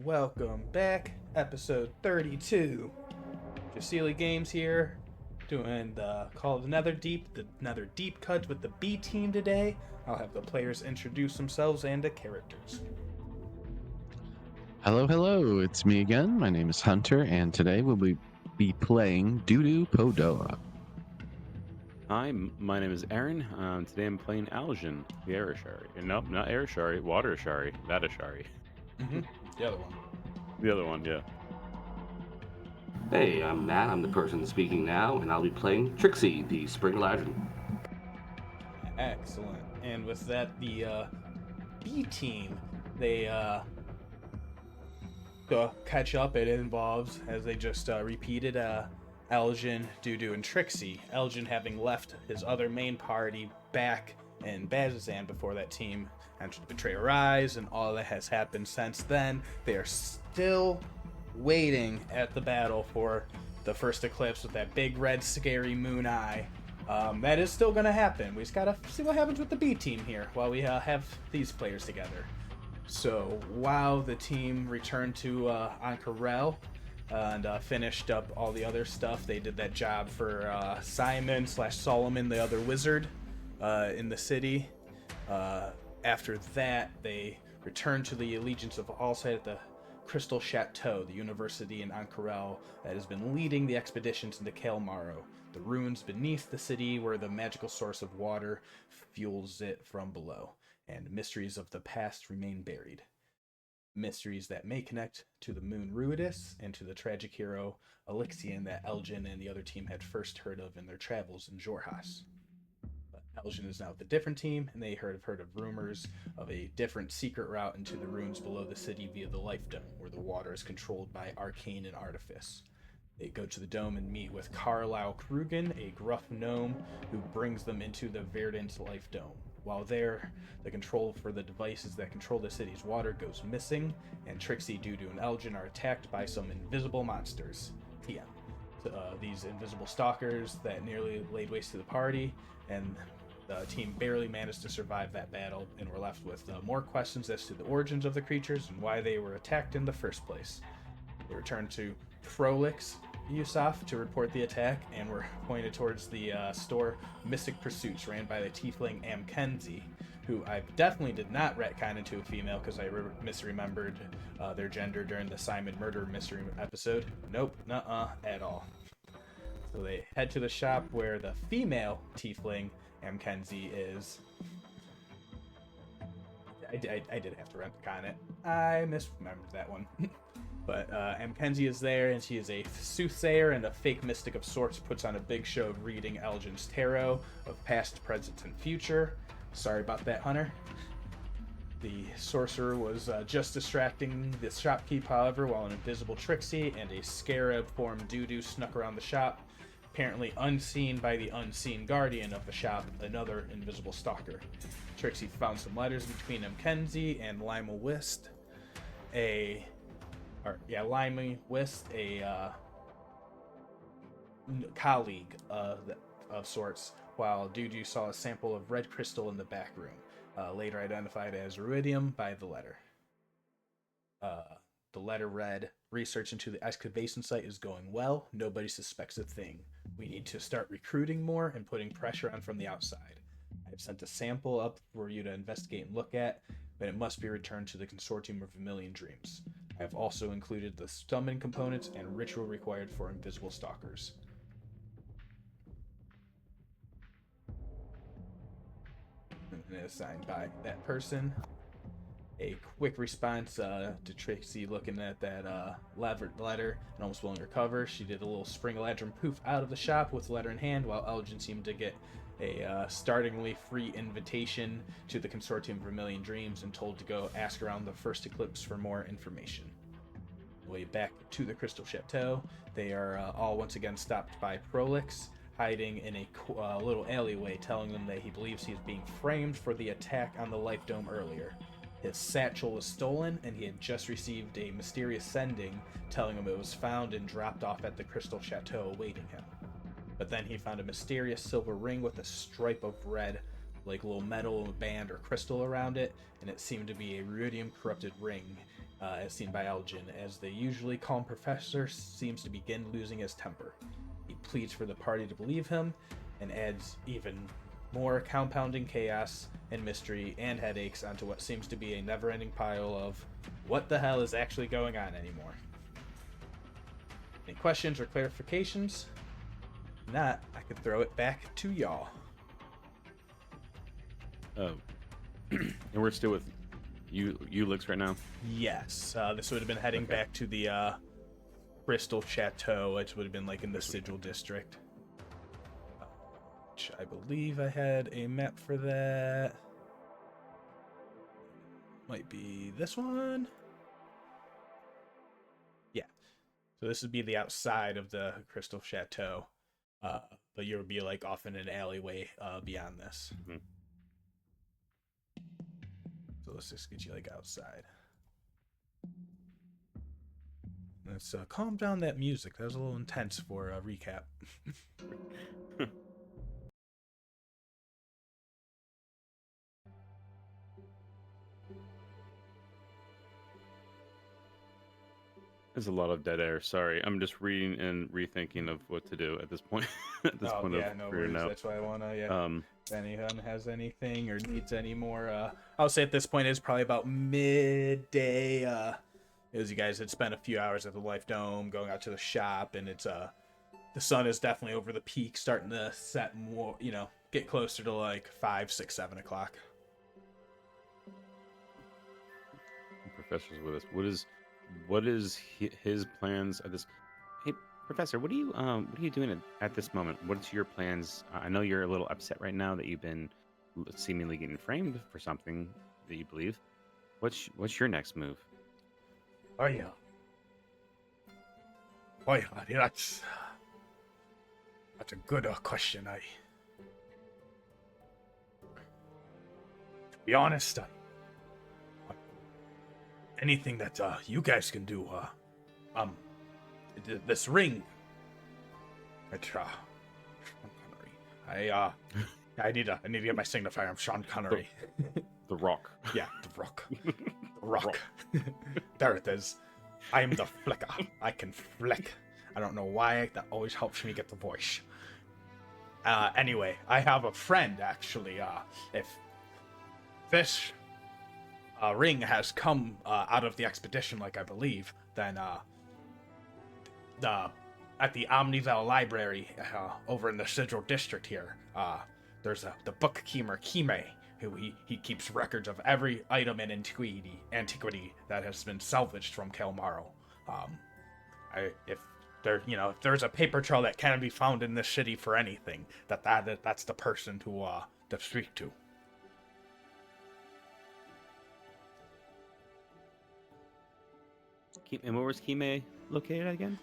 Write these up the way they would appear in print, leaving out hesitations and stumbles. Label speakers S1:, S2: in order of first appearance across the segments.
S1: Welcome back, episode 32. Jasili Games here, doing the Call of the Netherdeep, the Netherdeep cuts with the B team today. I'll have the players introduce themselves and the characters.
S2: Hello, it's me again. My name is Hunter, and today we'll be playing Dudu Podoa.
S3: Hi, my name is Aaron. Today I'm playing Aljin, the Air Ashari. Nope, not Air Ashari, Water Ashari, that Ashari.
S1: The other one.
S3: The other one, yeah.
S4: Hey, I'm Matt. I'm the person speaking now, and I'll be playing Trixie, the Spring Ladron.
S1: Excellent. And with that, the B team, they to catch up. It involves, as they just repeated, Aljin, Dudu, and Trixie. Aljin having left his other main party back in Bazazan before that team entered the Betrayal Rise, and all that has happened since then. They are still waiting at the battle for the first eclipse with that big red scary moon eye. That is still going to happen. We just got to see what happens with the B team here while we have these players together. So while the team returned to Unravel and finished up all the other stuff, they did that job for Simon/Solomon, the other wizard, in the city. After that, they returned to the Allegiance of Allsight at the Crystal Chateau, the university in Ank'Harel that has been leading the expeditions into Kael'Maro, the ruins beneath the city where the magical source of water fuels it from below, and mysteries of the past remain buried. Mysteries that may connect to the moon Ruidus and to the tragic hero Elixian that Aljin and the other team had first heard of in their travels in Jorhas. Aljin is now with a different team, and they heard of rumors of a different secret route into the ruins below the city via the Life Dome, where the water is controlled by arcane and artifice. They go to the dome and meet with Carlisle Krugen, a gruff gnome who brings them into the Verdant Life Dome. While there, the control for the devices that control the city's water goes missing, and Trixie, Dudu, and Aljin are attacked by some invisible monsters. TM. These invisible stalkers that nearly laid waste to the party, and the team barely managed to survive that battle, and were left with more questions as to the origins of the creatures and why they were attacked in the first place. They returned to Prolix Yusuf to report the attack, and were pointed towards the store Mystic Pursuits, ran by the tiefling Amkenzie, who I definitely did not retcon into a female because I misremembered their gender during the Simon murder mystery episode. Nope, nuh-uh, at all. So they head to the shop where the female tiefling Amkenzie is. I did have to retcon it. I misremembered that one. But Amkenzie is there, and she is a soothsayer and a fake mystic of sorts, puts on a big show of reading Aljin's tarot of past, present, and future. Sorry about that, Hunter. The sorcerer was just distracting the shopkeep, however, while an invisible Trixie and a scarab-formed Dudu snuck around the shop, apparently unseen by the unseen guardian of the shop, another invisible stalker. Trixie found some letters between Amkenzie and Lima Wist, a colleague of sorts, while Dudu saw a sample of red crystal in the back room, later identified as ruidium by the letter. The letter read, "Research into the excavation site is going well. Nobody suspects a thing. We need to start recruiting more and putting pressure on from the outside. I've sent a sample up for you to investigate and look at, but it must be returned to the Consortium of Vermilion Dreams. I have also included the summon components and ritual required for invisible stalkers." And it's signed by that person. A quick response to Trixie looking at that letter and almost willing to recover. She did a little spring ladron poof out of the shop with the letter in hand, while Aljin seemed to get a startingly free invitation to the Consortium of Vermilion Dreams and told to go ask around the first eclipse for more information. Way back to the Crystal Chateau, they are all once again stopped by Prolix, hiding in a little alleyway, telling them that he believes he is being framed for the attack on the Life Dome earlier. His satchel was stolen, and he had just received a mysterious sending telling him it was found and dropped off at the Crystal Chateau awaiting him. But then he found a mysterious silver ring with a stripe of red, like a little metal band or crystal around it, and it seemed to be a ruidium corrupted ring, as seen by Aljin, as the usually calm professor seems to begin losing his temper. He pleads for the party to believe him and adds even more compounding chaos and mystery and headaches onto what seems to be a never-ending pile of what the hell is actually going on anymore. Any questions or clarifications? If not, I could throw it back to y'all.
S3: Oh, and we're still with Ulix right now.
S1: Yes, this would have been heading back to the Crystal Chateau, which would have been like in the Sigil district. Which I believe I had a map for that. Might be this one. Yeah. So this would be the outside of the Crystal Chateau. But you would be like off in an alleyway beyond this.
S3: Mm-hmm.
S1: So let's just get you like outside. Let's calm down that music. That was a little intense for a recap.
S3: There's a lot of dead air. Sorry, I'm just reading and rethinking of what to do at this point. At this point
S1: yeah,
S3: of
S1: no
S3: career
S1: worries.
S3: now.
S1: That's why I wanna. Yeah. If anyone has anything or needs any more, I'll say at this point it's probably about midday. As you guys had spent a few hours at the Life Dome, going out to the shop, and it's the sun is definitely over the peak, starting to set more. Get closer to like 5, 6, 7 o'clock.
S3: The professor's with us. What is his plans at this? Hey, Professor, what are you doing at this moment? What's your plans? I know you're a little upset right now that you've been seemingly getting framed for something that you believe. What's your next move?
S1: Oh yeah. That's a good question. To be honest, anything that you guys can do, this ring. I need to get my signifier. I'm Sean Connery.
S3: The Rock.
S1: Yeah, the Rock. The Rock. There it is. I am the flicker. I can flick. I don't know why. That always helps me get the voice. Anyway, I have a friend, actually. If this ring has come out of the expedition, like I believe, then at the Omnivel Library over in the Sigil District here, there's the bookkeeper Kime, who he keeps records of every item in antiquity that has been salvaged from Kelmaro. If there's a paper trail that can be found in this city for anything, that's the person to speak to.
S3: And where was Kime located again?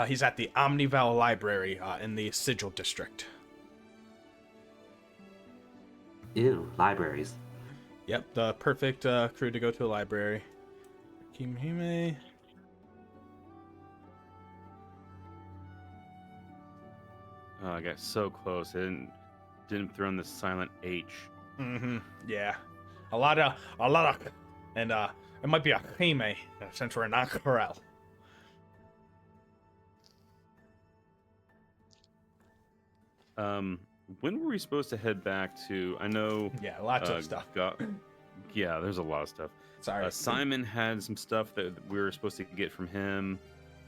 S1: He's at the Omnivel Library in the Sigil District.
S4: Ew, libraries.
S1: Yep, the perfect crew to go to a library. Kime.
S3: Oh, I got so close. I didn't throw in the silent H.
S1: Mm-hmm. Yeah, a lot of, and it might be a Kime since we're not Corel.
S3: When were we supposed to head back to? I know.
S1: Yeah, lots of stuff.
S3: Yeah, there's a lot of stuff.
S1: Sorry.
S3: Simon had some stuff that we were supposed to get from him,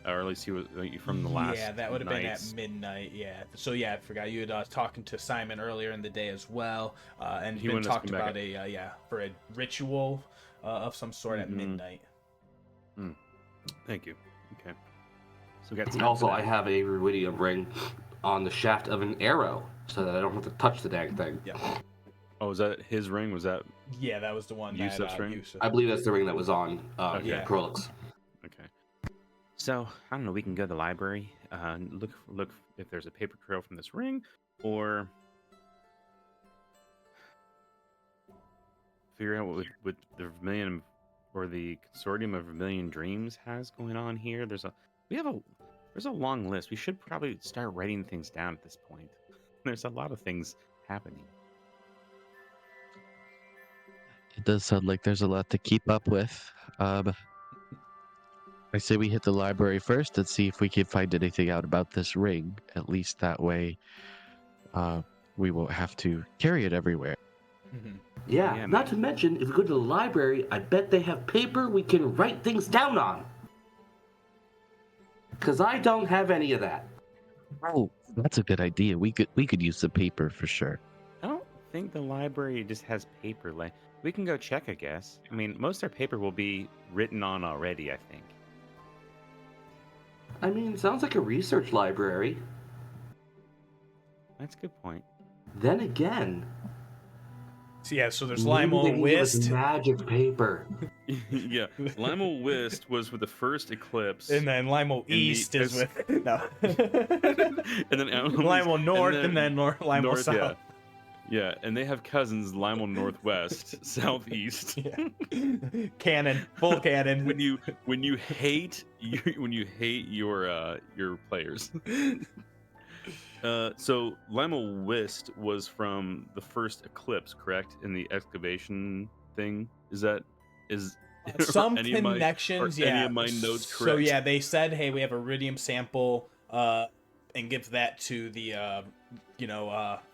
S3: or at least he was from the last.
S1: Yeah, that would have been at
S3: nights.
S1: midnight. Yeah. So yeah, I forgot you had talking to Simon earlier in the day as well, and
S3: He
S1: been
S3: wanted us to
S1: talked
S3: come back
S1: about for a ritual of some sort at midnight.
S3: Thank you. Okay. So we got
S4: And
S3: time
S4: also,
S3: for
S4: I
S3: that.
S4: have a ruidium ring on the shaft of an arrow, so that I don't have to touch the dang thing.
S1: Yeah.
S3: Oh, was that his ring? Was that?
S1: Yeah, that was the one
S3: Yusuf's
S1: that
S3: ring?
S1: Yusuf.
S4: I believe that's the ring that was on
S3: Okay.
S4: Crolix.
S3: Okay. So I don't know. We can go to the library, look if there's a paper trail from this ring, or figure out what the Vermilion or the Consortium of Vermilion Dreams has going on here. There's a long list. We should probably start writing things down at this point. There's a lot of things happening.
S2: It does sound like there's a lot to keep up with. I say we hit the library first and see if we can find anything out about this ring. At least that way, we won't have to carry it everywhere.
S1: Mhm.
S4: Yeah,
S3: Yeah,
S4: not
S3: man.
S4: to mention, if we go to the library, I bet they have paper we can write things down on. Because I don't have any of that.
S2: Oh, that's a good idea. We could use the paper for sure.
S3: I don't think the library just has paper. Like we can go check, I guess. I mean, most of our paper will be written on already, I think.
S4: I mean, sounds like a research library.
S3: That's a good point.
S4: Then again,
S1: So there's
S4: maybe
S1: Limo
S4: they can give us
S1: Whist,
S4: magic paper.
S3: Yeah, Limo Whist was with the first eclipse,
S1: and then Limo
S3: the
S1: East is
S3: es-
S1: with no.
S3: and then
S1: Limo North, and then Limo
S3: North,
S1: South.
S3: yeah, and they have cousins Limo Northwest, Southeast.
S1: Yeah. Cannon, full cannon.
S3: when you hate your players. So Limo Whist was from the first eclipse, correct? In the excavation thing, is
S1: Some
S3: any of my-
S1: connections,
S3: are
S1: yeah.
S3: any of my notes
S1: So
S3: correct?
S1: yeah, they said, hey, we have a iridium sample, and give that to the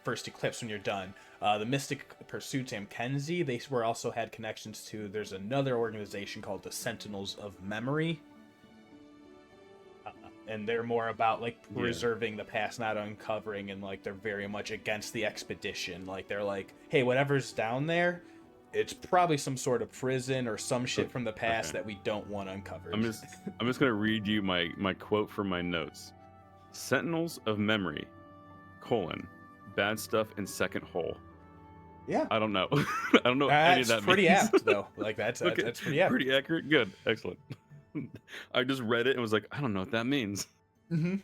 S1: first eclipse when you're done. The Mystic Pursuits Amkenzie, they were also had connections to. There's another organization called the Sentinels of Memory. And they're more about like preserving the past, not uncovering, and like they're very much against the expedition. Like they're like, hey, whatever's down there, it's probably some sort of prison or some shit from the past that we don't want uncovered.
S3: I'm just gonna read you my quote from my notes. Sentinels of Memory, bad stuff in second hole.
S1: Yeah.
S3: I don't know. I don't know what any of
S1: That's
S3: that
S1: pretty
S3: means.
S1: apt though. Like that's
S3: Okay,
S1: that's pretty apt.
S3: Pretty accurate. Good. Excellent. I just read it and was like, I don't know what that means.
S1: Mm-hmm.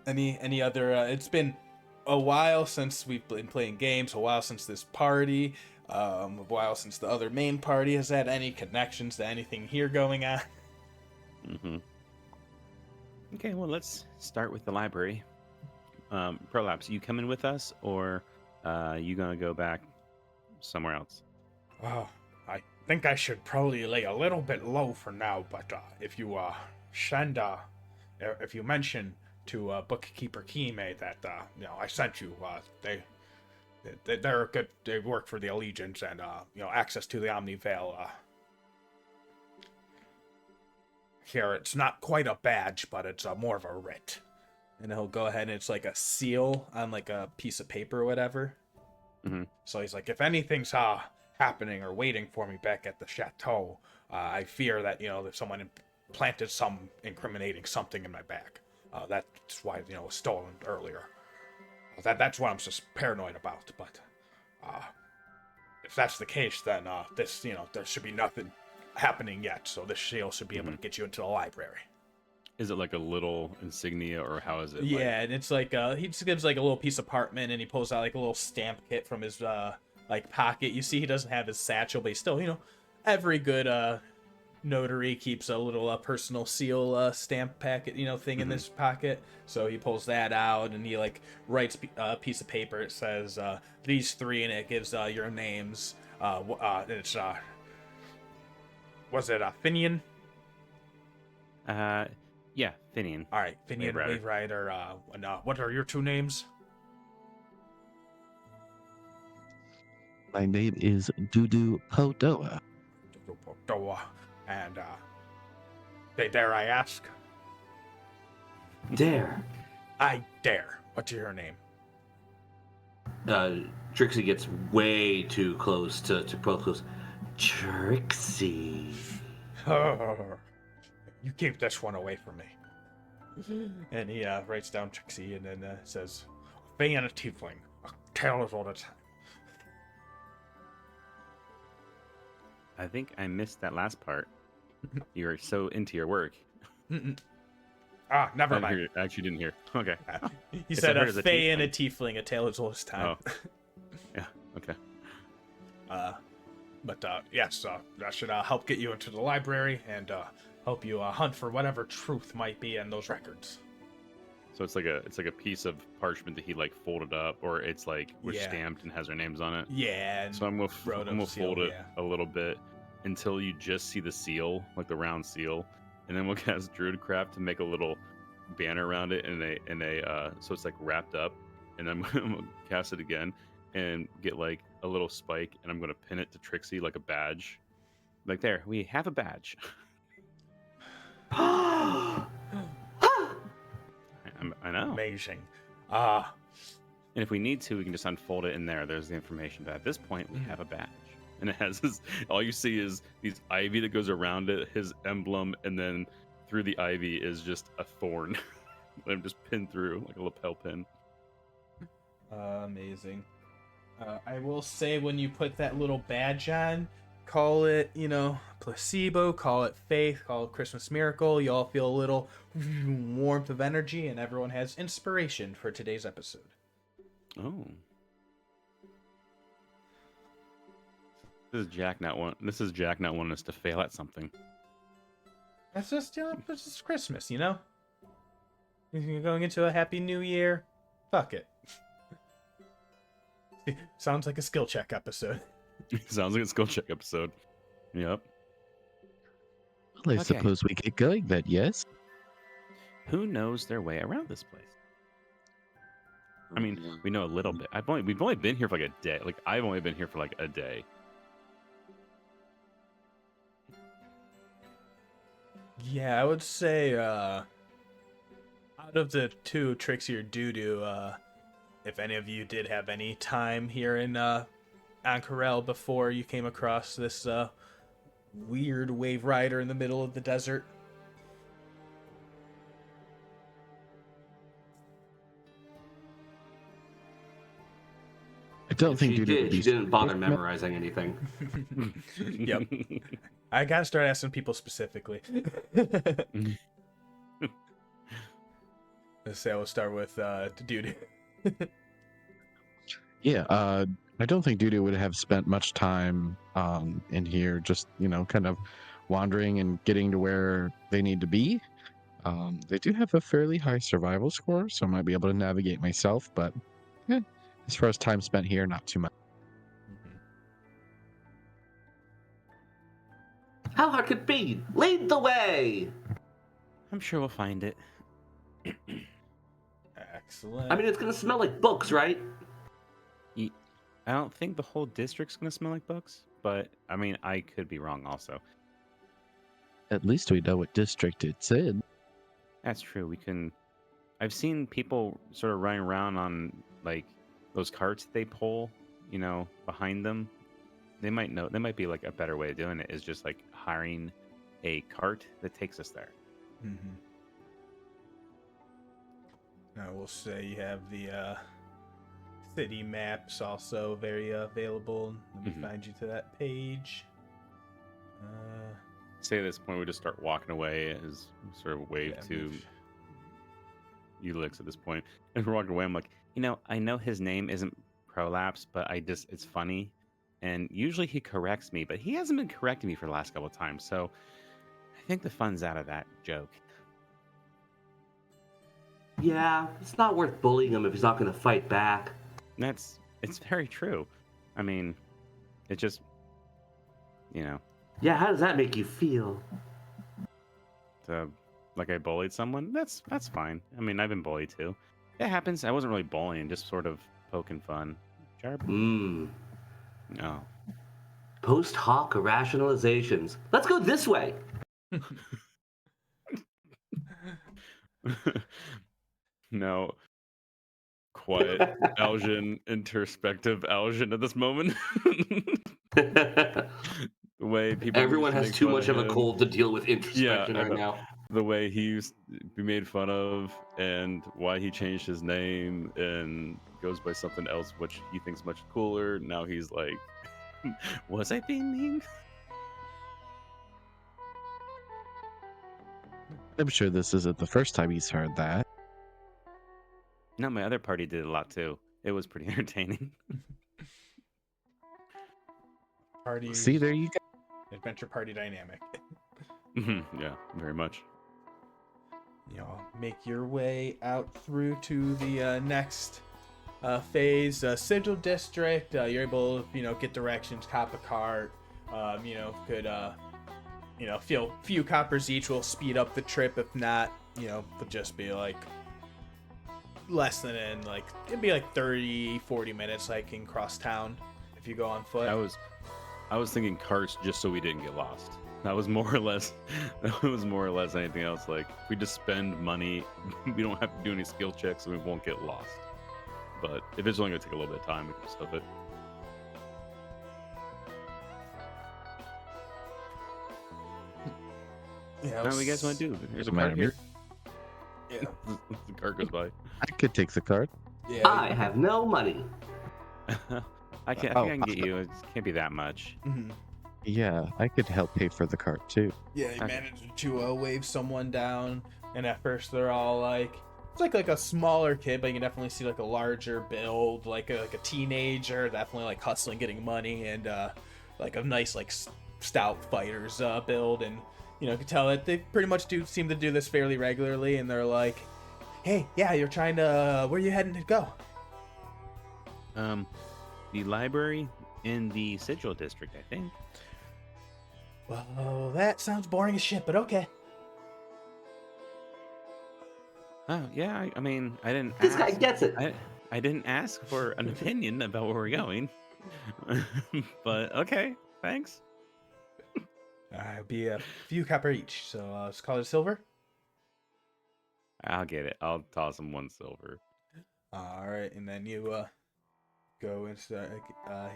S1: Any other? It's been a while since we've been playing games. A while since this party. A while since the other main party has had any connections to anything here going on.
S3: Mm-hmm. Okay, well, let's start with the library. Prolapse, you coming with us, or you gonna go back somewhere else?
S1: Oh, I think I should probably lay a little bit low for now, but if you if you mention to bookkeeper Kime that I sent you, they're good. They work for the Allegiance and access to the Omni Veil. Here, it's not quite a badge, but it's more of a writ. And he'll go ahead and it's like a seal on like a piece of paper or whatever.
S3: Mm-hmm.
S1: So he's like, if anything's happening or waiting for me back at the chateau, I fear that that someone planted some incriminating something in my bag. That's why it was stolen earlier. That's what I'm just paranoid about. But if that's the case, then this there should be nothing happening yet. So this seal should be able to get you into the library.
S3: Is it like a little insignia, or how is it?
S1: Yeah, and it's like he just gives like a little piece of apartment, and he pulls out like a little stamp kit from his like pocket. You see, he doesn't have his satchel, but he still, every good notary keeps a little personal seal stamp packet, thing in this pocket. So he pulls that out, and he like writes a piece of paper. It says these three, and it gives your names. It's was it Finian?
S3: Yeah, Finian.
S1: All right, Finian
S3: Wave
S1: Rider. And what are your two names?
S2: My name is Dudu Podoa.
S1: And dare I ask?
S4: Dare.
S1: I dare. What's your name?
S4: Trixie gets way too close to close. Trixie.
S1: You keep this one away from me. And he writes down Trixie and then says, being a tiefling, a tale is all the time.
S3: I think I missed that last part. You were so into your work.
S1: Never mind.
S3: I actually didn't hear. Okay.
S1: He
S3: Guess
S1: said
S3: I
S1: a
S3: heard as a
S1: fae and a
S3: tiefling.
S1: tiefling, a tale is all his time.
S3: Oh. Yeah. Okay.
S1: But yes, that should help get you into the library and help you hunt for whatever truth might be in those records.
S3: So it's like a piece of parchment that he like folded up, or it's like was stamped and has their names on it.
S1: Yeah. And
S3: So I'm gonna
S1: seal,
S3: fold it a little bit until you just see the seal, like the round seal, and then we'll cast Druidcraft to make a little banner around it, so it's like wrapped up, and then I'm gonna cast it again and get like a little spike, and I'm gonna pin it to Trixie like a badge. Like there, we have a badge. I know.
S1: Amazing.
S3: And if we need to, we can just unfold it in there. There's the information. But at this point, we have a badge. And it has this, all you see is these ivy that goes around it, his emblem, and then through the ivy is just a thorn. I'm just pinned through like a lapel pin.
S1: Amazing. I will say, when you put that little badge on, call it, placebo, call it faith, call it Christmas miracle. You all feel a little warmth of energy, and everyone has inspiration for today's episode.
S3: Oh. This is Jack not wanting us to fail at something.
S1: That's just, it's just Christmas, You're going into a happy new year. Fuck it. Sounds like a skill check episode.
S3: Sounds like a skill check episode. Yep.
S2: Well, I
S3: Okay.
S2: suppose we get going then, yes?
S3: Who knows their way around this place? I mean, we know a little bit. We've only been here for like a day. Like, I've only been here for like a day.
S1: Yeah, I would say, out of the two, Trixie or Doodoo, if any of you did have any time here in Ankarel before you came across this weird wave rider in the middle of the desert.
S2: I don't think
S4: She
S2: Dudu would
S4: did.
S2: be
S4: She didn't bother
S2: so-
S4: memorizing anything.
S1: Yep. I gotta start asking people specifically. Let's say we'll start with Doodoo.
S2: Yeah, I don't think Dudu would have spent much time in here, just, kind of wandering and getting to where they need to be. They do have a fairly high survival score, so I might be able to navigate myself, but as far as time spent here, not too much.
S4: How hard could it be? Lead the way!
S3: I'm sure we'll find it.
S1: Excellent.
S4: I mean, it's gonna smell like books, right?
S3: I don't think the whole district's gonna smell like books, but I mean, I could be wrong also.
S2: At least we know what district it's in.
S3: That's true. I've seen people sort of running around on like those carts they pull, behind them. They might be like a better way of doing it is just like hiring a cart that takes us there.
S1: I will say you have the city maps also very available. Let me find you to that page.
S3: Say at this point we just start walking away as sort of wave to Ulix at this point. And we're walking away, I'm like, I know his name isn't Prolapse, but it's funny. And usually he corrects me, but he hasn't been correcting me for the last couple of times. So I think the fun's out of that joke.
S4: Yeah, it's not worth bullying him if he's not gonna fight back.
S3: It's very true. I mean, it just,
S4: Yeah, how does that make you feel?
S3: like I bullied someone. That's fine. I mean, I've been bullied too. It happens. I wasn't really bullying, just sort of poking fun. Jarb? No.
S4: Post hoc rationalizations. Let's go this way.
S3: No. Quiet Aljin, introspective Aljin at this moment. The way people
S4: Everyone
S3: used to
S4: has
S3: make
S4: too
S3: fun
S4: much of a
S3: him.
S4: cold to deal with introspection
S3: I
S4: right
S3: know.
S4: now.
S3: The way he used to be made fun of and why he changed his name and goes by something else which he thinks much cooler. Now he's like, was I being mean?
S2: I'm sure this isn't the first time he's heard that.
S3: No, my other party did a lot too. It was pretty entertaining.
S1: Party.
S2: See, there you go.
S1: Adventure party dynamic.
S3: Yeah, very much.
S1: Make your way out through to the next phase, Sigil District. You're able to, get directions, cop a cart. Could few coppers each will speed up the trip. If not, would just be like less than it'd be like 30-40 minutes hiking cross town if you go on foot.
S3: I was thinking carts just so we didn't get lost. That was more or less anything else. Like, if we just spend money, we don't have to do any skill checks and we won't get lost. But if it's only going to take a little bit of time, we can just stuff it.
S1: Yeah,
S3: What do you guys want to do? There's a cart here.
S1: Yeah.
S3: The cart goes by.
S2: I could take the cart.
S1: Yeah.
S4: I have no money.
S3: I think I can get you. It can't be that much.
S1: Mm-hmm.
S2: Yeah, I could help pay for the cart too.
S1: Yeah, he
S3: Okay.
S1: managed to wave someone down, and at first they're all like, it's like a smaller kid, but you can definitely see like a larger build, like a teenager, definitely like hustling, getting money, and like a nice like stout fighter's build, and you can tell that they pretty much do seem to do this fairly regularly, and they're like, hey, yeah, you're trying to, where you heading to go?
S3: The library in the Sigil district, I think.
S1: Well, that sounds boring as shit, but okay.
S3: Oh yeah, I mean, I didn't.
S4: This guy
S3: ask.
S4: gets it.
S3: I didn't ask for an opinion about where we're going, but okay, thanks.
S1: It'll be a few copper each, so let's call it silver.
S3: I'll get it. I'll toss him 1 silver.
S1: All right, and then you go and start,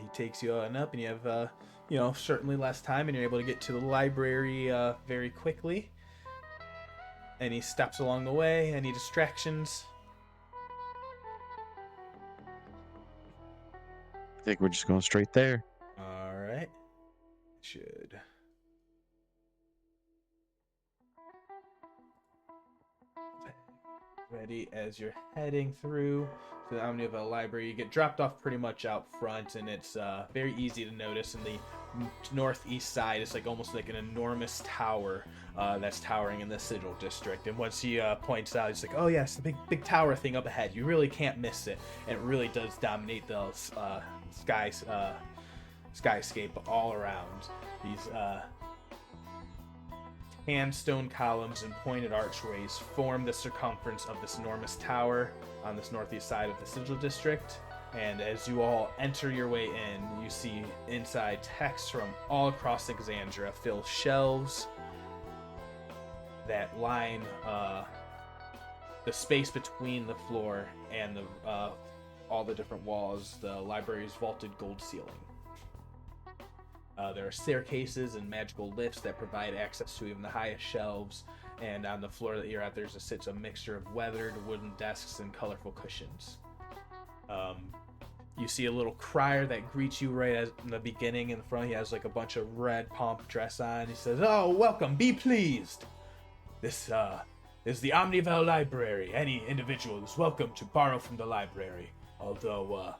S1: he takes you on up, and you have certainly less time, and you're able to get to the library very quickly. Any stops along the way? Any distractions?
S2: I think we're just going straight there.
S1: All right, should. Ready as you're heading through to the Omniva Library. You get dropped off pretty much out front, and it's very easy to notice in the northeast side. It's like almost like an enormous tower that's towering in the Sigil district. And once he points out, he's like, "Oh yes, the big tower thing up ahead. You really can't miss it. And it really does dominate the skyscape all around. These sandstone columns and pointed archways form the circumference of this enormous tower on this northeast side of the Sigil district. And as you all enter your way in, you see inside text from all across Exandria fill shelves that line the space between the floor and all the different walls, the library's vaulted gold ceiling. There are staircases and magical lifts that provide access to even the highest shelves, and on the floor that you're at, sits a mixture of weathered wooden desks and colorful cushions. You see a little crier that greets you right in the beginning. In front, he has like a bunch of red pomp dress on. He says, "Oh, welcome, be pleased. This is the Omnivel Library. Any individual is welcome to borrow from the library, although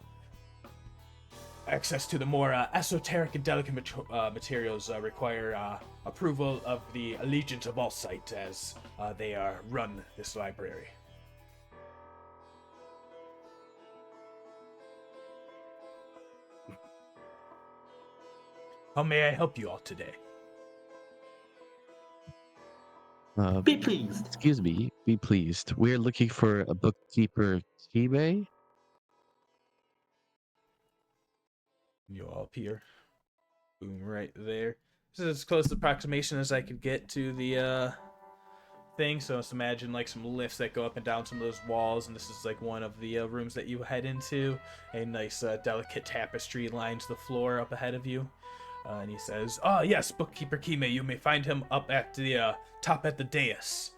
S1: access to the more esoteric and delicate materials require approval of the Allegiance of Allsight, as they run this library." How may I help you all today?
S4: Be pleased.
S2: Excuse me, be pleased. We're looking for a bookkeeper, Kibe.
S1: You all appear. Boom, right there. This is as close to approximation as I could get to the thing. So let's imagine like some lifts that go up and down some of those walls, and this is like one of the rooms that you head into. A nice delicate tapestry lines the floor up ahead of you. And he says, "Oh yes, Bookkeeper Kime, you may find him up at the top at the dais.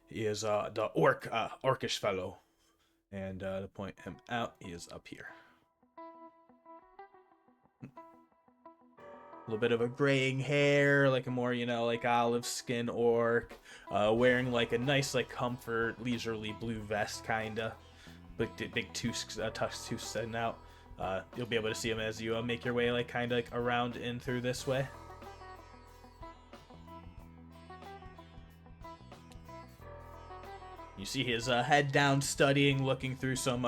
S1: He is the orcish fellow." And to point him out, he is up here. A little bit of a graying hair, like a more, like olive skin orc, wearing like a nice, like comfort, leisurely blue vest, kinda. Big tusk sitting out. You'll be able to see him as you make your way, like kind of like around in through this way. You see his head down, studying, looking through some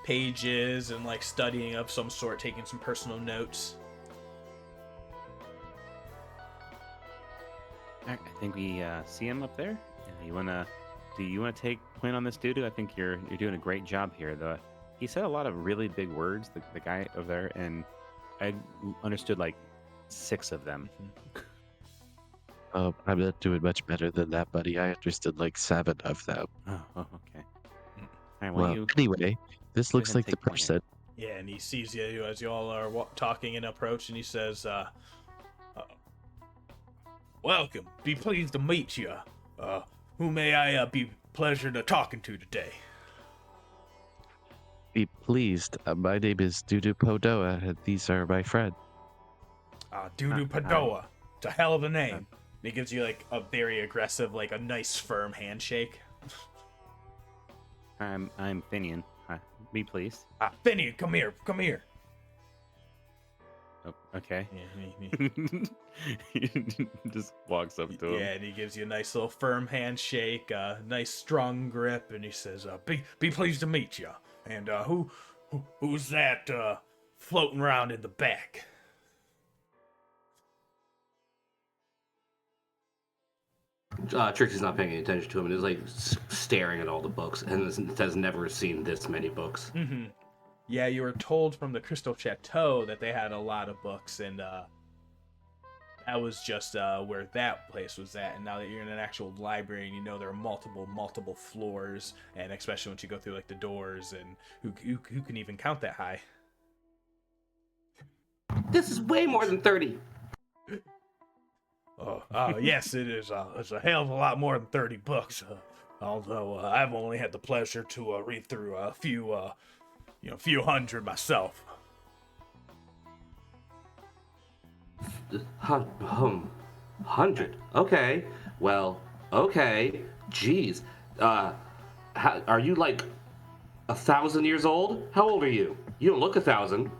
S1: pages and like studying of some sort, taking some personal notes.
S3: think we see him up there. Do you wanna take point on this dude? I think you're doing a great job here. He said a lot of really big words, the guy over there, and I understood like 6 of them.
S2: I'm not doing much better than that, buddy. I understood like 7 of them.
S3: Oh, okay. All right,
S2: Well, anyway, this
S3: go
S2: looks
S3: ahead and
S2: like the
S3: take point here.
S2: person.
S1: Yeah, and he sees you as you all are talking and approach, and he says, "Welcome. Be pleased to meet you. Who may I be pleasure to talking to today?"
S2: Be pleased. My name is Dudu Podoa, and these are my friends.
S1: Dudu Padoa. It's a hell of a name. And he gives you like a very aggressive, like a nice firm handshake.
S3: I'm Finian. Be pleased.
S1: Finian, come here.
S3: Oh, okay.
S1: Yeah,
S3: He just walks up to him.
S1: yeah, and he gives you a nice little firm handshake, nice strong grip, and he says, "Be pleased to meet you." And who's that floating around in the back?
S4: Trixie's not paying any attention to him and is like staring at all the books and has never seen this many books.
S1: Mm-hmm. Yeah, you were told from the Crystal Chateau that they had a lot of books, and that was just where that place was at. And now that you're in an actual library, and you know there are multiple floors, and especially once you go through like the doors, and who can even count that high?
S4: This is way more than 30.
S1: Yes, it is. It's a hell of a lot more than 30 books. Although I've only had the pleasure to read through a few hundred myself.
S4: 100. Okay. Well, okay. Jeez. Are you like 1,000 years old? How old are you? You don't look 1,000.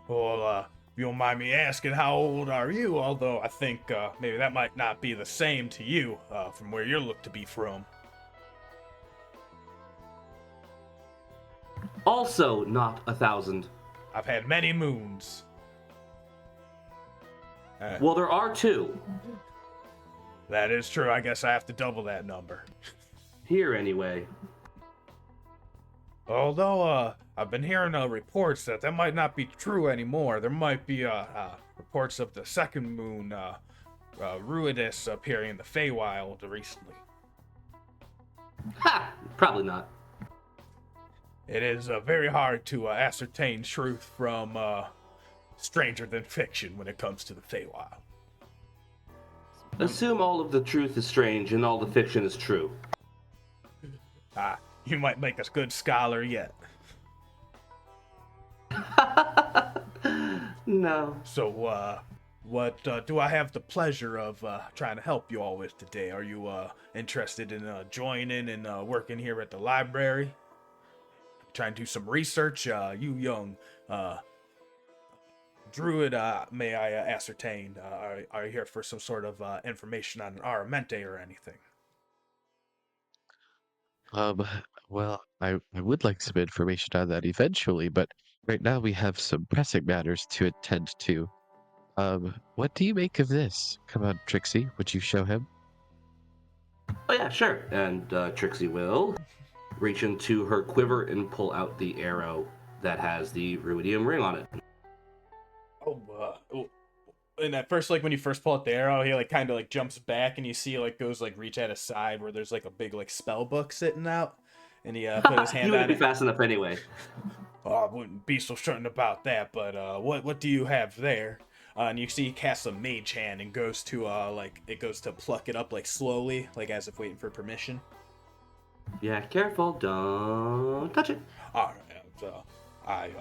S1: Well, if you don't mind me asking, how old are you? Although I think maybe that might not be the same to you from where you look to be from.
S4: Also not 1,000.
S1: I've had many moons.
S4: Well, there are 2.
S1: That is true. I guess I have to double that number.
S4: Here, anyway.
S1: Although, I've been hearing reports that might not be true anymore. There might be reports of the second moon, Ruidus, appearing in the Feywild recently.
S4: Ha! Probably not.
S1: It is very hard to ascertain truth from stranger than fiction when it comes to the Feywild.
S4: Assume all of the truth is strange and all the fiction is true.
S1: You might make a good scholar yet.
S4: No.
S1: So, what do I have the pleasure of trying to help you all with today? Are you interested in joining and working here at the library? Trying to do some research? You young druid, may I ascertain, are you here for some sort of information on Aramente or anything?
S2: Well, I would like some information on that eventually, but right now we have some pressing matters to attend to. What do you make of this? Come on, Trixie, would you show him?
S4: Oh yeah, sure. And Trixie will reach into her quiver and pull out the arrow that has the ruidium ring on it.
S1: And at first, like when you first pull out the arrow, he like kind of like jumps back, and you see like goes like reach at his side where there's like a big like spell book sitting out, and he put his hand
S4: You
S1: on
S4: wouldn't be
S1: it.
S4: fast enough anyway.
S1: Oh, I wouldn't be so certain about that, but what do you have there? And you see he casts a mage hand and goes to goes to pluck it up like slowly, like as if waiting for permission.
S4: Yeah, careful, don't touch it.
S1: All right,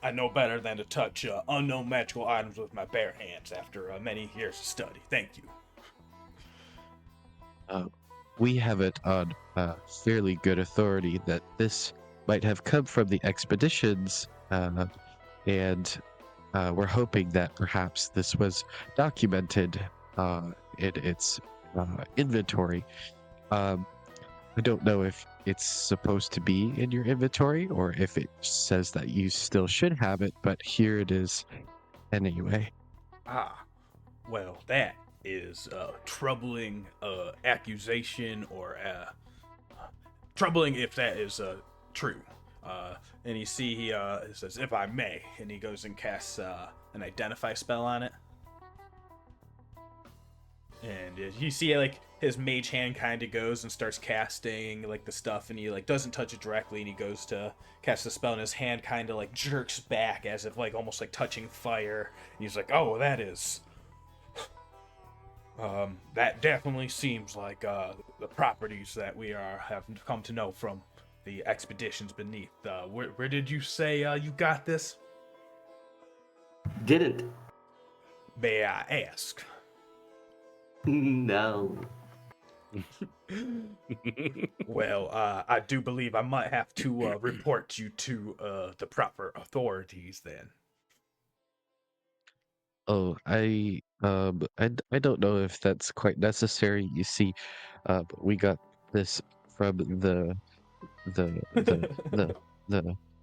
S1: I know better than to touch unknown magical items with my bare hands after many years of study. Thank you.
S2: We have it on fairly good authority that this might have come from the expeditions, and we're hoping that perhaps this was documented in its inventory. I don't know if it's supposed to be in your inventory or if it says that you still should have it, but here it is anyway.
S1: Well, that is a troubling accusation, or troubling if that is true. And you see he says, "If I may," and he goes and casts an identify spell on it. And you see like his mage hand kind of goes and starts casting like the stuff, and he like doesn't touch it directly, and he goes to cast the spell, and his hand kind of like jerks back as if like almost like touching fire. And he's like, "Oh, that is that definitely seems like the properties that we have come to know from the expeditions beneath. Where did you say you got this?
S4: Didn't.
S1: May I ask?"
S4: No.
S1: Well, I do believe I might have to report you to the proper authorities then.
S2: Oh, I don't know if that's quite necessary. You see, we got this from the the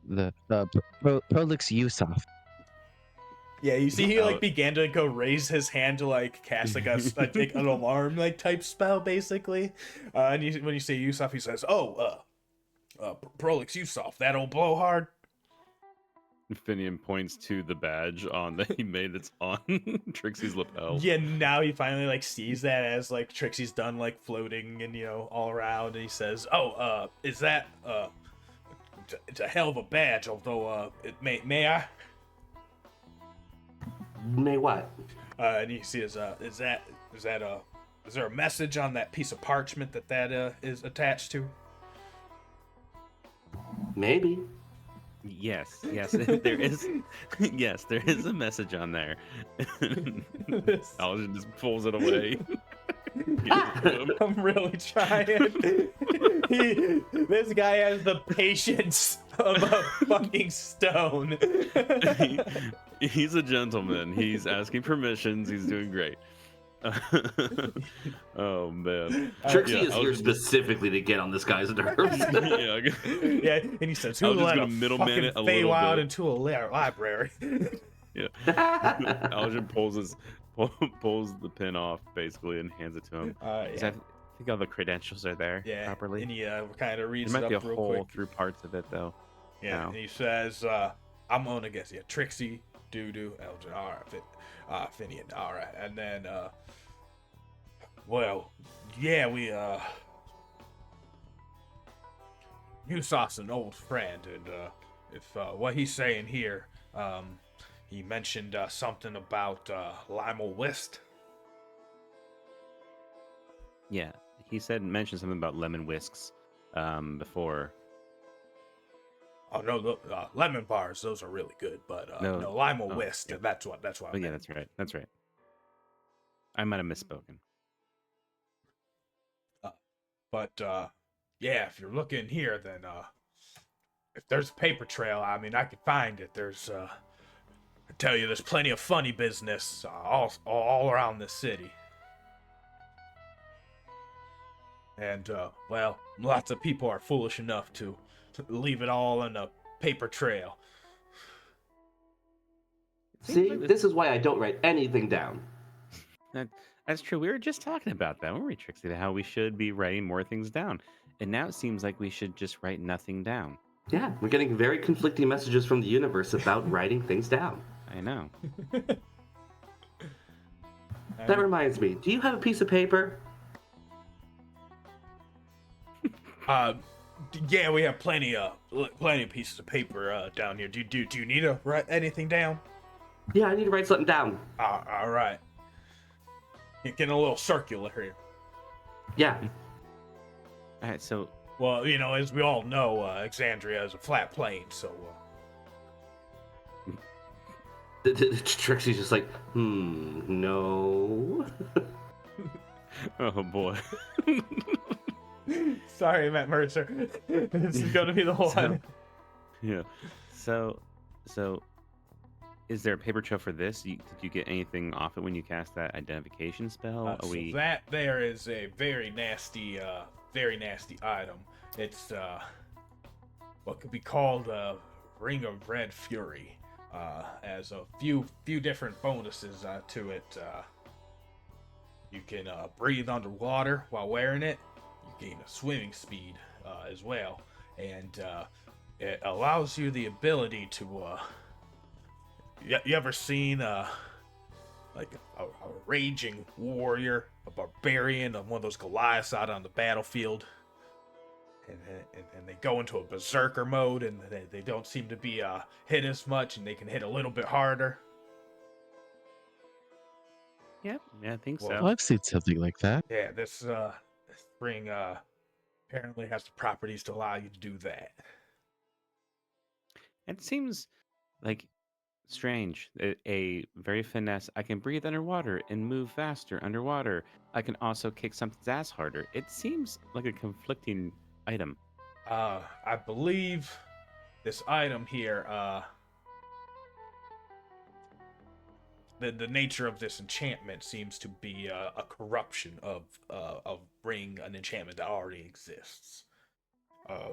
S2: the Prolix Yusuf.
S1: Yeah, you see he
S3: Oh.
S1: like began to go raise his hand to like cast like like an alarm like type spell basically. And when you say Yusuf, he says, "Oh, Prolix Yusuf, that old blowhard."
S3: Finian points to the badge on that he made that's on Trixie's lapel.
S1: Yeah, now he finally like sees that as like Trixie's done like floating and all around, and he says, "Oh, is that it's a hell of a badge, although may I?"
S4: May what?
S1: And he says, is there a message on that piece of parchment that is attached to?"
S4: Maybe.
S3: Yes, there is. Yes, there is a message on there. Aljin just pulls it away.
S1: I'm really trying. This guy has the patience of a fucking stone.
S3: He's a gentleman. He's asking permissions. He's doing great. Oh man,
S4: Trixie
S3: yeah,
S4: is here specifically to get on this guy's nerves.
S1: Yeah, and he says, "Who
S3: I was just
S1: let
S3: gonna
S1: a
S3: middleman
S1: fucking
S3: it a little
S1: Feywild
S3: bit."
S1: into a library?"
S3: Yeah, Aljin pulls the pin off basically and hands it to him.
S1: Yeah.
S3: I think all the credentials are there properly.
S1: And he kind of reads
S3: There might
S1: it
S3: be a
S1: up real
S3: hole
S1: quick.
S3: through parts of it though.
S1: Yeah,
S3: now.
S1: and he says, "I'm gonna guess, yeah, Trixie, Dudu, Eldrin, all right, Finian, all right, and then, well, yeah, Yusuf's an old friend, and if what he's saying here, he mentioned something about Limo West."
S3: Yeah, he mentioned something about lemon whisks before.
S1: Oh no, look, lemon bars, those are really good, but no, Limo West,
S3: yeah.
S1: that's what I
S3: Oh yeah,
S1: meant.
S3: that's right. I might have misspoken.
S1: But yeah, if you're looking here, then if there's a paper trail, I mean, I could find it. I tell you, there's plenty of funny business all around this city. And well, lots of people are foolish enough to leave it all in a paper trail.
S4: See, this is why I don't write anything down.
S3: That's true. We were just talking about that, weren't we, Trixie? How we should be writing more things down. And now it seems like we should just write nothing down.
S4: Yeah, we're getting very conflicting messages from the universe about writing things down.
S3: I know.
S4: That reminds me, do you have a piece of paper?
S1: Yeah, we have plenty of pieces of paper down here. Do you need to write anything down?
S4: Yeah, I need to write something down.
S1: All right. Getting a little circular here.
S4: Yeah.
S3: All right, so
S1: Well, as we all know, Exandria is a flat plane, so.
S4: Trixie's just like, no.
S3: oh boy.
S1: Sorry, Matt Mercer. This is gonna be the one.
S3: Yeah. So, is there a paper trail for this? Did you get anything off it when you cast that identification spell?
S1: So that there is a very nasty item. It's what could be called a Ring of Red Fury. Has a few different bonuses to it. You can breathe underwater while wearing it. You gain a swimming speed as well, and it allows you the ability to. You ever seen like a raging warrior, a barbarian, one of those Goliaths out on the battlefield? And they go into a berserker mode, and they don't seem to be hit as much, and they can hit a little bit harder.
S3: Yep, yeah, I think
S1: Well,
S3: so.
S2: I've seen something like that.
S1: Yeah, this ring apparently has the properties to allow you to do that.
S3: It seems like strange. A very finesse. I can breathe underwater and move faster underwater. I can also kick something's ass harder. It seems like a conflicting item.
S1: I believe this item here, the nature of this enchantment seems to be a corruption of an enchantment that already exists.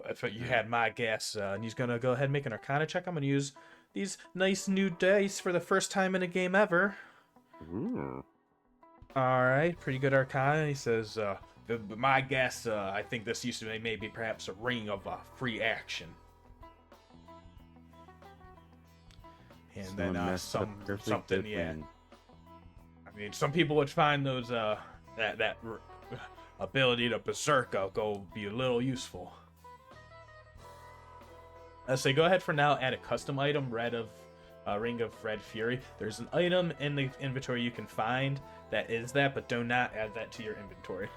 S1: If you had my guess, and he's gonna go ahead and make an Arcana check. I'm gonna use these nice new dice for the first time in a game ever.
S3: Ooh.
S1: All right, pretty good Arcana. He says, my guess, I think this used to be maybe perhaps a ring of free action. And
S3: Someone
S1: then
S3: messed up perfectly
S1: something,
S3: good
S1: yeah.
S3: plan.
S1: I mean, some people would find those that ability to berserk go be a little useful. I say go ahead for now. Add a custom item, Ring of Red Fury. There's an item in the inventory you can find that is that, but do not add that to your inventory.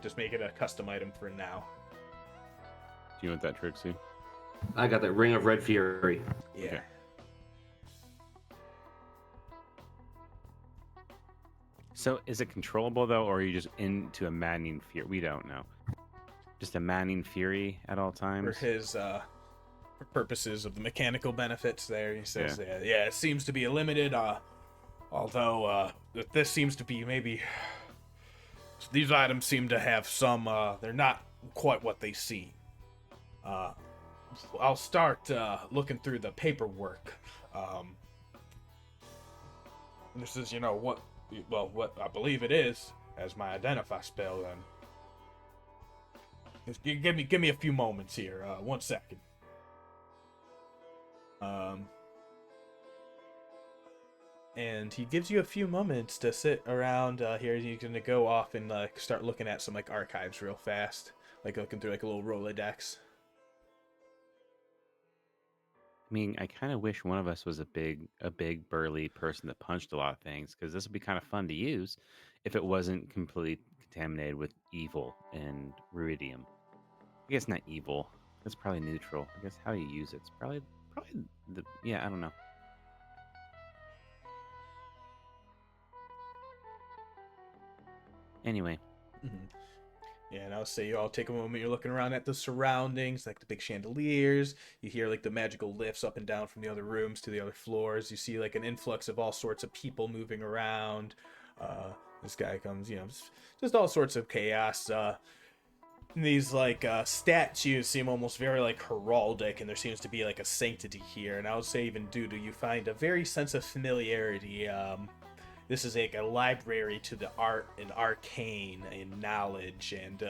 S1: Just make it a custom item for now.
S3: Do you want that, Trixie?
S4: I got that Ring of Red Fury.
S1: Yeah.
S3: Okay. So is it controllable though, or are you just into a maddening fury? We don't know. Just a maddening fury at all
S1: For
S3: times.
S1: his for purposes of the mechanical benefits there, he says, yeah, it seems to be a limited, although this seems to be maybe, these items seem to have some, they're not quite what they seem. I'll start looking through the paperwork. This is, what I believe it is, as my identify spell, then. Just give me a few moments here. 1 second. And he gives you a few moments to sit around here. He's gonna go off and start looking at some archives real fast, looking through a little Rolodex.
S3: I mean, I kind of wish one of us was a big burly person that punched a lot of things, because this would be kind of fun to use if it wasn't completely contaminated with evil and ruidium. I guess not evil. That's probably neutral. I guess how you use it's probably I don't know. Anyway.
S1: Mm-hmm. Yeah, and I'll say you all take a moment. You're looking around at the surroundings, like the big chandeliers. You hear the magical lifts up and down from the other rooms to the other floors. You see an influx of all sorts of people moving around. This guy comes, just all sorts of chaos. These statues seem almost very heraldic, and there seems to be a sanctity here. And I would say even due to you find a very sense of familiarity. This is a library to the art and arcane and knowledge, and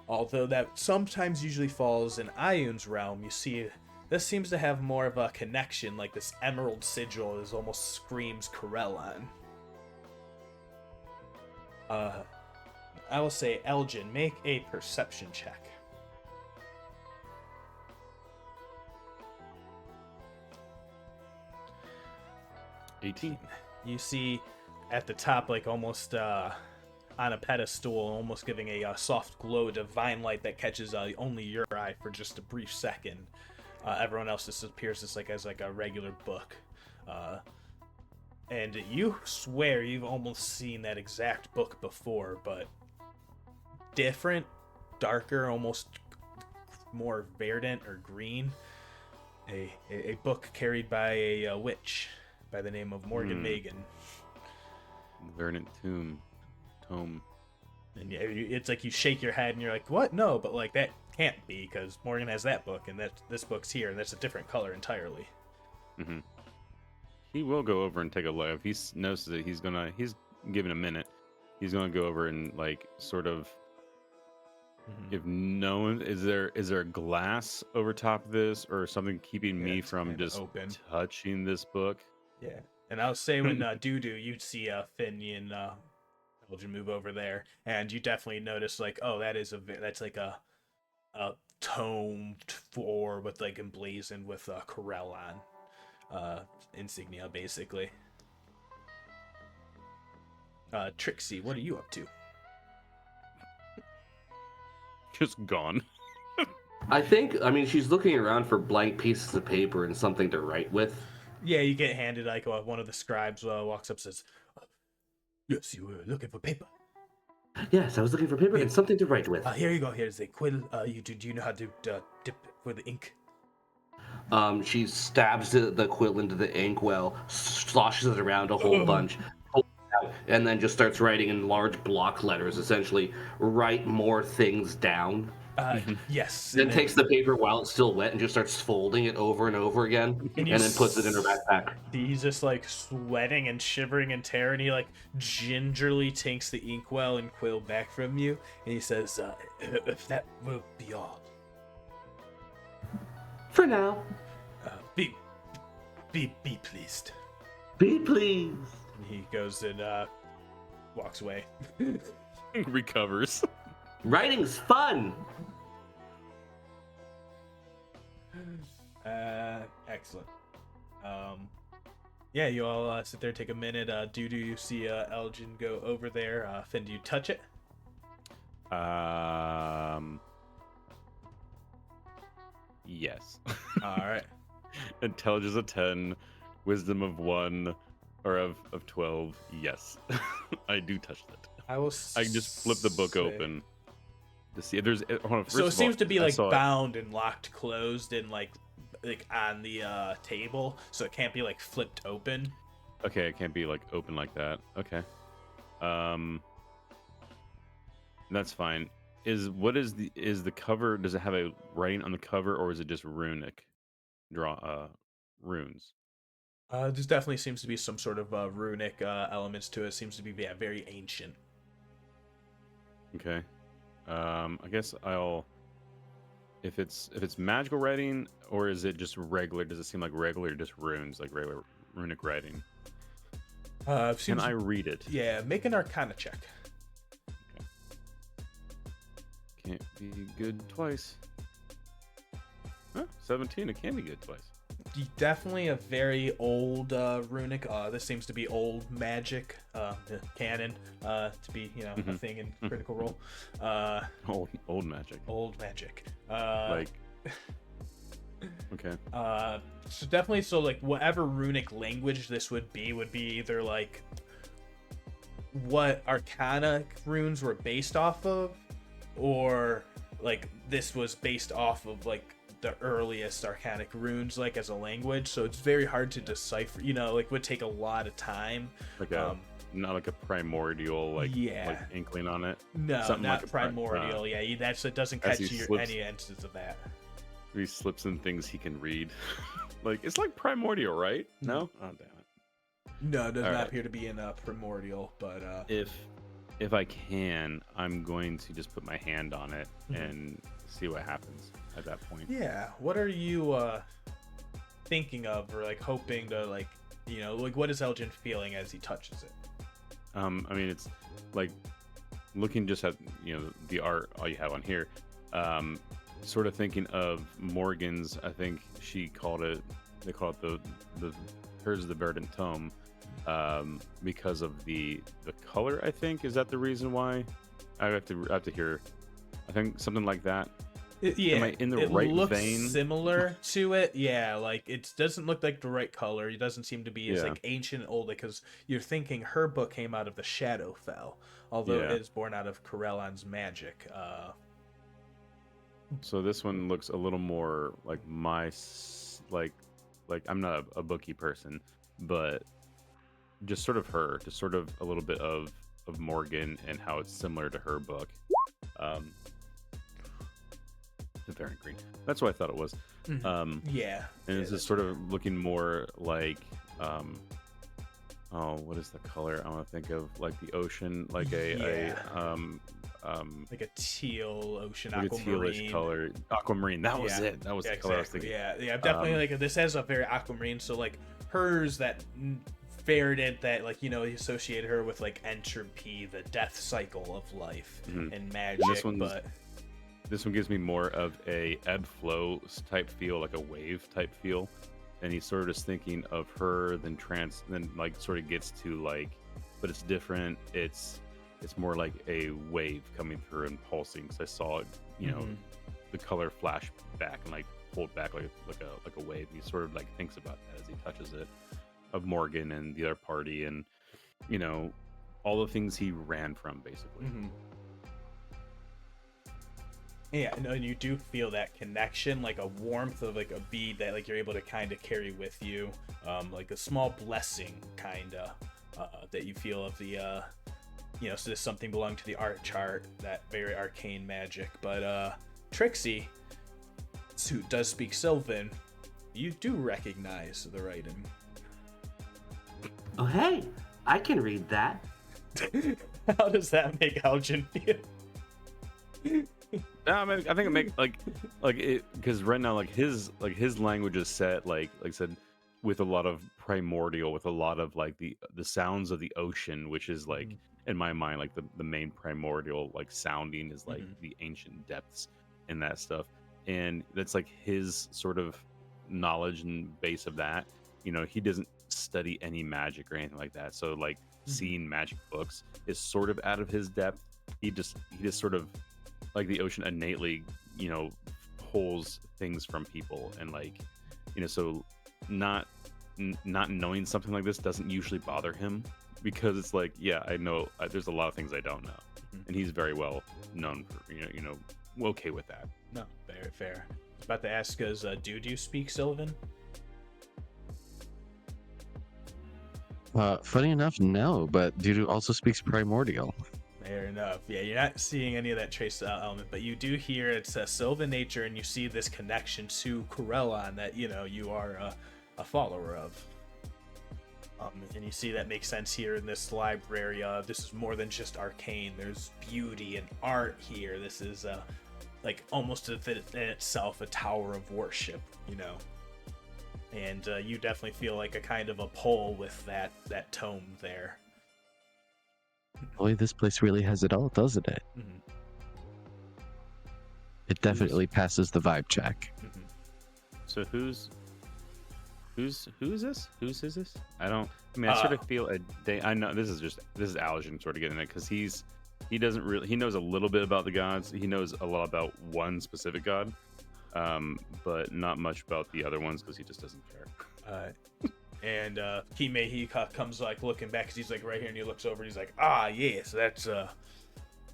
S1: although that sometimes usually falls in Ion's realm, you see this seems to have more of a connection. This emerald sigil is almost screams Corellon. I will say, Aljin, make a perception check.
S3: 18.
S1: You see at the top, almost on a pedestal, almost giving a soft glow, divine light that catches only your eye for just a brief second. Everyone else just appears as a regular book. And you swear you've almost seen that exact book before, but different, darker, almost more verdant or green. A book carried by a witch by the name of Morgen Megen.
S3: Verdant tome.
S1: And it's you shake your head and you're like, what? No, but that can't be, because Morgan has that book, and this book's here, and that's a different color entirely.
S3: Mm-hmm. He will go over and take a look. If he notices it, he's given a minute. He's gonna go over and like sort of. If no one is there a glass over top of this or something keeping me
S1: it's
S3: from
S1: kinda
S3: just
S1: open.
S3: touching this book?
S1: Yeah, and I'll say when Dudu, you'd see Finny and Belgian move over there, and you definitely notice like, oh, that's like a tome floor with like emblazoned with Corellon insignia, basically. Trixie, what are you up to?
S3: Just gone.
S4: I mean, she's looking around for blank pieces of paper and something to write with.
S1: Yeah, you get handed like one of the scribes walks up and says, "Yes, you were looking for paper."
S4: Yes, I was looking for paper and something to write with.
S1: Here you go. Here's a quill. Do you know how to dip for the ink?
S4: She stabs the quill into the inkwell, sloshes it around a whole bunch, pulls it out, and then just starts writing in large block letters, essentially, write more things down.
S1: Yes.
S4: Then takes the paper while it's still wet and just starts folding it over and over again, and then puts it in her backpack.
S1: He's just like sweating and shivering in terror, and he like gingerly takes the inkwell and quill back from you, and he says, "If that will be all,
S4: for now,
S1: be pleased."
S4: Be pleased.
S1: And he goes and walks away.
S3: Recovers.
S4: Writing's fun.
S1: Excellent. Yeah, you all sit there, take a minute. Do you see Aljin go over there? Finn, do you touch it?
S3: Yes.
S1: All right.
S3: Intelligence of 10, wisdom of 1, or of 12. Yes. I do touch that. I can just flip the book open to see if there's.
S1: So it seems to be like bound and locked closed and like on the table, so it can't be like flipped open.
S3: Okay, it can't be like open like that. Okay. That's fine. Is the cover, does it have a writing on the cover, or is it just runic runes?
S1: There definitely seems to be some sort of runic elements to it. It seems to be very ancient.
S3: Okay. I guess I'll. If it's magical writing, or is it just regular? Does it seem like regular, just runes, like regular runic writing? Can I read it?
S1: Yeah, make an Arcana check.
S3: Okay. Can't be good twice. Huh, 17. It can be good twice.
S1: Definitely a very old runic. This seems to be old magic canon to be a thing in Critical Role.
S3: Old magic.
S1: Old magic.
S3: Okay.
S1: So definitely, like whatever runic language this would be either like what Arcana runes were based off of, or like this was based off of like the earliest Arcanic runes, like as a language. So it's very hard to decipher. Like would take a lot of time.
S3: Like not like a primordial like inkling on it.
S1: No,
S3: something
S1: not
S3: like
S1: primordial. It doesn't catch any instance of that.
S3: He slips in things he can read. Like it's like primordial, right? No. Oh damn it.
S1: No, it does not appear to be in primordial. But
S3: if I can, I'm going to just put my hand on it and see what happens at that point.
S1: Yeah. What are you thinking of, or like hoping to like what is Aljin feeling as he touches it?
S3: I mean, it's like looking just at the art all you have on here. Sort of thinking of Morgen's. I think they call it the hers is the verdant tome, because of the color. I think is that the reason why. I have to hear. I think something like that. Am I in the right
S1: looks
S3: vein?
S1: Similar to it, yeah. Like it doesn't look like the right color. It doesn't seem to be as like ancient and old, because you're thinking her book came out of the Shadowfell, although it is born out of Corellon's magic.
S3: So this one looks a little more like like I'm not a bookie person, but just sort of a little bit of Morgen and how it's similar to her book. The Variant Green. That's what I thought it was.
S1: Yeah.
S3: And it's just sort of looking more like oh, what is the color? I want to think of like the ocean, like
S1: like a teal ocean,
S3: like a tealish
S1: aquamarine.
S3: color, aquamarine. That was it. That was the color I was thinking.
S1: Yeah, definitely. Like this has a very aquamarine. So like hers that varied that like you associated her with like entropy, the death cycle of life, and magic.
S3: And this one gives me more of a ebb flow type feel, like a wave type feel. And he's sort of just thinking of her, then like sort of gets to like, but it's different. It's more like a wave coming through and pulsing. Because I saw, the color flash back and like pulled back like a wave. And he sort of like thinks about that as he touches it, of Morgen and the other party, and all the things he ran from basically.
S1: Yeah, and you do feel that connection, like a warmth of like a bead that like you're able to kind of carry with you, like a small blessing kind of that you feel of the so this something belonging to the art chart, that very arcane magic. But Trixie, who does speak Sylvan, you do recognize the writing.
S4: Oh hey, I can read that.
S1: How does that make Aljin feel?
S3: I mean, I think it makes like it, because right now like his language is set like I said, with a lot of primordial, with a lot of like the sounds of the ocean, which is like in my mind like the main primordial like sounding is like the ancient depths and that stuff, and that's like his sort of knowledge and base of that. He doesn't study any magic or anything like that, so like seeing magic books is sort of out of his depth. He just sort of, like the ocean innately, pulls things from people, and like, so not knowing something like this doesn't usually bother him, because it's like, yeah, I know there's a lot of things I don't know, and he's very well known for, okay with that.
S1: No, very fair. I was about to ask, do you speak Sylvan?
S2: Funny enough, no, but Dudu also speaks primordial.
S1: Fair enough. Yeah, you're not seeing any of that trace element, but you do hear it's a Sylvan nature, and you see this connection to Corellon that you are a follower of. And you see that makes sense here in this library. This is more than just arcane. There's beauty and art here. This is like almost in itself a tower of worship, And you definitely feel like a kind of a pull with that tome there.
S2: Boy, this place really has it all, doesn't it? It definitely passes the vibe check.
S3: So who is this? Whose is this? I sort of feel I know this is Aljin sort of getting it, because he knows a little bit about the gods. He knows a lot about one specific god, but not much about the other ones, because he just doesn't care.
S1: And he comes like looking back, because he's like right here, and he looks over and he's like, yes, that's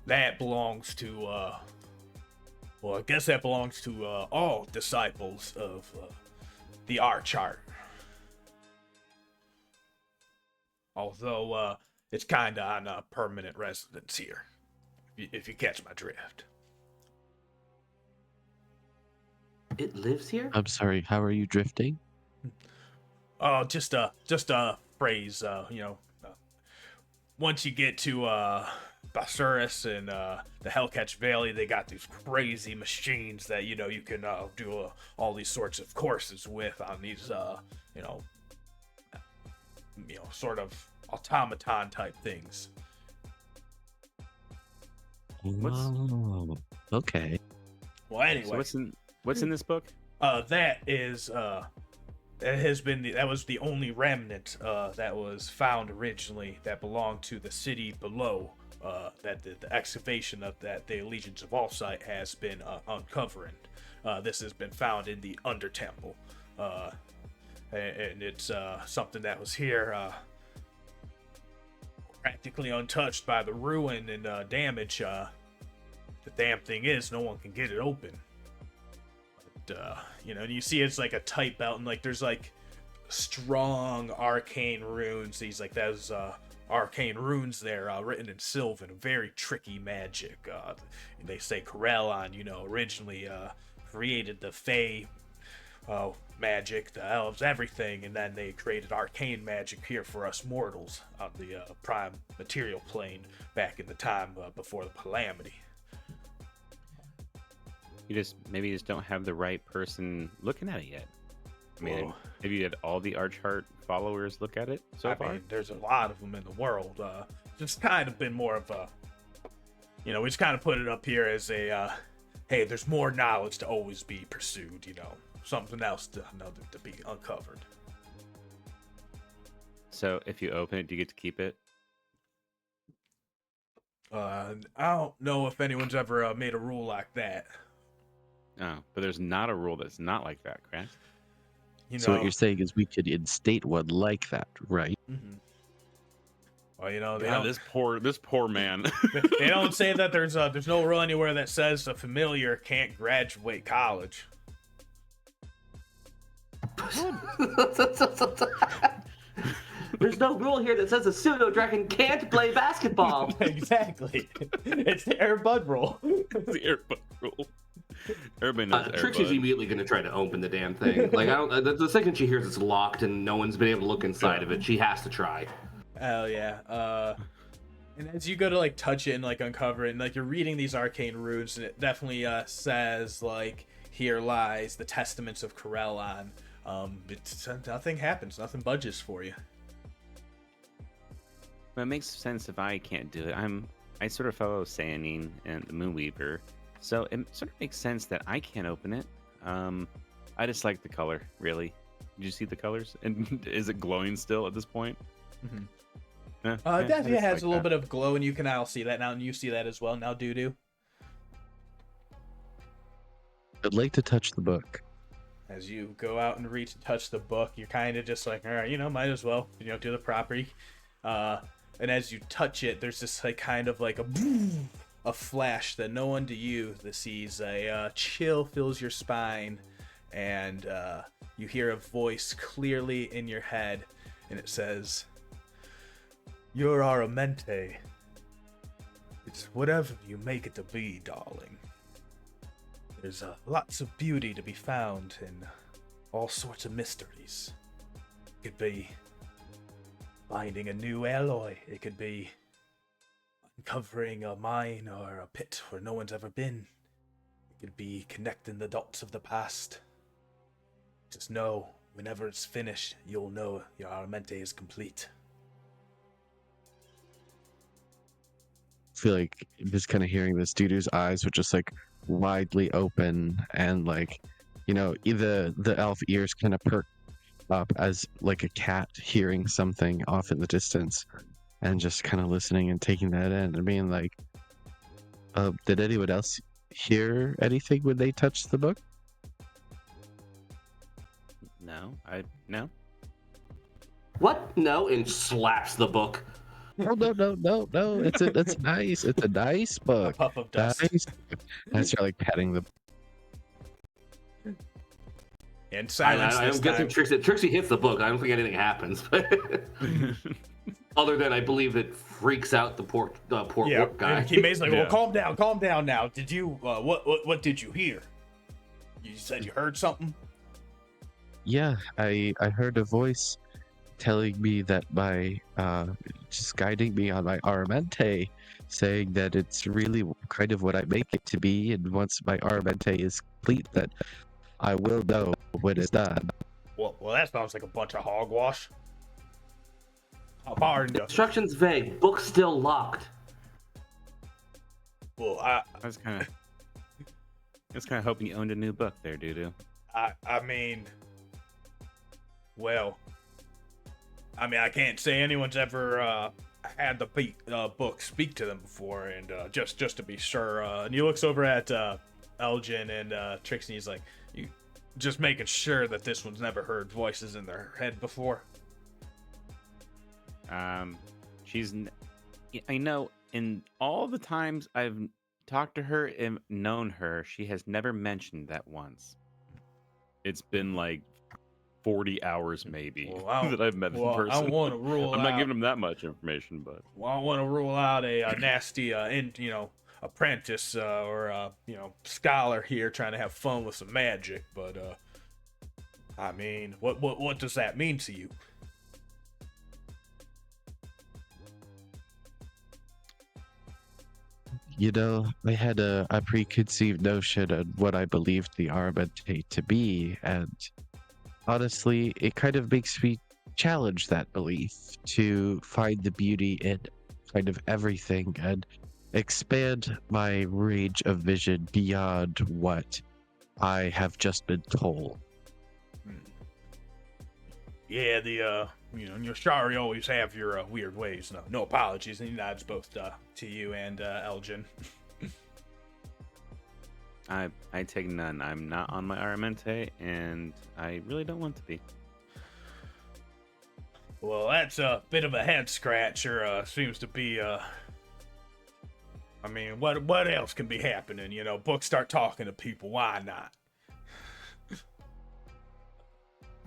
S1: that belongs to well, I guess that belongs to all disciples of the art chart, although it's kind of on a permanent residence here, if you catch my drift.
S4: It lives here?
S2: I'm sorry, how are you drifting?
S1: Oh, just a phrase, once you get to Basuris and the Hellcatch Valley, they got these crazy machines that you can do all these sorts of courses with on these sort of automaton type things.
S2: Oh, okay.
S1: Well, anyway,
S3: so what's in this book?
S1: That is that was the only remnant that was found originally that belonged to the city below, that the excavation of that the Allegiance of Allsight has been uncovering. This has been found in the Undertemple, and it's something that was here practically untouched by the ruin and damage. The damn thing is, no one can get it open. And you see it's like a tight belt, and like there's like strong arcane runes. These like those arcane runes there, written in Sylvan, very tricky magic. They say Corellon, originally created the Fae magic, the elves, everything, and then they created arcane magic here for us mortals on the prime material plane back in the time before the calamity.
S3: Maybe you just don't have the right person looking at it yet. I mean, have you had all the Archheart followers look at it so far?
S1: I mean, there's a lot of them in the world. Just kind of been more of a, we just kind of put it up here as a, hey, there's more knowledge to always be pursued, something else to be uncovered.
S3: So if you open it, do you get to keep it?
S1: I don't know if anyone's ever made a rule like that.
S3: Oh, but there's not a rule that's not like that, correct?
S2: So what you're saying is we could instate one like that, right?
S1: Mm-hmm. Well, they
S3: God,
S1: don't,
S3: this poor man.
S1: they don't say that there's no rule anywhere that says a familiar can't graduate college.
S4: There's no rule here that says a pseudo dragon can't play basketball.
S1: Exactly. It's the Air Bud rule.
S3: It's the Air Bud rule. Everybody knows Air
S4: Trixie's
S3: Bud.
S4: immediately going to try to open the damn thing. Like, the second she hears it's locked and no one's been able to look inside of it, she has to try.
S1: Hell yeah. And as you go to touch it and uncover it, and you're reading these arcane runes, and it definitely says here lies the testaments of Corellon. Nothing happens, nothing budges for you.
S3: Well, it makes sense if I can't do it. I sort of follow Saeryn and the Moonweaver, so it sort of makes sense that I can't open it. I just like the color, really. Did you see the colors? And is it glowing still at this point?
S1: Mm-hmm.
S3: Yeah,
S1: It definitely has a little
S3: that.
S1: bit of glow, and you can now see that now, and you see that as well now, Doo-Doo.
S2: I'd like to touch the book.
S1: As you go out and reach and touch the book, you're kind of just all right, might as well, do the property. And as you touch it, there's this kind of a boom, a flash that no one to you that sees. A chill fills your spine, and you hear a voice clearly in your head, and it says, "You're Aramente. It's whatever you make it to be, darling. There's lots of beauty to be found in all sorts of mysteries. It could be finding a new alloy. It could be uncovering a mine or a pit where no one's ever been. It could be connecting the dots of the past. Just know, whenever it's finished, you'll know your Aramente is complete."
S2: I feel like just kind of hearing this, Dudu's eyes were just widely open, and either the elf ears kind of perk up as a cat hearing something off in the distance, and just kind of listening and taking that in and being did anyone else hear anything when they touched the book?
S3: No.
S4: What? No, and slaps the book.
S2: Oh, no. It's nice. It's a nice book.
S1: A puff of dust.
S2: Nice. I start patting the.
S1: And silence
S4: I
S1: this
S4: don't get
S1: time.
S4: Trixie hits the book. I don't think anything happens. Other than I believe it freaks out the poor orc guy.
S1: And Kime's
S3: Yeah.
S1: well, calm down now. Did you, what did you hear? You said you heard something?
S2: Yeah, I heard a voice telling me that just guiding me on my Aramente, saying that it's really kind of what I make it to be, and once my Aramente is complete, that I will know when it's done.
S1: Well, that sounds like a bunch of hogwash. Pardon you.
S4: Instructions vague. Book still locked.
S1: Well,
S3: I was kind of hoping you owned a new book there, Doo-Doo.
S1: I mean, I can't say anyone's ever had the book speak to them before, and just to be sure. And he looks over at Aljin and Trixie. He's like, "You just making sure that this one's never heard voices in their head before."
S3: I know in all the times I've talked to her and known her, she has never mentioned that once. It's been 40 hours maybe that I've met in person.
S1: I don't want to rule
S3: I'm
S1: out.
S3: not giving them that much information, but
S1: Well, I don't want to rule out a nasty, apprentice or scholar here trying to have fun with some magic, but I mean, what does that mean to you?
S2: I had a preconceived notion of what I believed the Armentate to be, and honestly, it kind of makes me challenge that belief to find the beauty in kind of everything and expand my range of vision beyond what I have just been told.
S1: Yeah, your Shari always have your weird ways. No apologies, and he nods both to you and Aljin.
S3: I take none. I'm not on my Aramente, and I really don't want to be.
S1: Well, that's a bit of a head scratcher. Seems to be. I mean, what else can be happening? Books start talking to people. Why not?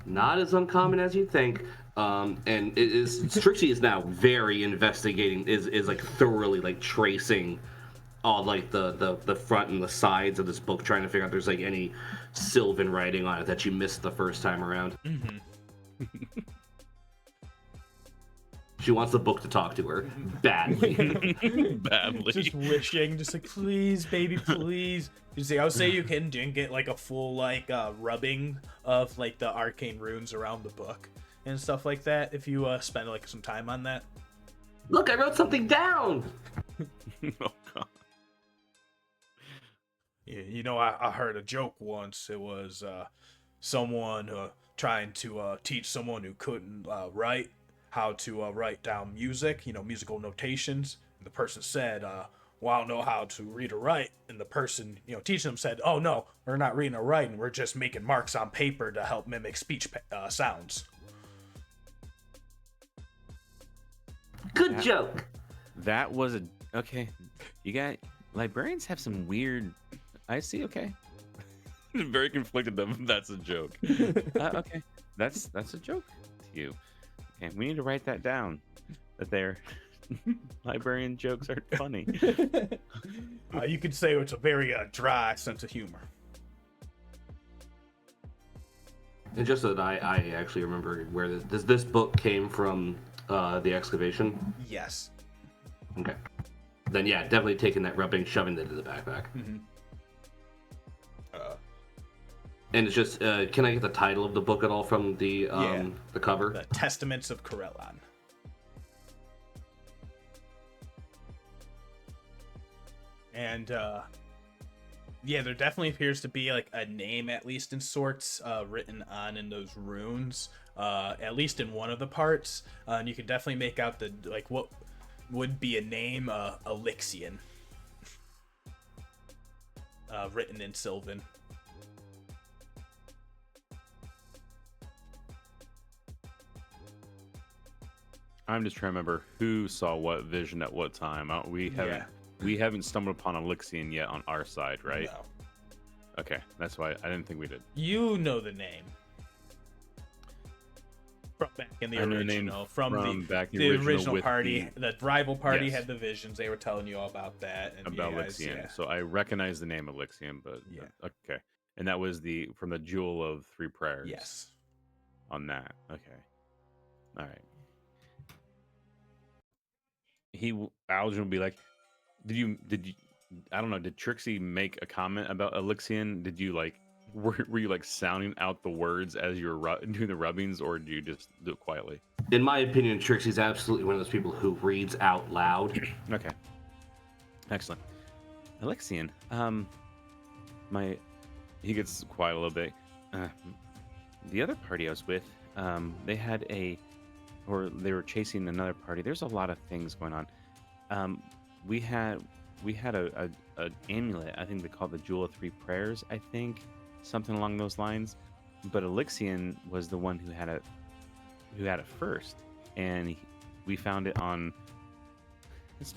S4: Not as uncommon as you think. And it is Trixie is now very investigating, is like thoroughly like tracing all like the front and the sides of this book, trying to figure out if there's like any Sylvan writing on it that you missed the first time around.
S1: Mm-hmm.
S4: She wants the book to talk to her badly.
S3: Badly.
S1: Just wishing, just like, please, baby, please. You see, I would say you can get like a full like rubbing of like the arcane runes around the book and stuff like that if you spend like some time on that.
S4: Look, I wrote something down.
S3: Oh, God.
S1: Yeah, I heard a joke once. It was someone trying to teach someone who couldn't write how to write down music, musical notations. And the person said, well, I don't know how to read or write. And the person, teaching them said, oh, no, we're not reading or writing. We're just making marks on paper to help mimic speech sounds.
S4: Good joke.
S3: That was okay. You got librarians have some weird. I see. Okay. Very conflicted. That's a joke. Okay, that's a joke to you. Okay, we need to write that down. That their librarian jokes are funny.
S1: You could say it's a very dry sense of humor.
S4: And just so that I actually remember where this book came from, the excavation.
S1: Yes.
S4: Okay. Then yeah, definitely taking that rubbing, shoving it into the backpack.
S1: Mm-hmm.
S4: And it's just, can I get the title of the book at all from the cover?
S1: The Testaments of Corellon. And there definitely appears to be like a name, at least in sorts, written on in those runes. At least in one of the parts, and you can definitely make out what would be a name, Elixian, written in Sylvan.
S3: I'm just trying to remember who saw what vision at what time. We haven't stumbled upon Elixian yet on our side, right?
S1: No.
S3: Okay, that's why I didn't think we did.
S1: You know the name. From back in the original. From the original party. The rival party had the visions. They were telling you all about that. And
S3: about Elixian.
S1: Yeah.
S3: So I recognize the name Elixian, but okay. And that was from the Jewel of Three Prayers.
S1: Yes.
S3: On that. Okay. All right. Aljin would be like, did you I don't know, did Trixie make a comment about Elixian? Did you were you like sounding out the words as you were doing the rubbings, or do you just do it quietly?
S4: In my opinion, Trixie's absolutely one of those people who reads out loud.
S3: Okay. Excellent. Elixian, he gets quiet a little bit. The other party I was with, they were chasing another party. There's a lot of things going on. We had an amulet. I think they call it the Jewel of Three Prayers. I think something along those lines. But Elixian was the one who had it first, and we found it on. It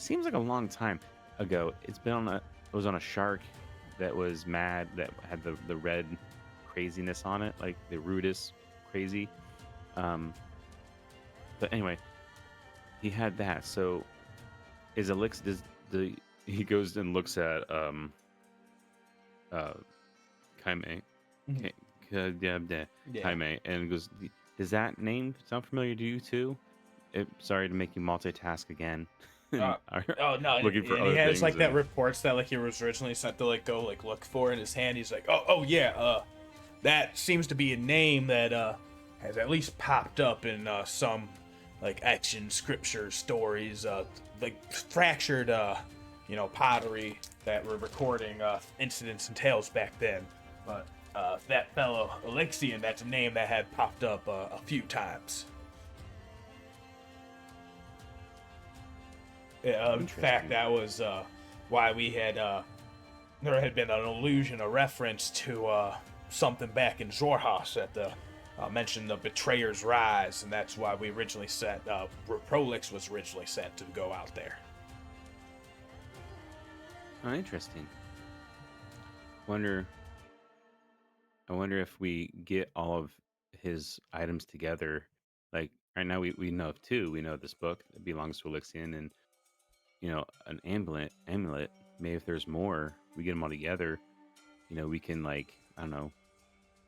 S3: seems like a long time ago. It was on a shark that was mad, that had the red craziness on it, like the Rudis crazy. But anyway, he had that. So is he goes and looks at Kaime. Jaime, and goes, does that name sound familiar to you too? Sorry to make you multitask again.
S1: Oh no,
S3: Looking
S1: and
S3: for
S1: he
S3: other
S1: has
S3: things
S1: like that
S3: and-
S1: reports that like he was originally sent to like go like look for in his hand. He's like, oh yeah, that seems to be a name that has at least popped up in some like ancient scripture stories, like fractured pottery that were recording incidents and tales back then. But that fellow Elixian, that's a name that had popped up a few times. In fact, that was why we had there had been an allusion, a reference to something back in Xhorhas that mentioned the Betrayer's Rise, and that's why we originally sent Prolix was originally sent to go out there.
S3: Oh, interesting. I wonder if we get all of his items together. Like right now, we know of two. We know this book that belongs to Elixian, and an amulet. Maybe if there's more, we get them all together. We can like I don't know,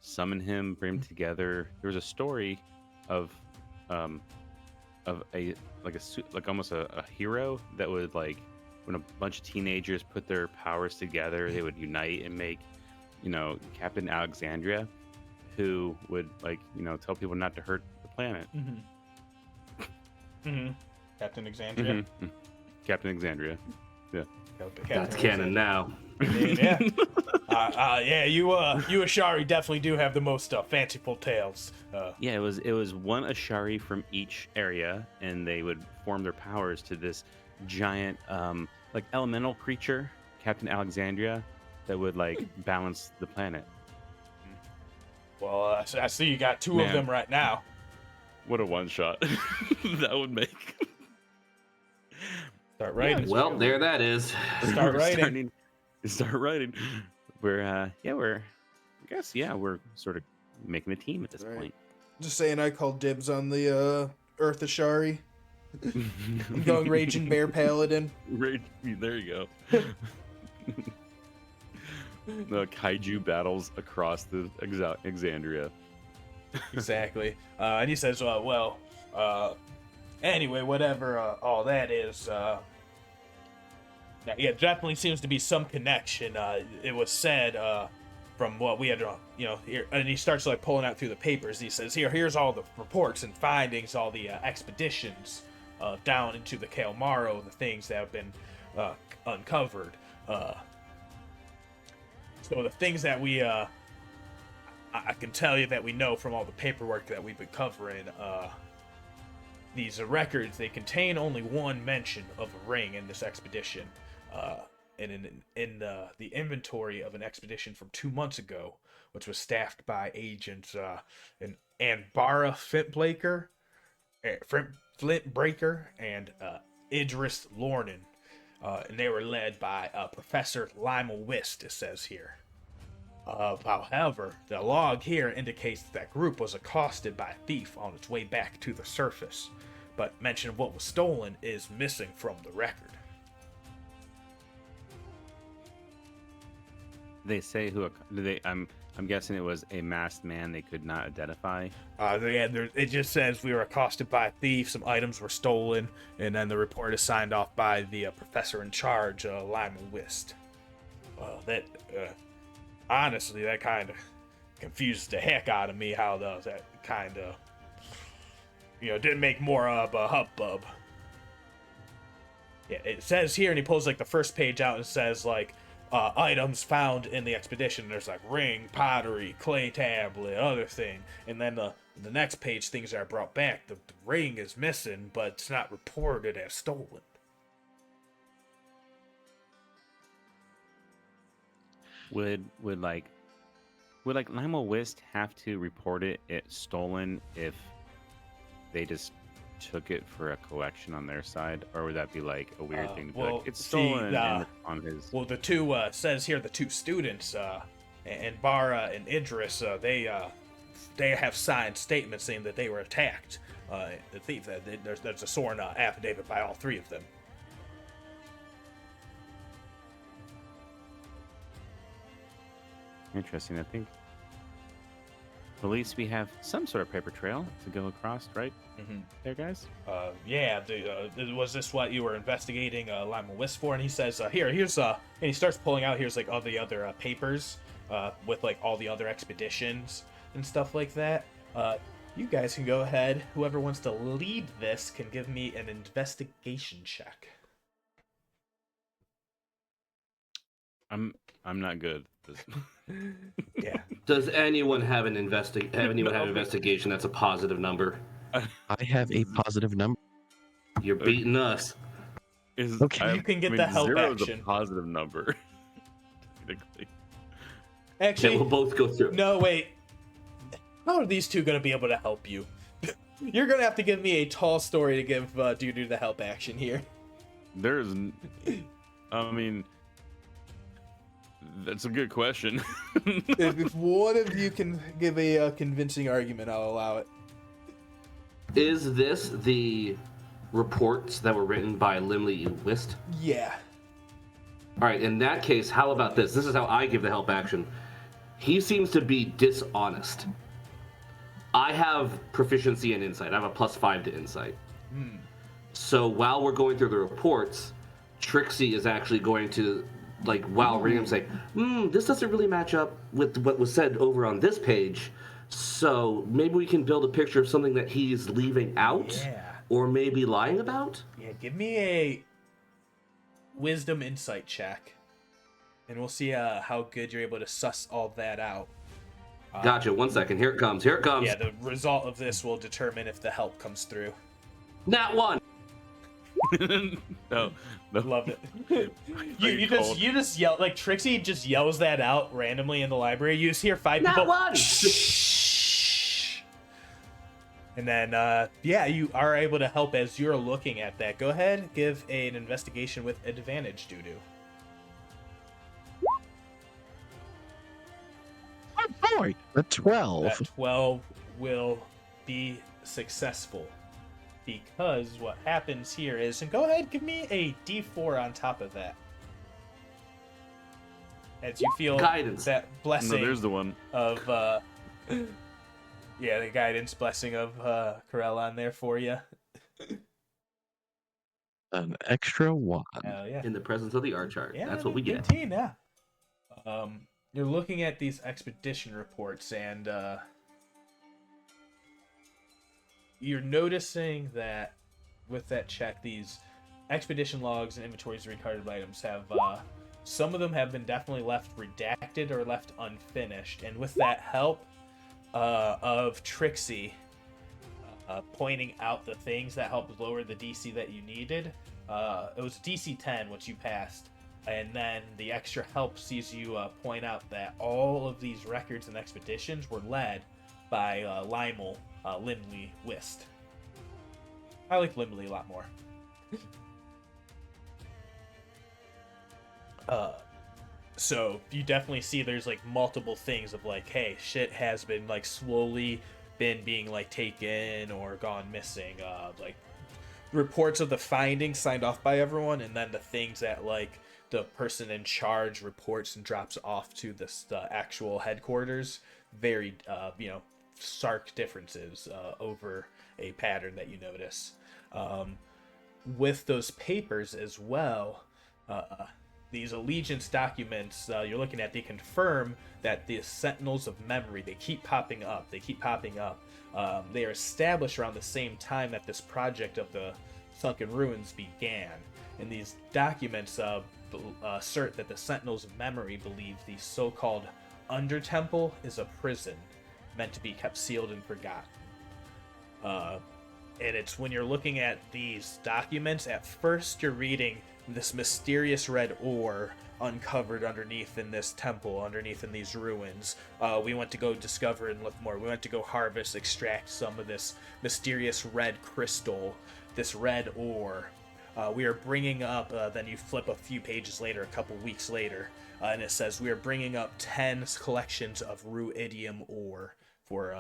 S3: summon him, bring him together. There was a story of a almost a hero that would like when a bunch of teenagers put their powers together, they would unite and make Captain Alexandria, who would tell people not to hurt the planet.
S1: Captain Exandria.
S3: Captain Exandria. Yeah.
S4: That's canon now.
S1: Yeah. Yeah, you Ashari definitely do have the most fanciful tales.
S3: Yeah, it was one Ashari from each area, and they would form their powers to this giant like elemental creature, Captain Alexandria, that would like balance the planet.
S1: Well, I see you got two of them right now.
S3: What a one shot that would make.
S1: Start writing.
S4: Yeah, well, there that is.
S1: Start writing.
S3: Start writing. We're we're sort of making a team at this point.
S5: Just saying, I called dibs on the Earth Ashari. I'm going Raging Bear Paladin.
S3: There you go. The kaiju battles across the Exandria.
S1: Exactly. And he says, anyway, whatever all that is, yeah, definitely seems to be some connection. It was said from what we had, here, and he starts like pulling out through the papers. He says, here's all the reports and findings, all the expeditions down into the Kael'Maro, the things that have been uncovered. So the things that we, I can tell you that we know from all the paperwork that we've been covering, these records, they contain only one mention of a ring in this expedition. And in the inventory of an expedition from 2 months ago, which was staffed by agents Anbara Flintbreaker and Idris Lornan. And they were led by Professor Lima Wist, it says here. However, the log here indicates that group was accosted by a thief on its way back to the surface, but mention of what was stolen is missing from the record.
S3: They say who? I'm guessing it was a masked man they could not identify.
S1: It just says we were accosted by a thief, some items were stolen, and then the report is signed off by the professor in charge, Lima Wist. Honestly, that kind of confuses the heck out of me, how that kind of, didn't make more of a hubbub. Yeah, it says here, and he pulls like the first page out and says like, items found in the expedition. There's like ring, pottery, clay tablet, other thing. And then the next page, things are brought back. The ring is missing, but it's not reported as stolen.
S3: Would Lima Wist have to report it stolen if they just took it for a collection on their side, or would that be like a weird thing to be like, it's stolen and it's on his?
S1: Well, the two says here the two students, and Bara and Idris, they have signed statements saying that they were attacked. The thief, there's a sworn affidavit by all three of them.
S3: Interesting. I think at least we have some sort of paper trail to go across, right?
S1: Mm-hmm.
S3: There, guys.
S1: Yeah. Was this what you were investigating Lima Wisp for? And he says, here's and he starts pulling out. Here's like all the other papers with like all the other expeditions and stuff like that. You guys can go ahead. Whoever wants to lead this can give me an investigation check.
S3: I'm not good.
S1: Yeah.
S4: Does anyone have an investigation that's a positive number?
S2: I have a positive number.
S4: You're beating us.
S2: Okay.
S1: You can get the help
S3: 0 is
S1: action.
S3: a positive number. Technically.
S1: Actually,
S4: Okay, we'll both go through.
S1: no, wait. How are these two going to be able to help you? You're going to have to give me a tall story to give Dudu the help action here.
S3: There's, I mean, that's a good question.
S5: If one of you can give a convincing argument, I'll allow it.
S4: Is this the reports that were written by Limley Wist?
S5: Yeah.
S4: All right, in that case, how about this? This is how I give the help action. He seems to be dishonest. I have proficiency in insight. I have a +5 to insight. So while we're going through the reports, Trixie is actually going to, like, while reading them, say, this doesn't really match up with what was said over on this page. So maybe we can build a picture of something that he's leaving out,
S1: Yeah.
S4: or maybe lying about.
S1: Yeah, give me a wisdom insight check. And we'll see how good you're able to suss all that out.
S4: Gotcha. 1 second. Here it comes. Here it comes.
S1: Yeah, the result of this will determine if the help comes through.
S4: Nat 1.
S3: No.
S1: Loved it. you just yell, like Trixie just yells that out randomly in the library. You just hear 5
S4: Nat
S1: people.
S4: 1.
S1: Shh. And then you are able to help as you're looking at that. Go ahead, give an investigation with advantage, Dudu.
S2: Oh boy, a 12.
S1: That 12 will be successful. Because what happens here is, and go ahead, give me a D4 on top of that. As you feel
S4: Guidance.
S1: that blessing
S3: No, there's the one.
S1: of, the guidance blessing of Corell on there for you.
S2: An extra 1.
S1: Hell yeah.
S4: In the presence of the art chart.
S1: Yeah,
S4: That's what we
S1: good
S4: get.
S1: team, yeah. You're looking at these expedition reports, and you're noticing that with that check, these expedition logs and inventories of recorded items have some of them have been definitely left redacted or left unfinished, and with that help of Trixie pointing out the things that helped lower the DC that you needed, it was DC 10 which you passed. And then the extra help sees you point out that all of these records and expeditions were led by Limley Wist. I like Limley a lot more. So you definitely see there's like multiple things of like, hey, shit has been like slowly been being like taken or gone missing. Like reports of the findings signed off by everyone, and then the things that like the person in charge reports and drops off to the actual headquarters. Very, stark differences over a pattern that you notice. With those papers as well, these allegiance documents you're looking at, they confirm that the Sentinels of Memory, they keep popping up. They are established around the same time that this project of the Sunken Ruins began. And these documents assert that the Sentinels of Memory believe the so-called Undertemple is a prison meant to be kept sealed and forgotten. And it's when you're looking at these documents, at first you're reading this mysterious red ore uncovered underneath in this temple, underneath in these ruins. We went to go discover and look more. We went to go harvest, extract some of this mysterious red crystal, this red ore. We are bringing up, then you flip a few pages later, a couple weeks later, and it says we are bringing up 10 collections of ruidium ore for,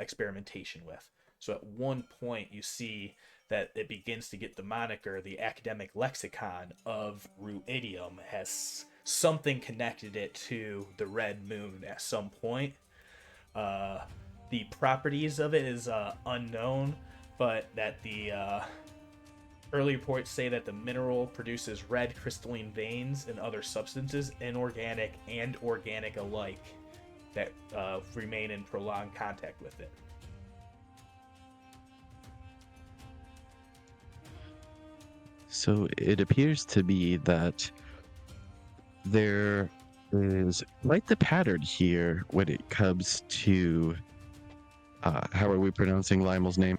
S1: experimentation with. So at one point you see that it begins to get the moniker, the academic lexicon of ruidium has something connected it to the red moon at some point. the properties of it is unknown, but that the early reports say that the mineral produces red crystalline veins and other substances, inorganic and organic alike, that remain in prolonged contact with it.
S2: So it appears to be that there is quite the pattern here when it comes to how are we pronouncing Limel's name?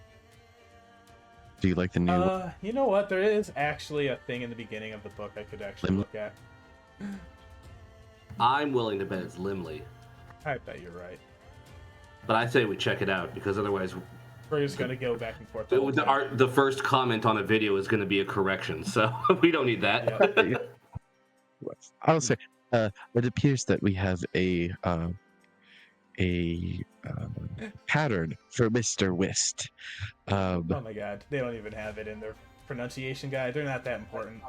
S2: Do you like the new one?
S1: You know what? There is actually a thing in the beginning of the book I could actually look at.
S4: I'm willing to bet it's Limley,
S1: I bet you're right.
S4: but I say we check it out because otherwise,
S1: We're just gonna go back and forth. The whole time.
S4: the first comment on a video is going to be a correction, so we don't need that.
S2: I'll say it appears that we have a pattern for Mr. Whist.
S1: Oh my god, they don't even have it in their pronunciation guide. They're not that important.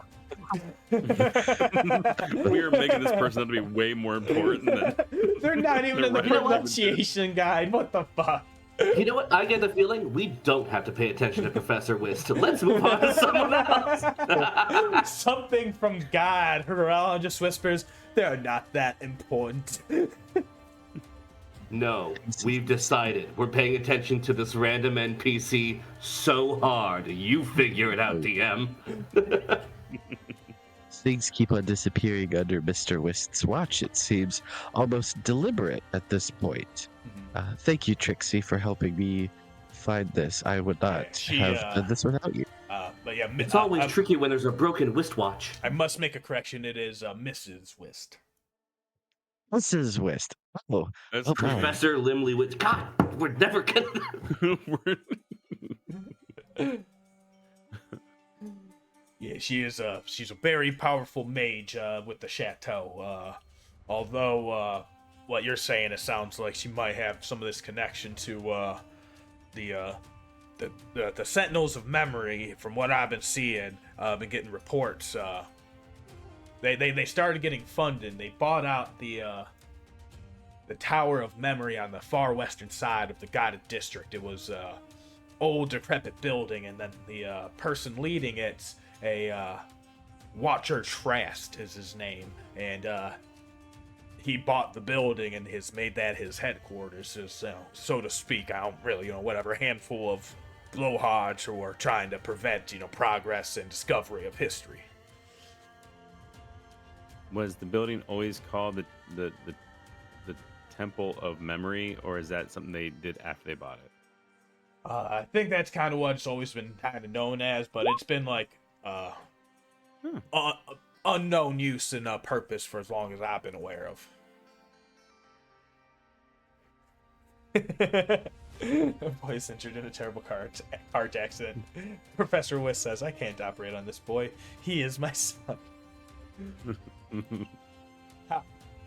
S3: We are making this person out to be way more important than.
S1: They're not even in the pronunciation guide. What the fuck?
S4: You know what? I get the feeling we don't have to pay attention to Professor Whist. Let's move on to someone else.
S1: Something from God. Herrera just whispers, they're not that important.
S4: No, we've decided. We're paying attention to this random NPC so hard. You figure it out, DM.
S2: Things keep on disappearing under Mr. Whist's watch. It seems almost deliberate at this point. Thank you, Trixie, for helping me find this. I would not have done this without you.
S1: But yeah,
S4: It's always tricky when there's a broken wristwatch.
S1: I must make a correction. It is Mrs. Whist.
S2: Mrs. Whist. Oh,
S3: That's
S2: okay.
S4: Professor Limley Whist. God, we're never gonna.
S1: Yeah, she's a very powerful mage with the chateau. Although what you're saying, it sounds like she might have some of this connection to the Sentinels of Memory. From what I've been seeing, been getting reports. They started getting funded. They bought out the Tower of Memory on the far western side of the Guided District. It was old, decrepit building, and then the person leading it, a Watcher Trask is his name, and he bought the building and has made that his headquarters, so to speak. I don't really, whatever handful of blowhards who are trying to prevent, progress and discovery of history.
S3: Was the building always called the Temple of Memory, or is that something they did after they bought it?
S1: I think that's kind of what it's always been kind of known as, but it's been like unknown use and purpose for as long as I've been aware of. Voice injured in a terrible car accident. Professor Whist says, "I can't operate on this boy. He is my son."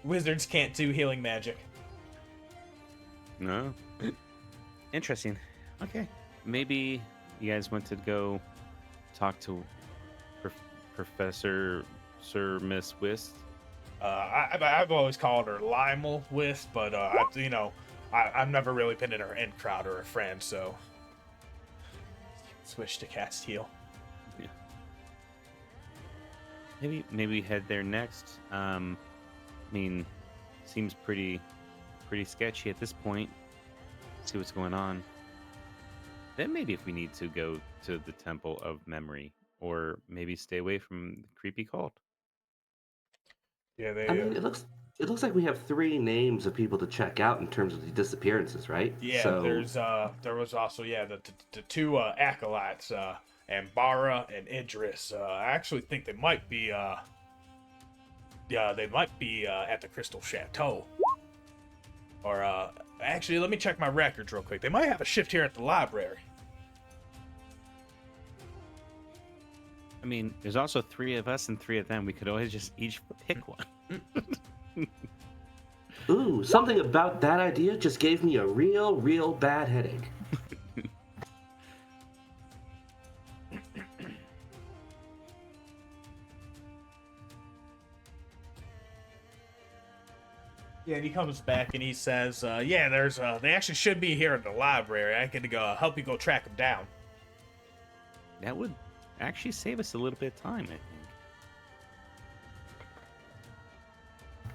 S1: Wizards can't do healing magic.
S3: No. Interesting. Okay. Maybe you guys want to go talk to Professor Sir Miss Whist.
S1: I've always called her Lymel Whist, but I've never really been in her in crowd or a friend, so switch to cast heal.
S3: Yeah. Maybe head there next. Seems pretty sketchy at this point. See what's going on. Then maybe if we need to go to the Temple of Memory, or maybe stay away from the creepy cult.
S1: Yeah,
S4: it looks like we have 3 names of people to check out in terms of the disappearances, right?
S1: Yeah,
S4: So,
S1: there was also the 2 acolytes, Ambara and Idris. I actually think they might be at the Crystal Chateau. Or actually, let me check my records real quick. They might have a shift here at the library.
S3: There's also 3 of us and 3 of them. We could always just each pick one.
S4: ooh, something about that idea just gave me a real bad headache.
S1: Yeah, and he comes back and he says, "Yeah, there's they actually should be here in the library. I can go help you go track them down."
S3: That would actually save us a little bit of time, I think.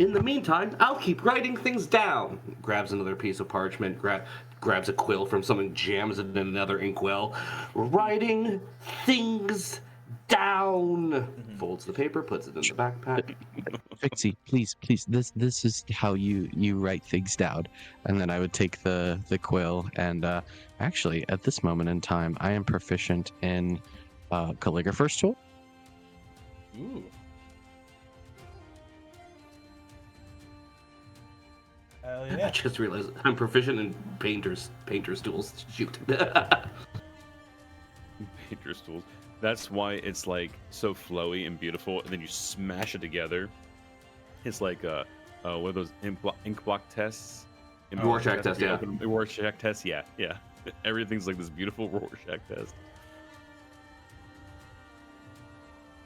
S4: In the meantime, I'll keep writing things down. Grabs another piece of parchment, grabs a quill from someone, jams it in another inkwell. Writing things down. Folds the paper, puts it in the backpack.
S2: Fixie, please, this is how you write things down. And then I would take the quill, and actually at this moment in time I am proficient in calligrapher's tool.
S1: Ooh. Hell
S4: I
S1: yeah.
S4: just realized I'm proficient in painter's tools. Shoot.
S3: Painter's tools. That's why it's like so flowy and beautiful, and then you smash it together. It's like what are those ink block tests?
S4: Rorschach test, yeah.
S3: Rorschach test, yeah. Everything's like this beautiful Rorschach test.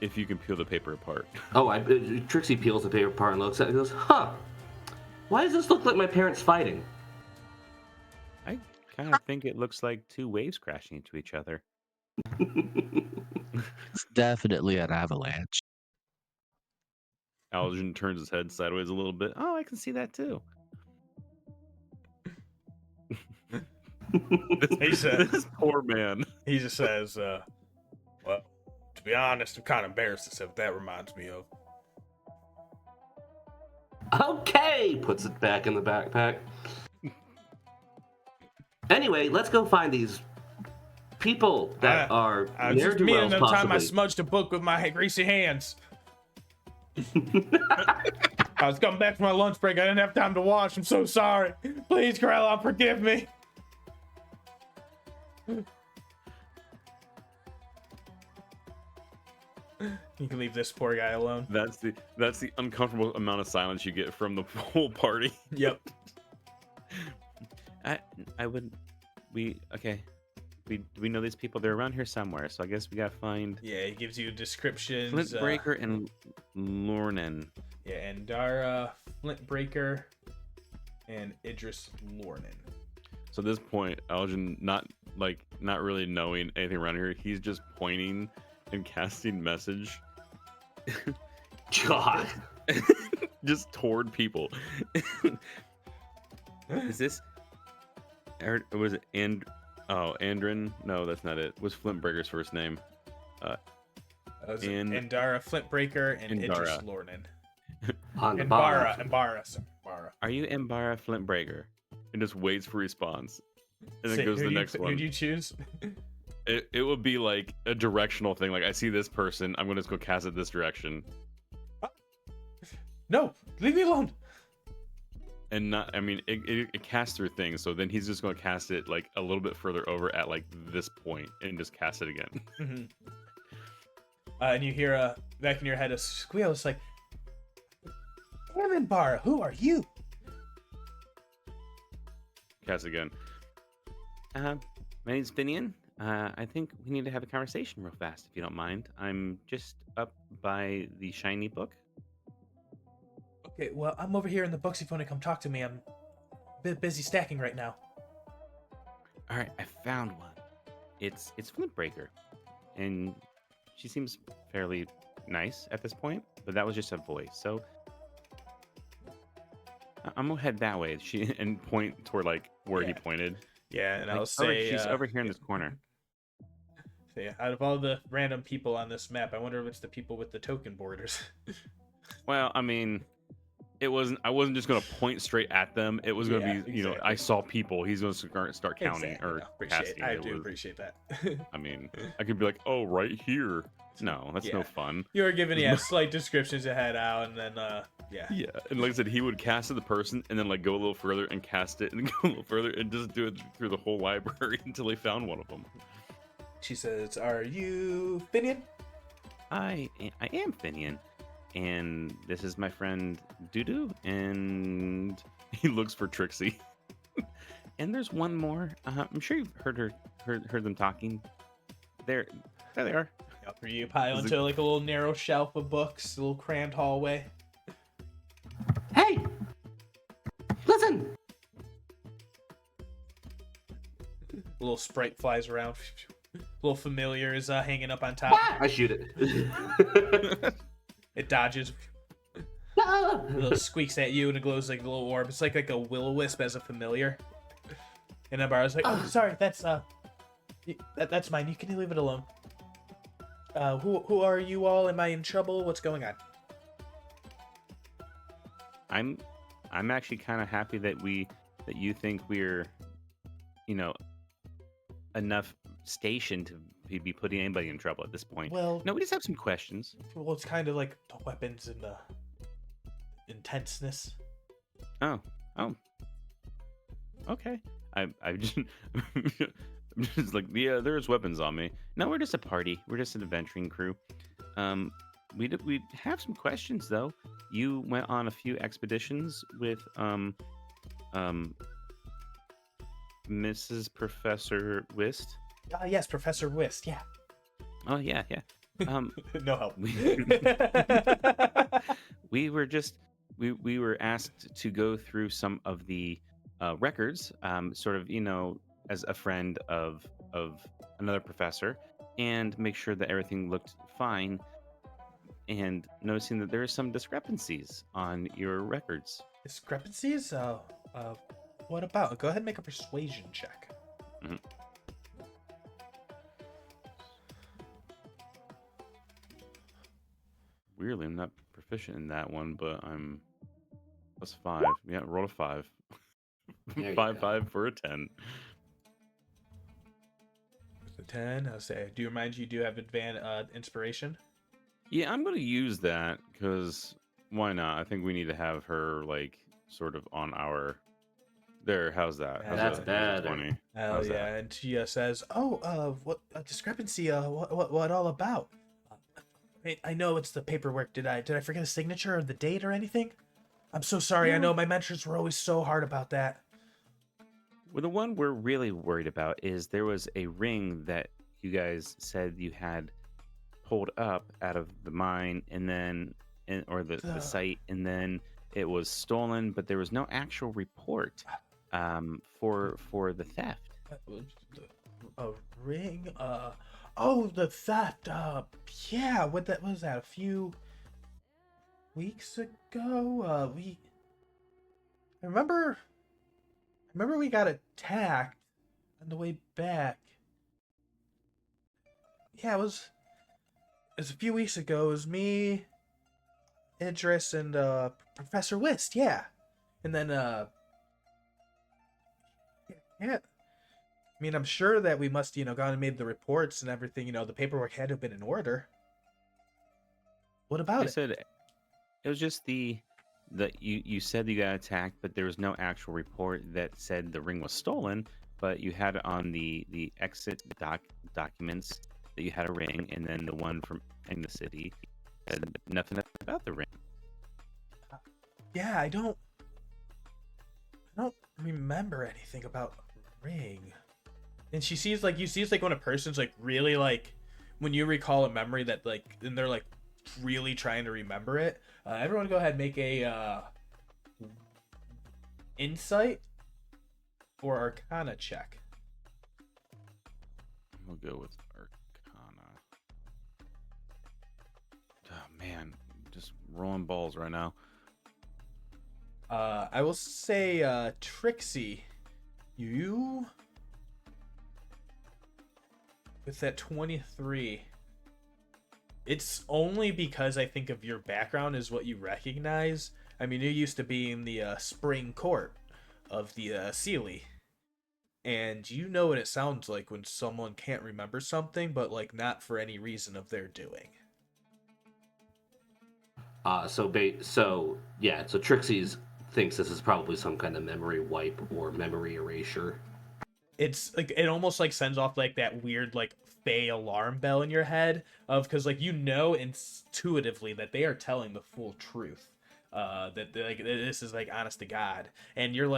S3: If you can peel the paper apart.
S4: Oh, Trixie peels the paper apart and looks at it and goes, "Huh? Why does this look like my parents fighting?"
S3: I kind of think it looks like two waves crashing into each other.
S2: It's definitely an avalanche.
S3: Aljin turns his head sideways a little bit. Oh, I can see that too.
S1: He said,
S3: This poor man.
S1: he just says, well, to be honest, I'm kind of embarrassed to say what that reminds me of.
S4: Okay, puts it back in the backpack. Anyway, let's go find these people that are
S1: I was just meaning
S4: ne'er-do-wells,
S1: the time I
S4: possibly.
S1: smudged a book with my greasy hands. I was coming back from my lunch break. I didn't have time to wash. I'm so sorry. Please, Corella, forgive me. You can leave this poor guy alone.
S3: That's the uncomfortable amount of silence you get from the whole party.
S1: Yep.
S3: I would. Okay. We know these people. They're around here somewhere. So I guess we gotta find
S1: Yeah, he gives you descriptions.
S3: Flintbreaker and Lornan.
S1: Yeah, Andara, Flintbreaker, and Idris Lornan.
S3: So at this point, Aljin not really knowing anything around here. He's just pointing and casting message.
S4: God.
S3: Just toward people. Is this? Or was it Andrin? No, that's not it. What's Flintbreaker's first name?
S1: Andara, Flintbreaker, and Idris
S3: Andara.
S1: Lornan.
S4: Ambara.
S1: Ambara.
S3: Are you Ambara Flintbreaker? And just waits for response. And then
S1: Say,
S3: goes to the next
S1: Who
S3: one.
S1: do you choose?
S3: It would be like a directional thing. Like, I see this person, I'm going to just go cast it this direction.
S1: No, leave me alone.
S3: And not, I mean, it casts through things. So then he's just going to cast it like a little bit further over at like this point and just cast it again.
S1: Mm-hmm. And you hear back in your head a squeal. It's like, Evan Barra, who are you?
S3: Cast again. My name's Finian. I think we need to have a conversation real fast, if you don't mind. I'm just up by the shiny book.
S1: Okay, well, I'm over here in the books if you want to come talk to me. I'm a bit busy stacking right now.
S3: All right, I found one. It's Flintbreaker, and she seems fairly nice at this point, but that was just a voice. So I'm gonna head that way. She and point toward like where he pointed.
S1: Yeah, and
S3: Like,
S1: I'll say
S3: she's over here in this corner.
S1: So yeah, out of all the random people on this map, I wonder if it's the people with the token borders.
S3: Well, I mean, I wasn't just gonna point straight at them. It was gonna be,
S1: exactly.
S3: I saw people. He's gonna start counting or casting.
S1: I do appreciate that.
S3: I mean, I could be like, oh, right here. No, that's no fun.
S1: You were given slight descriptions to head out, and then yeah.
S3: And like I said, he would cast it the person, and then like go a little further and cast it, and then go a little further, and just do it through the whole library until he found one of them.
S1: She says, "Are you Finian?"
S3: I am Finian, and this is my friend Dudu, and he looks for Trixie. And there's one more. I'm sure you've heard them talking. There they are.
S1: Yep. Are you pile into like a little narrow shelf of books, a little crammed hallway?
S4: Hey!
S1: little sprite flies around. Little familiar is hanging up on top.
S4: I shoot it.
S1: It dodges. It little squeaks at you and it glows like a little orb. It's like a will-o-wisp as a familiar. And Ambar's like, oh, sorry, that's mine. You can leave it alone. Who are you all? Am I in trouble? What's going on?
S3: I'm actually kind of happy that you think we're, enough stationed to be putting anybody in trouble at this point.
S1: Well,
S3: no, we just have some questions.
S1: Well, it's kind of like the weapons and the intenseness.
S3: Oh, okay. I just, I'm just like, yeah, there's weapons on me. No, we're just a party. We're just an adventuring crew. We have some questions though. You went on a few expeditions with Mrs. Professor Whist.
S1: Yes, Professor Whist. Yeah.
S3: Oh yeah.
S1: No help.
S3: We were asked to go through some of the records, sort of, as a friend of another professor, and make sure that everything looked fine. And noticing that there are some discrepancies on your records.
S1: Discrepancies? What about? Go ahead and make a persuasion check.
S3: Mm-hmm. Weirdly, I'm not proficient in that one, but I'm +5. Yeah, roll a 5. 5 for a 10.
S1: With a 10, I'll say. Do you remind you do have inspiration?
S3: Yeah, I'm going to use that because why not? I think we need to have her sort of on our. There, how's that?
S4: That's bad.
S3: 20.
S1: Hell yeah!
S3: That?
S1: And she says, "Oh, what a discrepancy? What all about? I know it's the paperwork. Did I forget a signature or the date or anything? I'm so sorry.
S3: No.
S1: I know my mentors were always so hard about that."
S3: Well, the one we're really worried about is there was a ring that you guys said you had pulled up out of the mine and then the site, and then it was stolen, but there was no actual report for the theft.
S1: A ring? The theft. Yeah. What was that? A few weeks ago. I remember we got attacked on the way back. Yeah, it was a few weeks ago. It was me, Idris, and Professor Whist. Yeah, and then yeah. I mean, I'm sure that we must, gone and made the reports and everything. The paperwork had to have been in order. What about it?
S3: Said it was just you said you got attacked, but there was no actual report that said the ring was stolen. But you had it on the exit documents that you had a ring, and then the one from in the city said nothing about the ring.
S1: Yeah, I don't remember anything about a ring. And you see when a person's really when you recall a memory that and they're really trying to remember it. Everyone go ahead and make a insight or arcana check.
S3: We'll go with arcana. Oh man, just rolling balls right now.
S1: I will say Trixie, you with that 23. It's only because I think of your background is what you recognize. I mean, you used to be in the spring court of the Sealy. And you know what it sounds like when someone can't remember something, but not for any reason of their doing.
S4: So Trixie's thinks this is probably some kind of memory wipe or memory erasure.
S1: It's it almost sends off that weird Fey alarm bell in your head of because intuitively that they are telling the full truth, that this is honest to God, and you're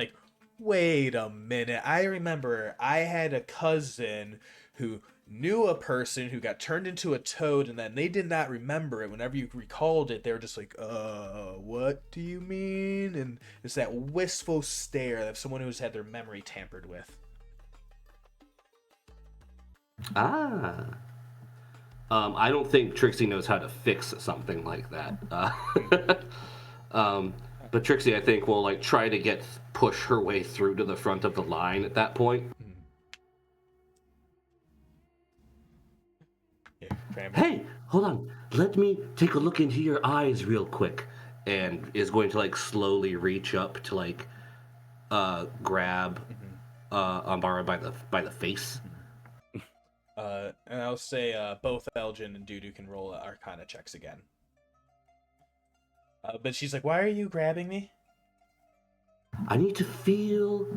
S1: wait a minute, I remember I had a cousin who knew a person who got turned into a toad, and then they did not remember it. Whenever you recalled it, they were just what do you mean? And it's that wistful stare of someone who's had their memory tampered with.
S4: Ah. I don't think Trixie knows how to fix something like that. But Trixie, I think, will like try to push her way through to the front of the line at that point.
S1: Yeah, cram it.
S4: Hey, hold on. Let me take a look into your eyes real quick. And is going to like slowly reach up to like grab Umbara by the face.
S1: And I'll say both Aljin and Dudu can roll Arcana checks again. But she's like, "Why are you grabbing me?"
S4: I need to feel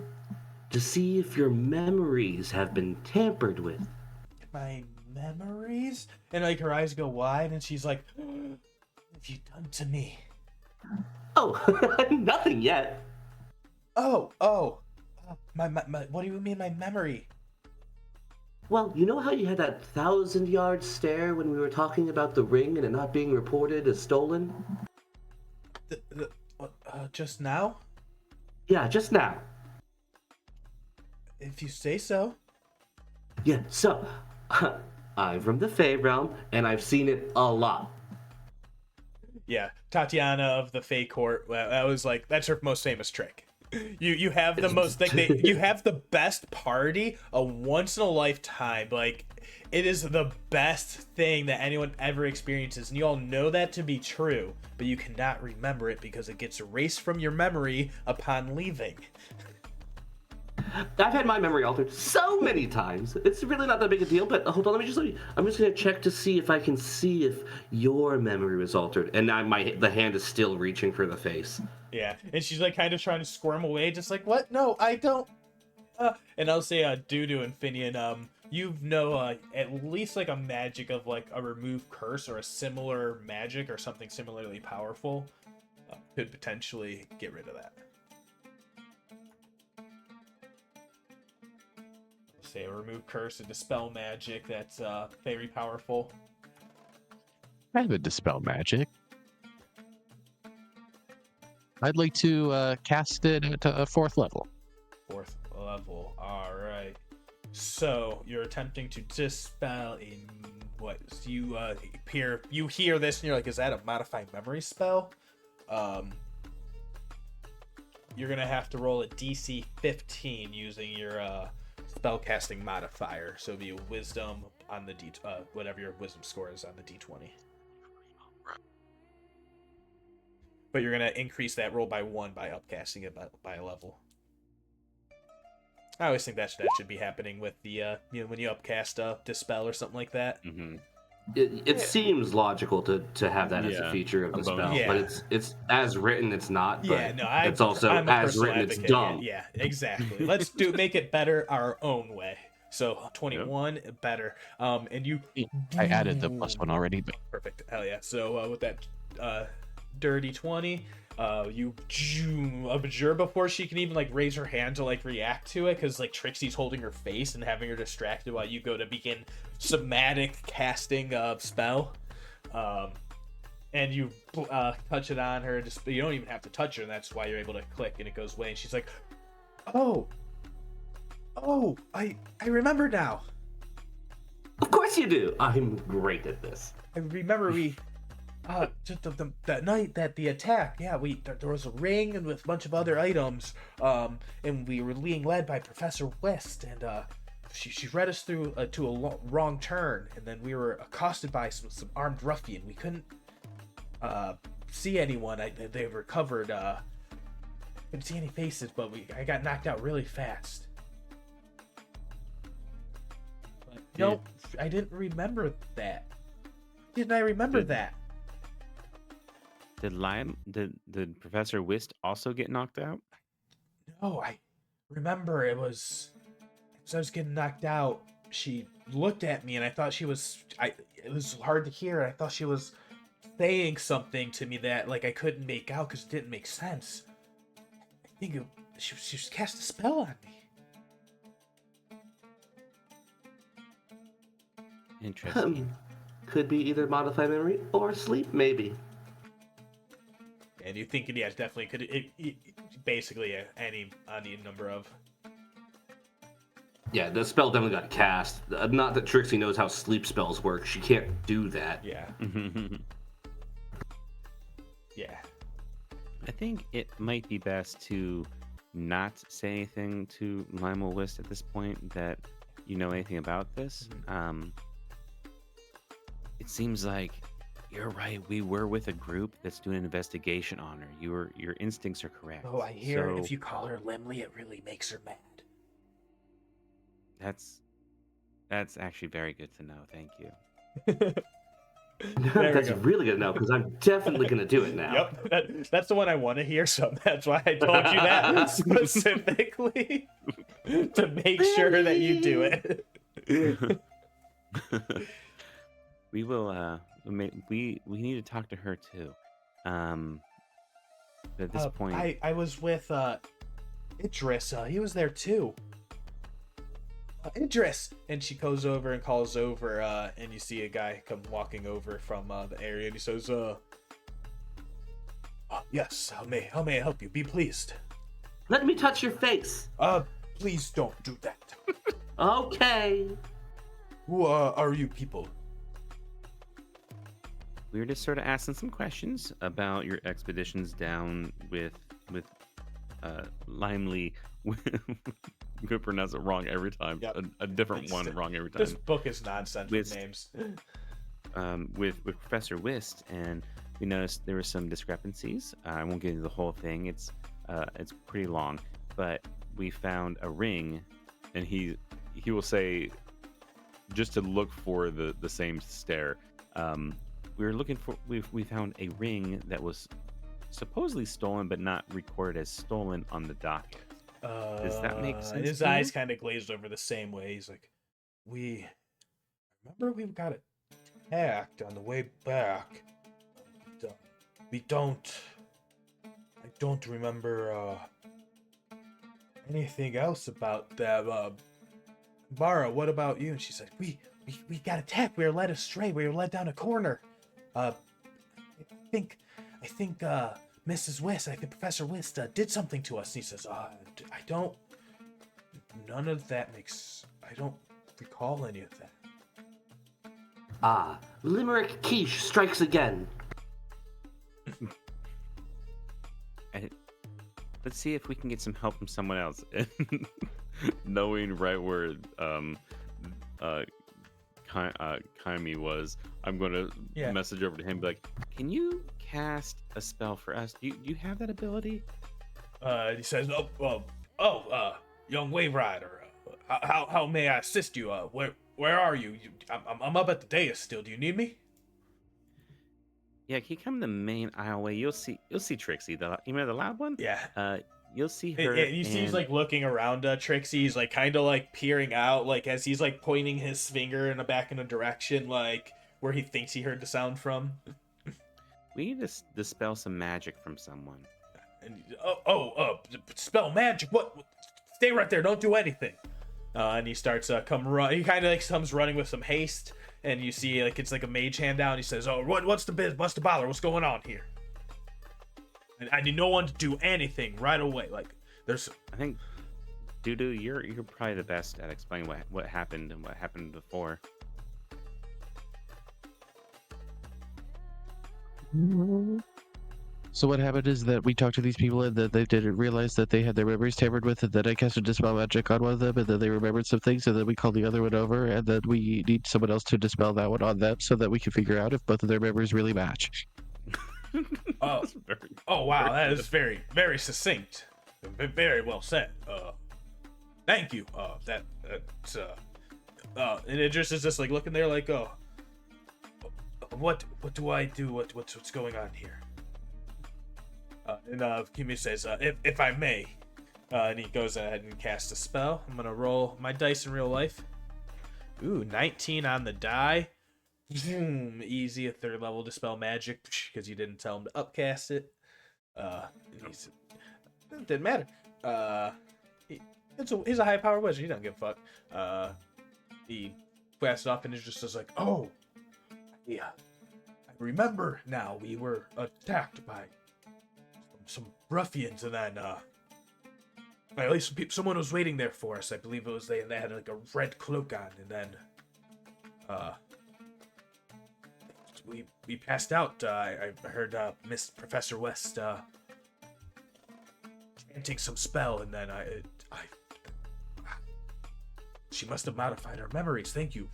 S4: to see if your memories have been tampered with.
S1: My memories? And like her eyes go wide, and she's like, "What have you done to me?"
S4: Oh, nothing yet.
S1: Oh, my. What do you mean, my memory?
S4: Well, you know how you had that 1,000-yard stare when we were talking about the ring and it not being reported as stolen?
S1: Just now?
S4: Yeah, just now.
S1: If you say so.
S4: Yeah, so, I'm from the Fey realm, and I've seen it a lot.
S1: Yeah, Tatiana of the Fey Court. That was like, that's her most famous trick. You have the most like you have the best party a once in a lifetime. Like, it is the best thing that anyone ever experiences, and you all know that to be true, but you cannot remember it because it gets erased from your memory upon leaving.
S4: I've had my memory altered so many times. It's really not that big a deal, but hold on, I'm just gonna check to see if I can see if your memory was altered. And now the hand is still reaching for the face.
S1: Yeah, and she's like kind of trying to squirm away, just like, what? No, I don't. And I'll say, Dudu and Finian, you know at least like a magic of like a remove curse or a similar magic or something similarly powerful could potentially get rid of that. Say a remove curse, a dispel magic that's very powerful.
S2: I have a dispel magic. I'd like to cast it at a 4th level.
S1: 4th level. All right. So you're attempting to dispel in what? You hear this and you're like, is that a modified memory spell? You're gonna have to roll a DC 15 using your spellcasting modifier. So it'll be a wisdom on the whatever your wisdom score is on the D20. But you're gonna increase that roll by 1 by upcasting it by a level. I always think that should be happening with the when you upcast a dispel or something like that.
S3: Mm-hmm.
S4: It seems logical to have that as a feature of the spell,
S1: Yeah.
S4: but it's as written, it's not.
S1: Yeah,
S4: But
S1: no,
S4: it's also
S1: I'm a
S4: as
S1: personal
S4: written,
S1: advocate.
S4: it's dumb.
S1: Yeah, exactly. Let's make it better our own way. So 21 better. And you.
S2: I added the +1 already, but
S1: Perfect. Hell yeah. So with that dirty 20, you abjure before she can even like raise her hand to like react to it, because like Trixie's holding her face and having her distracted while you go to begin somatic casting of spell. And you touch it on her. Just you don't even have to touch her, and that's why you're able to click and it goes away. And she's like, "Oh, I remember now.
S4: Of course you do. I'm great at this.
S1: I remember we." Just that night that the attack, yeah, there was a ring and with a bunch of other items, and we were being led by Professor West, and she read us through to a wrong turn, and then we were accosted by some armed ruffian. We couldn't see anyone. They were covered. Couldn't see any faces, but I got knocked out really fast. But, no, I didn't remember that. Didn't I remember that?
S3: Did Professor Whist also get knocked out?
S1: No, I remember it was as I was getting knocked out, she looked at me and I thought she was it was hard to hear. I thought she was saying something to me that like I couldn't make out because it didn't make sense. I think she was cast a spell on me.
S3: Interesting.
S4: Could be either modified memory or sleep, maybe.
S1: And you think it, yeah, definitely could. Basically, any number of.
S4: Yeah, the spell definitely got cast. Not that Trixie knows how sleep spells work. She can't do that.
S1: Yeah. Yeah.
S3: I think it might be best to not say anything to Lionel List at this point that you know anything about this. It seems like you're right. We were with a group that's doing an investigation on her. Your instincts are correct.
S1: Oh, I hear
S3: So
S1: if you call her Limley, it really makes her mad.
S3: That's actually very good to know. Thank you.
S4: That's really good to know because I'm definitely going to do it now.
S1: Yep, that's the one I want to hear, so that's why I told you that specifically to make sure that you do it.
S3: We will. We need to talk to her too. At this point,
S1: I was with Idris. He was there too. Idris, and she goes over and calls over, and you see a guy come walking over from the area, and he says, yes, how may I help you? Be pleased.
S4: Let me touch your face.
S1: Please don't do that.
S4: Okay.
S1: Who are you people?
S3: we were just sort of asking some questions about your expeditions down with Limely. I'm gonna pronounce it wrong every time.
S1: Yep.
S3: A different one wrong every time.
S1: This book is nonsense with
S3: Whist.
S1: names.
S3: With Professor Whist, and we noticed there were some discrepancies. I won't get into the whole thing. It's pretty long, but we found a ring, and he will say, just to look for the same stair. We were looking for. We found a ring that was supposedly stolen, but not recorded as stolen on the docket. Does that make sense?
S1: His
S3: to you?
S1: eyes kind of glazed over the same way. He's like, we got attacked on the way back. I don't remember anything else about that. Bara, what about you? And she said, we got attacked. We were led astray. We were led down a corner. I think Mrs. Whist, I think Professor Whist did something to us. And he says, none of that I don't recall any of that.
S4: Ah, Limerick Quiche strikes again.
S3: Let's see if we can get some help from someone else. Knowing right where Kaimi was, I'm going to message over to him, be like, can you cast a spell for us? Do you have that ability?
S1: He says, young wave rider, how may I assist you? Where are you? I'm up at the dais still. Do you need me?
S3: Yeah, can you come the main aisleway? You'll see Trixie, the loud one.
S1: Yeah.
S3: You'll see her.
S1: And you see he's like looking around Trixie. He's like kind of like peering out, like as he's like pointing his finger in a direction, like where he thinks he heard the sound from.
S3: We need to dispel some magic from someone.
S1: And spell magic. What? Stay right there. Don't do anything. And he starts He kind of like comes running with some haste, and you see like it's like a mage hand down. He says, "Oh, what's the bother? What's going on here?" And I need no one to do anything right away. Like there's.
S3: I think, Dudu, you're probably the best at explaining what happened and what happened before.
S2: So what happened is that we talked to these people and that they didn't realize that they had their memories tampered with, and then I casted Dispel Magic on one of them, and then they remembered some things, and then we called the other one over, and then we need someone else to dispel that one on them so that we can figure out if both of their memories really match.
S1: Oh, wow, that is very, very succinct. Very well said. Thank you. And it just is just like looking there like, what do I do? What's going on here? And Kimi says, if I may, and he goes ahead and casts a spell. I'm gonna roll my dice in real life. Ooh, 19 on the die. Boom, easy, a 3rd level dispel magic because you didn't tell him to upcast it. It didn't matter. He's a high power wizard. He doesn't give a fuck. He cast it off and is just like, oh, yeah, I remember now. We were attacked by some ruffians, and then At least someone was waiting there for us. I believe it was they, and they had like a red cloak on, and then we passed out. I heard Miss Professor West chanting some spell, and then she must have modified our memories. Thank you.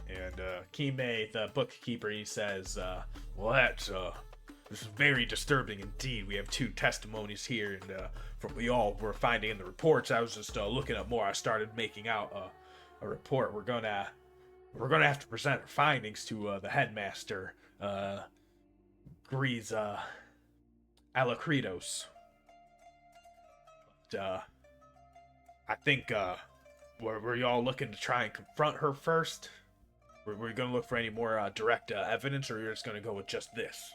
S1: And Kime, the bookkeeper, he says, well, this is very disturbing indeed. We have 2 testimonies here, and from what we all were finding in the reports, I was just looking up more. I started making out a report. We're gonna have to present our findings to the headmaster, Grease Alakritos. But I think were y'all looking to try and confront her first? Were you gonna look for any more direct evidence, or you're just gonna go with just this?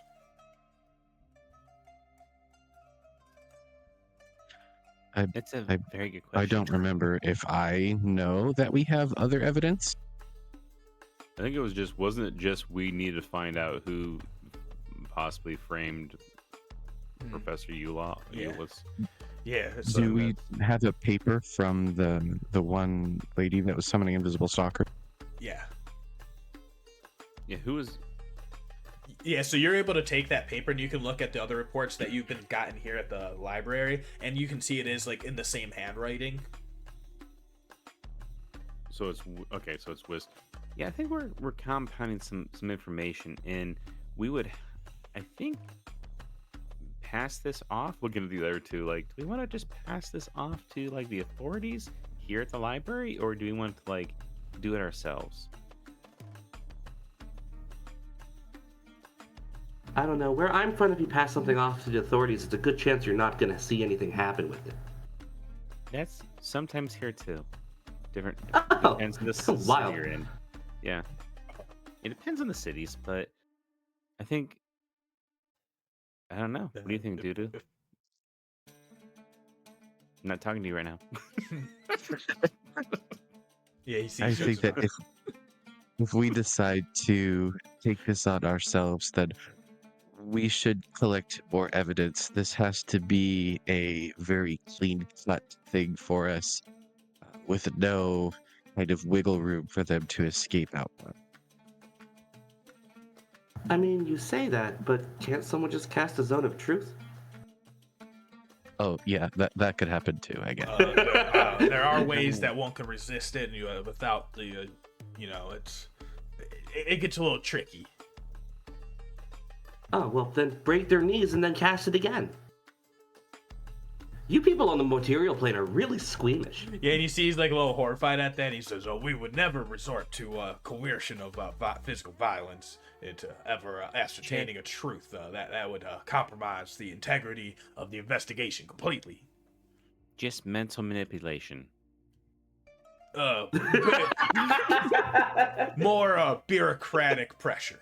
S3: It's a very good question.
S2: I don't remember if I know that we have other evidence.
S3: I think it was just, wasn't it just we needed to find out who possibly framed Professor Eula?
S1: Yeah.
S3: Eulis?
S1: Yeah.
S2: Do we have a paper from the one lady that was summoning invisible stalker?
S1: Yeah.
S3: Yeah, who was...
S1: Yeah, so you're able to take that paper and you can look at the other reports that you've been gotten here at the library, and you can see it is like in the same handwriting.
S3: So it's okay. So it's Wiz. Yeah, I think we're compounding some information, and we would, I think, pass this off. Looking at the other 2, like, do we want to just pass this off to like the authorities here at the library, or do we want to like do it ourselves?
S4: I don't know. Where I'm from, if you pass something off to the authorities, it's a good chance you're not going to see anything happen with it.
S3: That's sometimes here too. Different
S4: Oh,
S3: depends on the
S4: so
S3: city
S4: wild.
S3: you're in. Yeah, it depends on the cities, but I think I don't know. What do you think, Dudu? I'm not talking to you right now.
S1: Yeah, he sees
S2: I think that if we decide to take this on ourselves, then we should collect more evidence. This has to be a very clean-cut thing for us, with no kind of wiggle room for them to escape out of.
S4: I mean, you say that, but can't someone just cast a zone of truth?
S2: Oh yeah, that could happen too, I guess.
S1: There are ways that one can resist it, and without the, it gets a little tricky.
S4: Oh, well, then break their knees and then cast it again. You people on the material plane are really squeamish.
S1: Yeah, and you see he's like a little horrified at that. He says, "Oh, we would never resort to coercion of physical violence into ever ascertaining a truth. That would compromise the integrity of the investigation completely."
S3: Just mental manipulation.
S1: More bureaucratic pressure.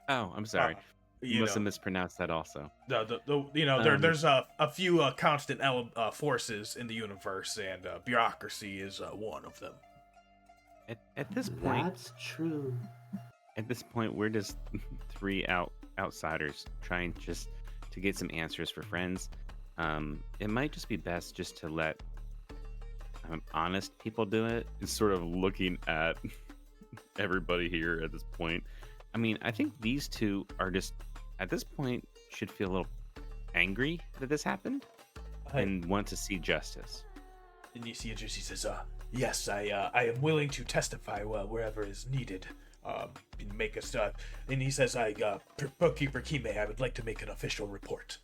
S3: Oh, I'm sorry. You must have mispronounced that also.
S1: There's a few constant forces in the universe, and bureaucracy is one of them.
S3: At this point,
S4: That's true.
S3: At this point, we're just 3 outsiders trying just to get some answers for friends. It might just be best just to let honest people do it. It's sort of looking at everybody here at this point. I mean, I think these 2 are just, at this point, should feel a little angry that this happened and want to see justice.
S1: And you see, he says, "Yes, I am willing to testify wherever is needed. Make us." And he says, "Bookkeeper Kime, I would like to make an official report."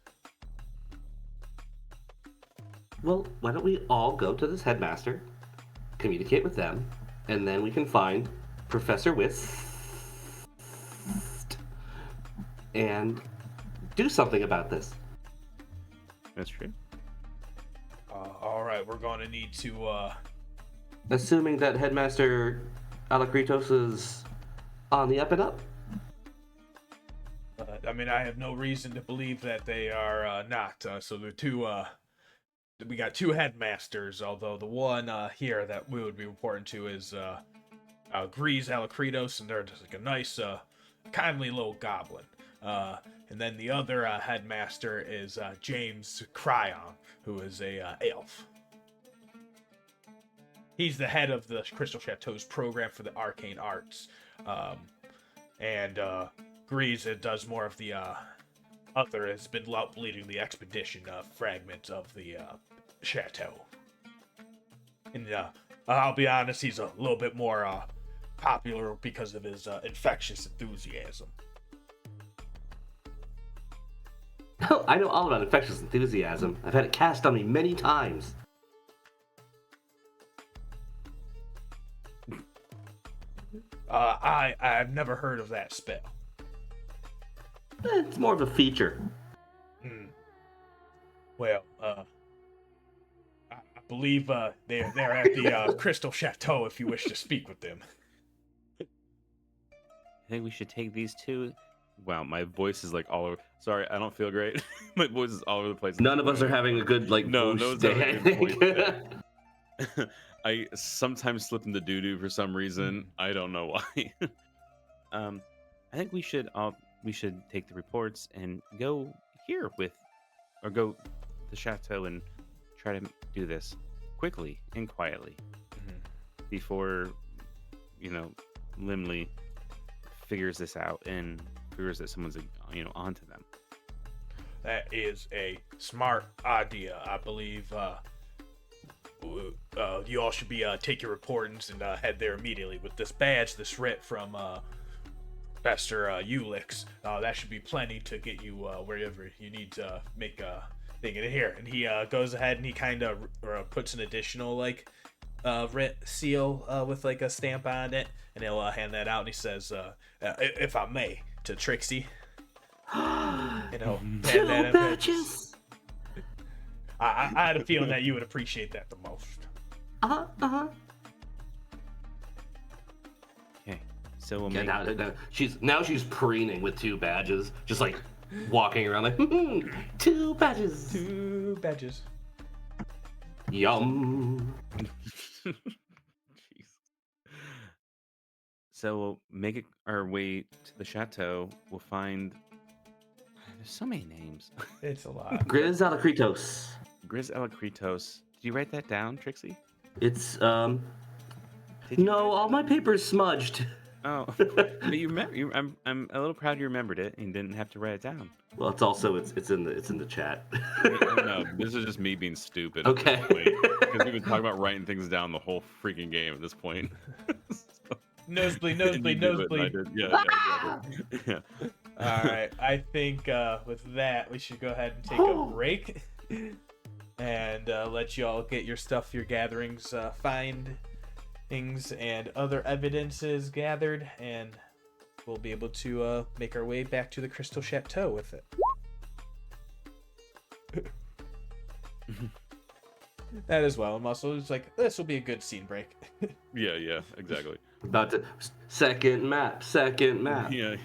S4: Well, why don't we all go to this headmaster, communicate with them, and then we can find Professor Wist and do something about this.
S3: That's true.
S1: All right, we're going to need to.
S4: Assuming that Headmaster Alakritos is on the up and up.
S1: I mean, I have no reason to believe that they are not. So the 2. We got 2 headmasters, although the one here that we would be reporting to is Grease Alakritos, and they're just like a nice, kindly little goblin. And then the other headmaster is James Cryon, who is a elf. He's the head of the Crystal Chateau's program for the arcane arts. And Grease does more of the other, has been leading the expedition fragment of the chateau. And I'll be honest, he's a little bit more popular because of his infectious enthusiasm.
S4: Oh, I know all about infectious enthusiasm. I've had it cast on me many times.
S1: I've never heard of that spell.
S4: It's more of a feature.
S1: Well, I believe they're at the Crystal Chateau if you wish to speak with them.
S3: I think we should take these two. Wow, my voice is like all over. Sorry, I don't feel great. My voice is all over the place.
S4: None of us are having a good
S3: No
S4: voice
S3: one's
S4: day,
S3: having
S4: I
S3: a good
S4: think.
S3: voice day. I sometimes slip into doo-doo for some reason. I don't know why. I think we should take the reports and go go to the chateau and try to do this quickly and quietly before Limley figures this out and figures that someone's onto them.
S1: That is a smart idea. I believe you all should be take your reportings and head there immediately with this badge, this writ from Professor Ulix. That should be plenty to get you wherever you need to make a thing in here. And he goes ahead and he kind of puts an additional writ seal with like a stamp on it, and he'll hand that out. And he says, "If I may, to Trixie." Hand
S4: Two
S1: that
S4: badges.
S1: I had a feeling that you would appreciate that the most.
S3: Okay, so we'll
S4: Yeah,
S3: make.
S4: now she's preening with two badges, just like walking around like two badges.
S1: Two badges.
S4: Yum.
S3: Jeez. So we'll make our way to the chateau. We'll find. There's so many names.
S1: It's a lot.
S4: Grizz Alakritos.
S3: Grizz Alakritos. Did you write that down, Trixie?
S4: It's
S3: Did you
S4: no, all my paper's smudged.
S3: Oh, but I'm a little proud you remembered it and didn't have to write it down.
S4: Well, it's in the chat.
S3: No, this is just me being stupid.
S4: Okay.
S3: Because we've been talking about writing things down the whole freaking game at this point.
S1: Nosebleed.
S3: And you did it, and I did. Yeah, exactly. Yeah.
S1: All right. I think with that, we should go ahead and take a break and let you all get your stuff, your gatherings, findings, and other evidences gathered, and we'll be able to make our way back to the Crystal Chateau with it. That as well. And also, it's like, this will be a good scene break.
S3: Yeah, exactly.
S4: About to second map.
S3: Yeah.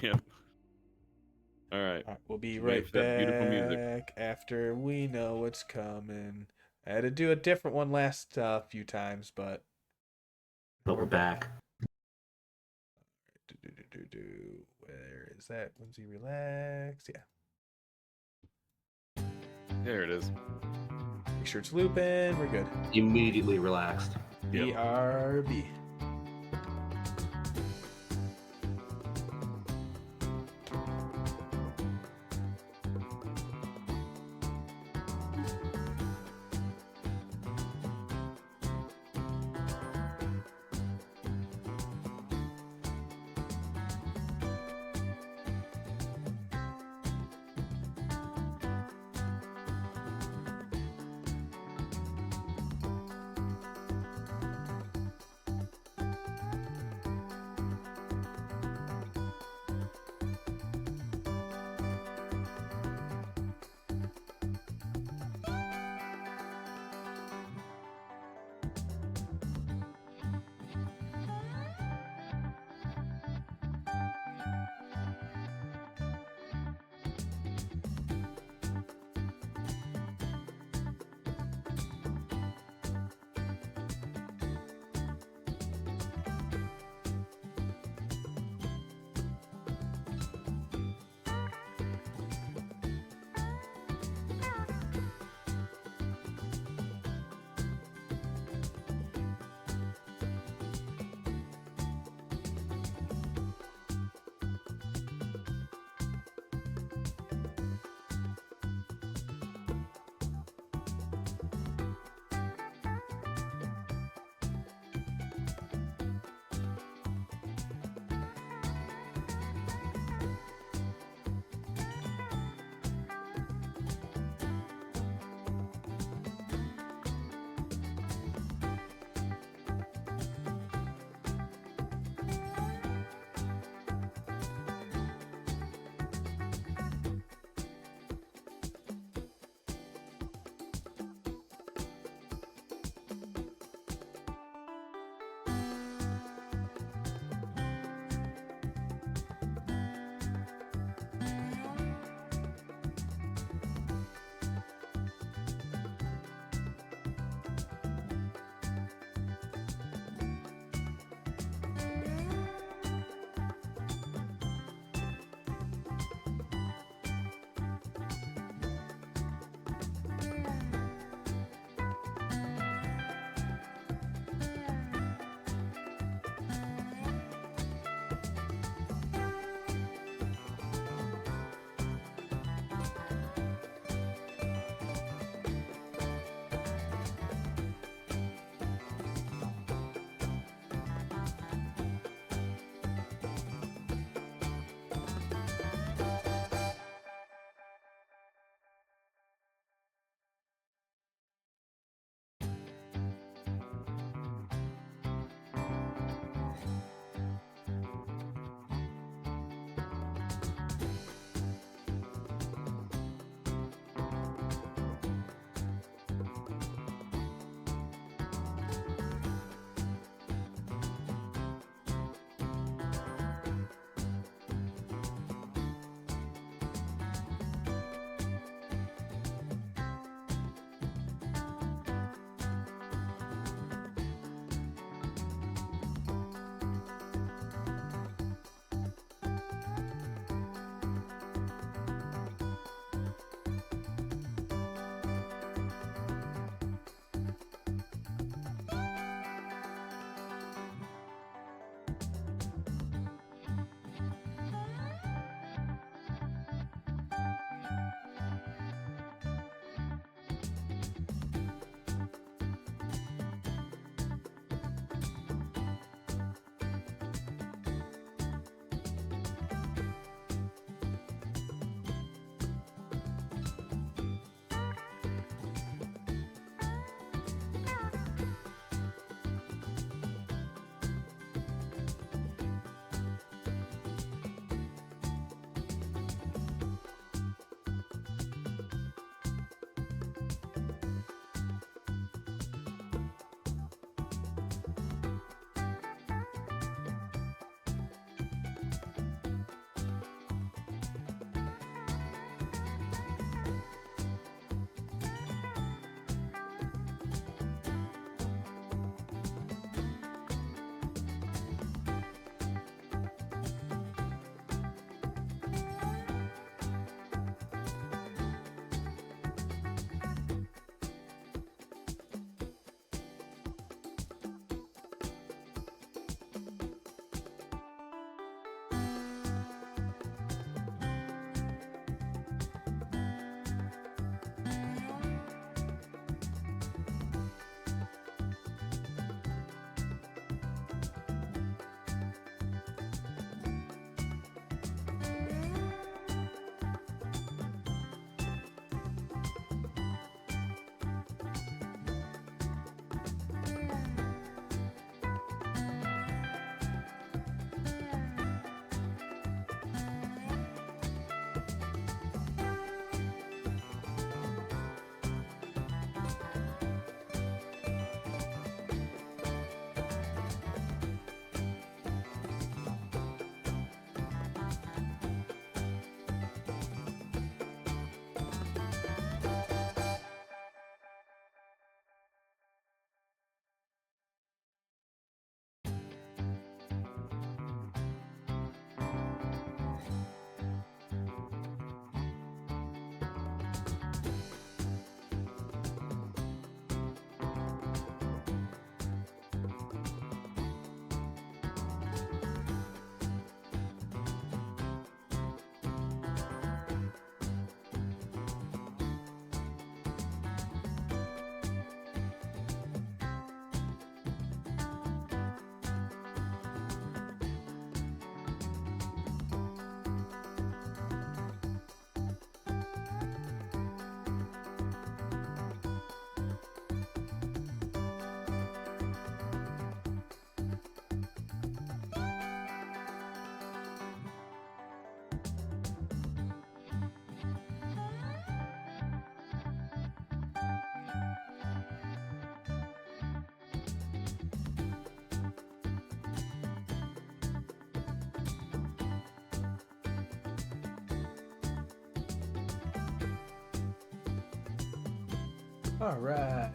S3: All right.
S1: All right, we'll be
S3: Wait
S1: right
S3: for that beautiful music.
S1: back after we know what's coming. I had to do a different one last few times, but
S4: we're back.
S1: Where is that? Whimsy relax. Yeah.
S3: There it is.
S1: Make sure it's looping. We're good.
S4: Immediately relaxed.
S3: Yep.
S1: BRB. All right.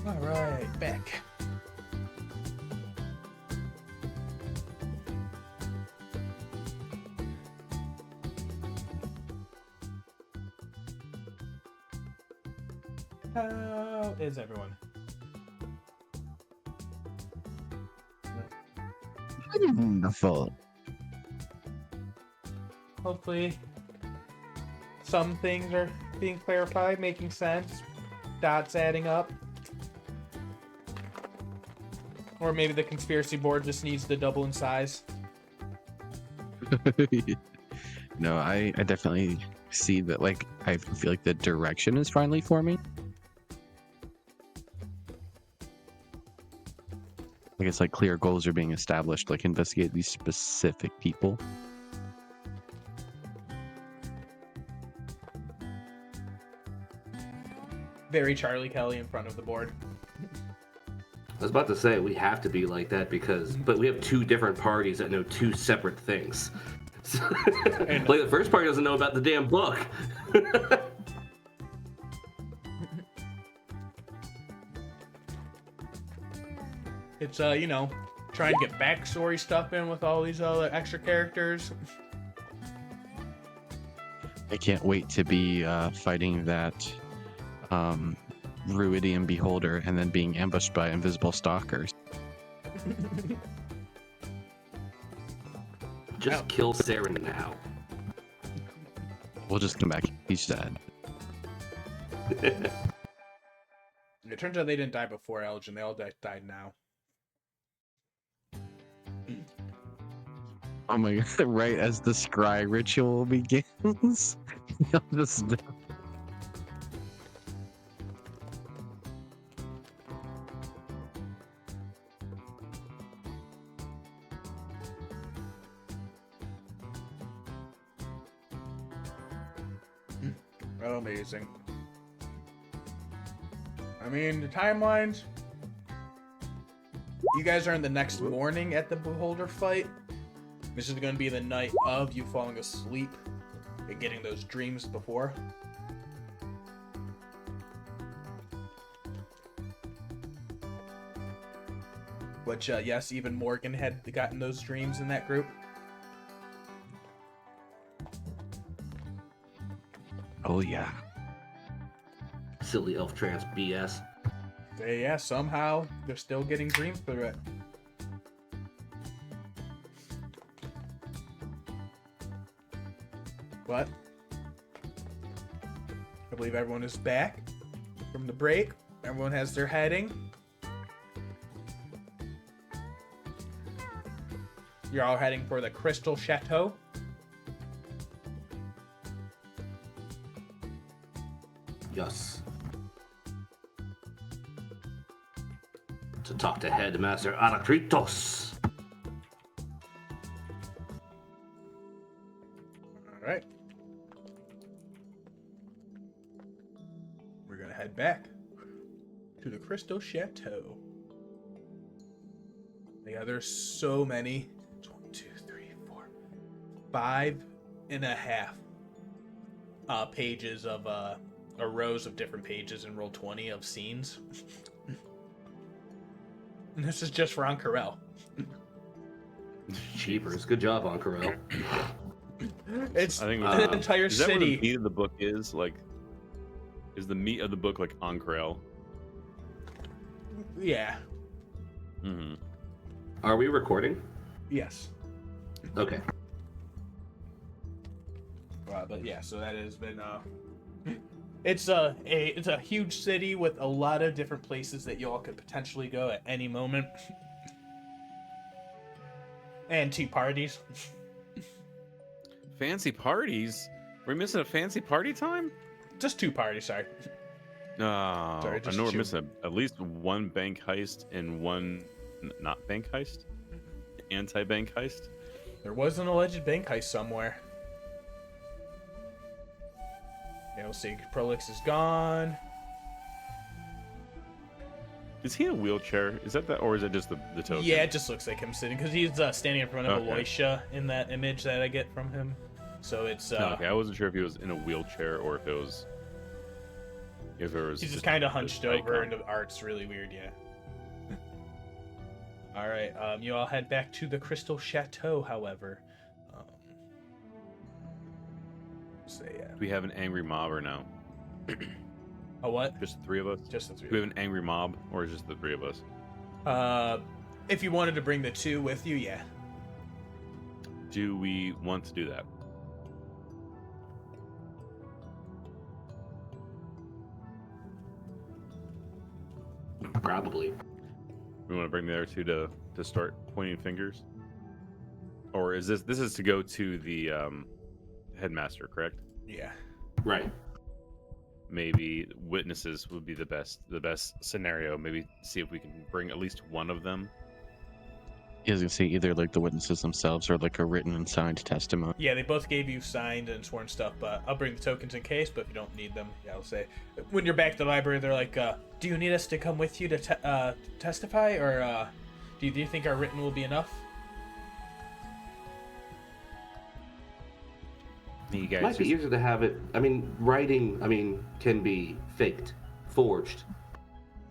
S1: All right, back. How is everyone?
S2: Wonderful.
S1: Hopefully, some things are being clarified, making sense, dots adding up. Or maybe the conspiracy board just needs to double in size.
S2: No, I definitely see that. Like, I feel like the direction is finally forming. Like, it's like clear goals are being established. Like, investigate these specific people.
S1: Very Charlie Kelly in front of the board.
S4: I was about to say we have to be like that but we have two different parties that know two separate things. Like the first party doesn't know about the damn book.
S1: It's you know, trying to get backstory stuff in with all these other extra characters.
S2: I can't wait to be fighting that Ruidian Beholder and then being ambushed by invisible stalkers.
S4: Just kill Saeryn now.
S2: We'll just come back. He's dead.
S1: It turns out they didn't die before Aljin. They all died now.
S2: Oh my god, right as the scry ritual begins. He'll just...
S1: Amazing. I mean, the timelines. You guys are in the next morning at the Beholder fight. This is going to be the night of you falling asleep and getting those dreams before. Which, yes, even Morgen had gotten those dreams in that group.
S2: Oh yeah.
S4: Silly elf trance BS.
S1: Yeah, somehow they're still getting dreams through it. But I believe everyone is back from the break. Everyone has their heading. You're all heading for the Crystal Chateau.
S4: Yes. To talk to Headmaster Anakritos.
S1: Alright. We're gonna head back to the Crystal Chateau. Yeah, there's so many. 1, 2, 3, 4, 5.5 pages of rows of different pages in Roll20 of scenes. And this is just for Huntarot.
S4: Cheapers. Good job, Huntarot.
S1: It's
S3: I think
S1: an entire
S3: is that what
S1: city.
S3: the meat of the book is? Like, is the meat of the book like Huntarot?
S1: Yeah.
S3: Mm-hmm.
S4: Are we recording?
S1: Yes.
S4: Okay.
S1: But yeah, so that has been it's a huge city with a lot of different places that you all could potentially go at any moment. And 2 parties.
S3: Fancy parties? We're missing a fancy party time?
S1: Just 2 parties, sorry.
S3: No,
S1: Sorry,
S3: I
S1: just
S3: know we're
S1: 2.
S3: missing at least one bank heist and one not bank heist, anti-bank heist.
S1: There was an alleged bank heist somewhere. Yeah, we'll see. Prolix is gone.
S3: Is he in a wheelchair? Is that or is it just the token?
S1: Yeah, it just looks like him sitting because he's standing in front of
S3: Okay.
S1: Aloysia in that image that I get from him. So it's
S3: No, okay, I wasn't sure if he was in a wheelchair or if it was.
S1: He's just kind of hunched over,
S3: icon.
S1: and the art's really weird. Yeah. All right. You all head back to the Crystal Chateau. However,
S3: Do we have an angry mob or no?
S1: A what?
S3: Just the three of us?
S1: Just the three.
S3: Do we have an angry mob or is just the three of us?
S1: If you wanted to bring the two with you, yeah.
S3: Do we want to do that?
S4: Probably.
S3: We want to bring the other two to start pointing fingers? Or is this is to go to the headmaster, correct?
S1: Yeah.
S4: Right.
S3: Maybe witnesses would be the best scenario. Maybe see if we can bring at least one of them.
S2: I was gonna say either like the witnesses themselves or like a written and signed testimony.
S1: Yeah, they both gave you signed and sworn stuff, but I'll bring the tokens in case. But if you don't need them, yeah, I'll say when you're back at the library, they're like, "Do you need us to come with you to testify, or do you think our written will be enough?"
S3: You guys
S4: Might be easier to have it. I mean, writing. I mean, can be faked, forged.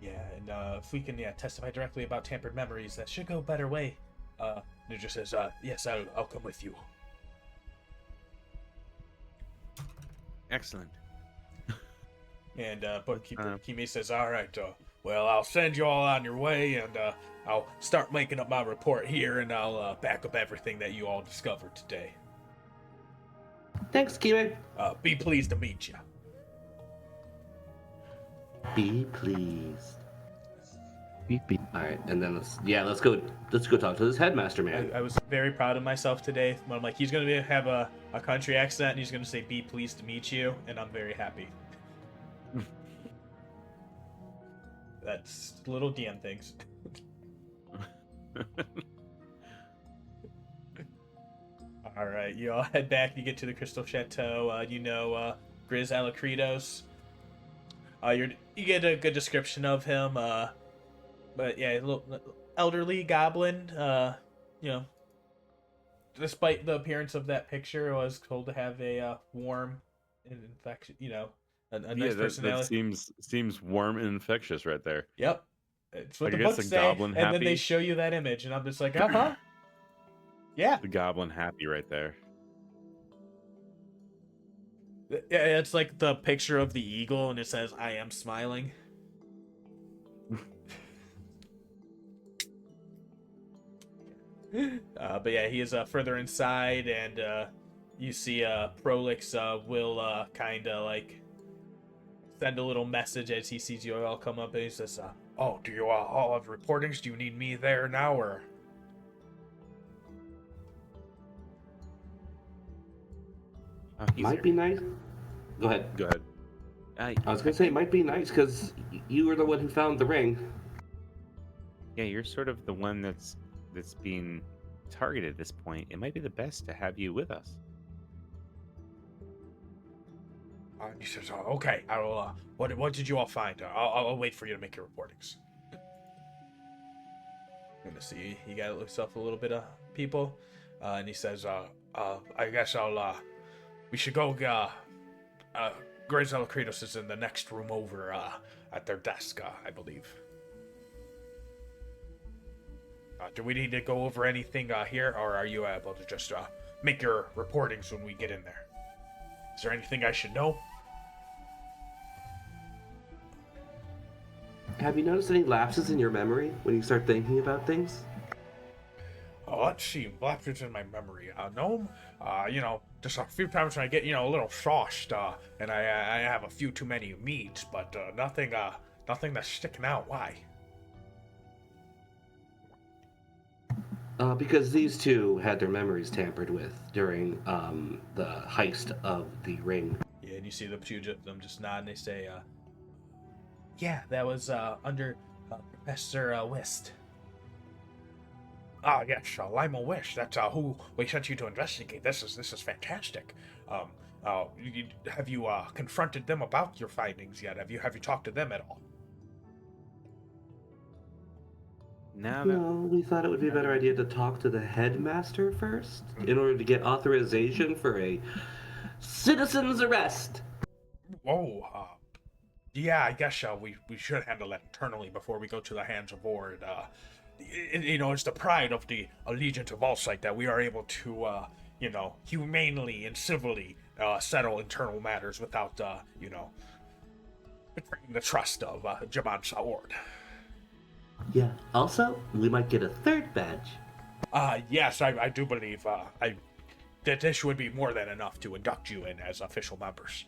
S1: Yeah, and if we can testify directly about tampered memories, that should go a better way. Ninja says, "Yes, I'll come with you."
S3: Excellent.
S1: And Bookkeeper Kimi says, "All right, well, I'll send you all on your way, and I'll start making up my report here, and I'll back up everything that you all discovered today.
S4: Thanks, Kiwi.
S1: Be pleased to meet you."
S4: Be pleased.
S2: Beep, beep.
S4: All right, and then let's go talk to this headmaster man.
S1: I was very proud of myself today. When I'm like, he's going to have a country accent, and he's going to say, "Be pleased to meet you," and I'm very happy. That's little DM things. All right, you all head back. You get to the Crystal Chateau. Grizz Alacritos. You get a good description of him. But yeah, a little elderly goblin. Despite the appearance of that picture, was told to have a warm and infection. A nice personality.
S3: That seems warm and infectious right there.
S1: Yep, it's what
S3: Like,
S1: the
S3: I guess
S1: books
S3: a
S1: say.
S3: goblin
S1: And then
S3: happy.
S1: they show you that image, and I'm just like, huh? Yeah.
S3: The goblin happy right there.
S1: Yeah, it's like the picture of the eagle, and it says, "I am smiling." But yeah, he is further inside, and you see Prolix will kind of like send a little message as he sees you all come up, and he says, "Oh, do you all have reportings? Do you need me there now, or?"
S4: Might be nice. Go ahead.
S3: Go ahead.
S4: I was gonna say it might be nice because you were the one who found the ring.
S3: Yeah, you're sort of the one that's being targeted at this point. It might be the best to have you with us.
S1: He says, "Oh, okay. I will. What did you all find? I'll wait for you to make your reportings." I'm gonna see. He got himself a little bit of people, and he says, "I guess I'll. We should go. Grace Alacritos is in the next room over. At their desk, I believe. Do we need to go over anything here, or are you able to just make your reportings when we get in there? Is there anything I should know?"
S4: Have you noticed any lapses in your memory when you start thinking about things?
S1: Let's see, lapses in my memory. Gnome, just a few times when I get, a little sauced, and I have a few too many meats, but nothing that's sticking out. Why?
S4: Because these two had their memories tampered with during the heist of the ring.
S1: Yeah, and you see the two of them just nod, and they say, "Yeah, that was under Professor Wist." "Ah, yes, Lima Wish. That's who we sent you to investigate. This is fantastic. Have you confronted them about your findings yet? Have you talked to them at all?"
S3: Now that
S4: No, we thought it would be a better idea to talk to the headmaster first in order to get authorization for a citizen's arrest.
S1: Oh, yeah, I guess we should handle that internally before we go to the hands of Ward. It's the pride of the Allegiance of Allsight that we are able to, humanely and civilly settle internal matters without, betraying the trust of Jaman Ward.
S4: Yeah. Also, we might get a third badge.
S1: Yes, I do believe that this would be more than enough to induct you in as official members.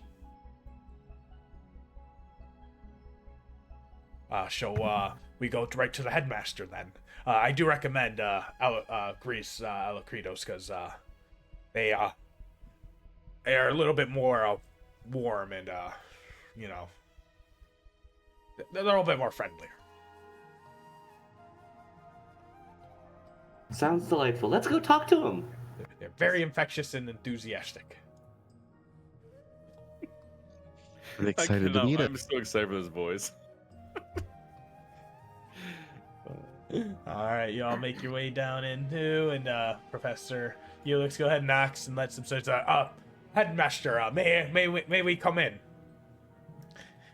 S1: So we go right to the headmaster then. I do recommend Greece Alacritos because they are a little bit more warm and they're a little bit more friendlier.
S4: Sounds delightful. Let's go talk to him.
S1: They're very infectious and enthusiastic.
S2: Really excited to meet it.
S3: I'm so excited for this voice.
S1: All right, y'all make your way down into, and Professor Ulix, go ahead and knocks and lets them say, Headmaster, may we come in?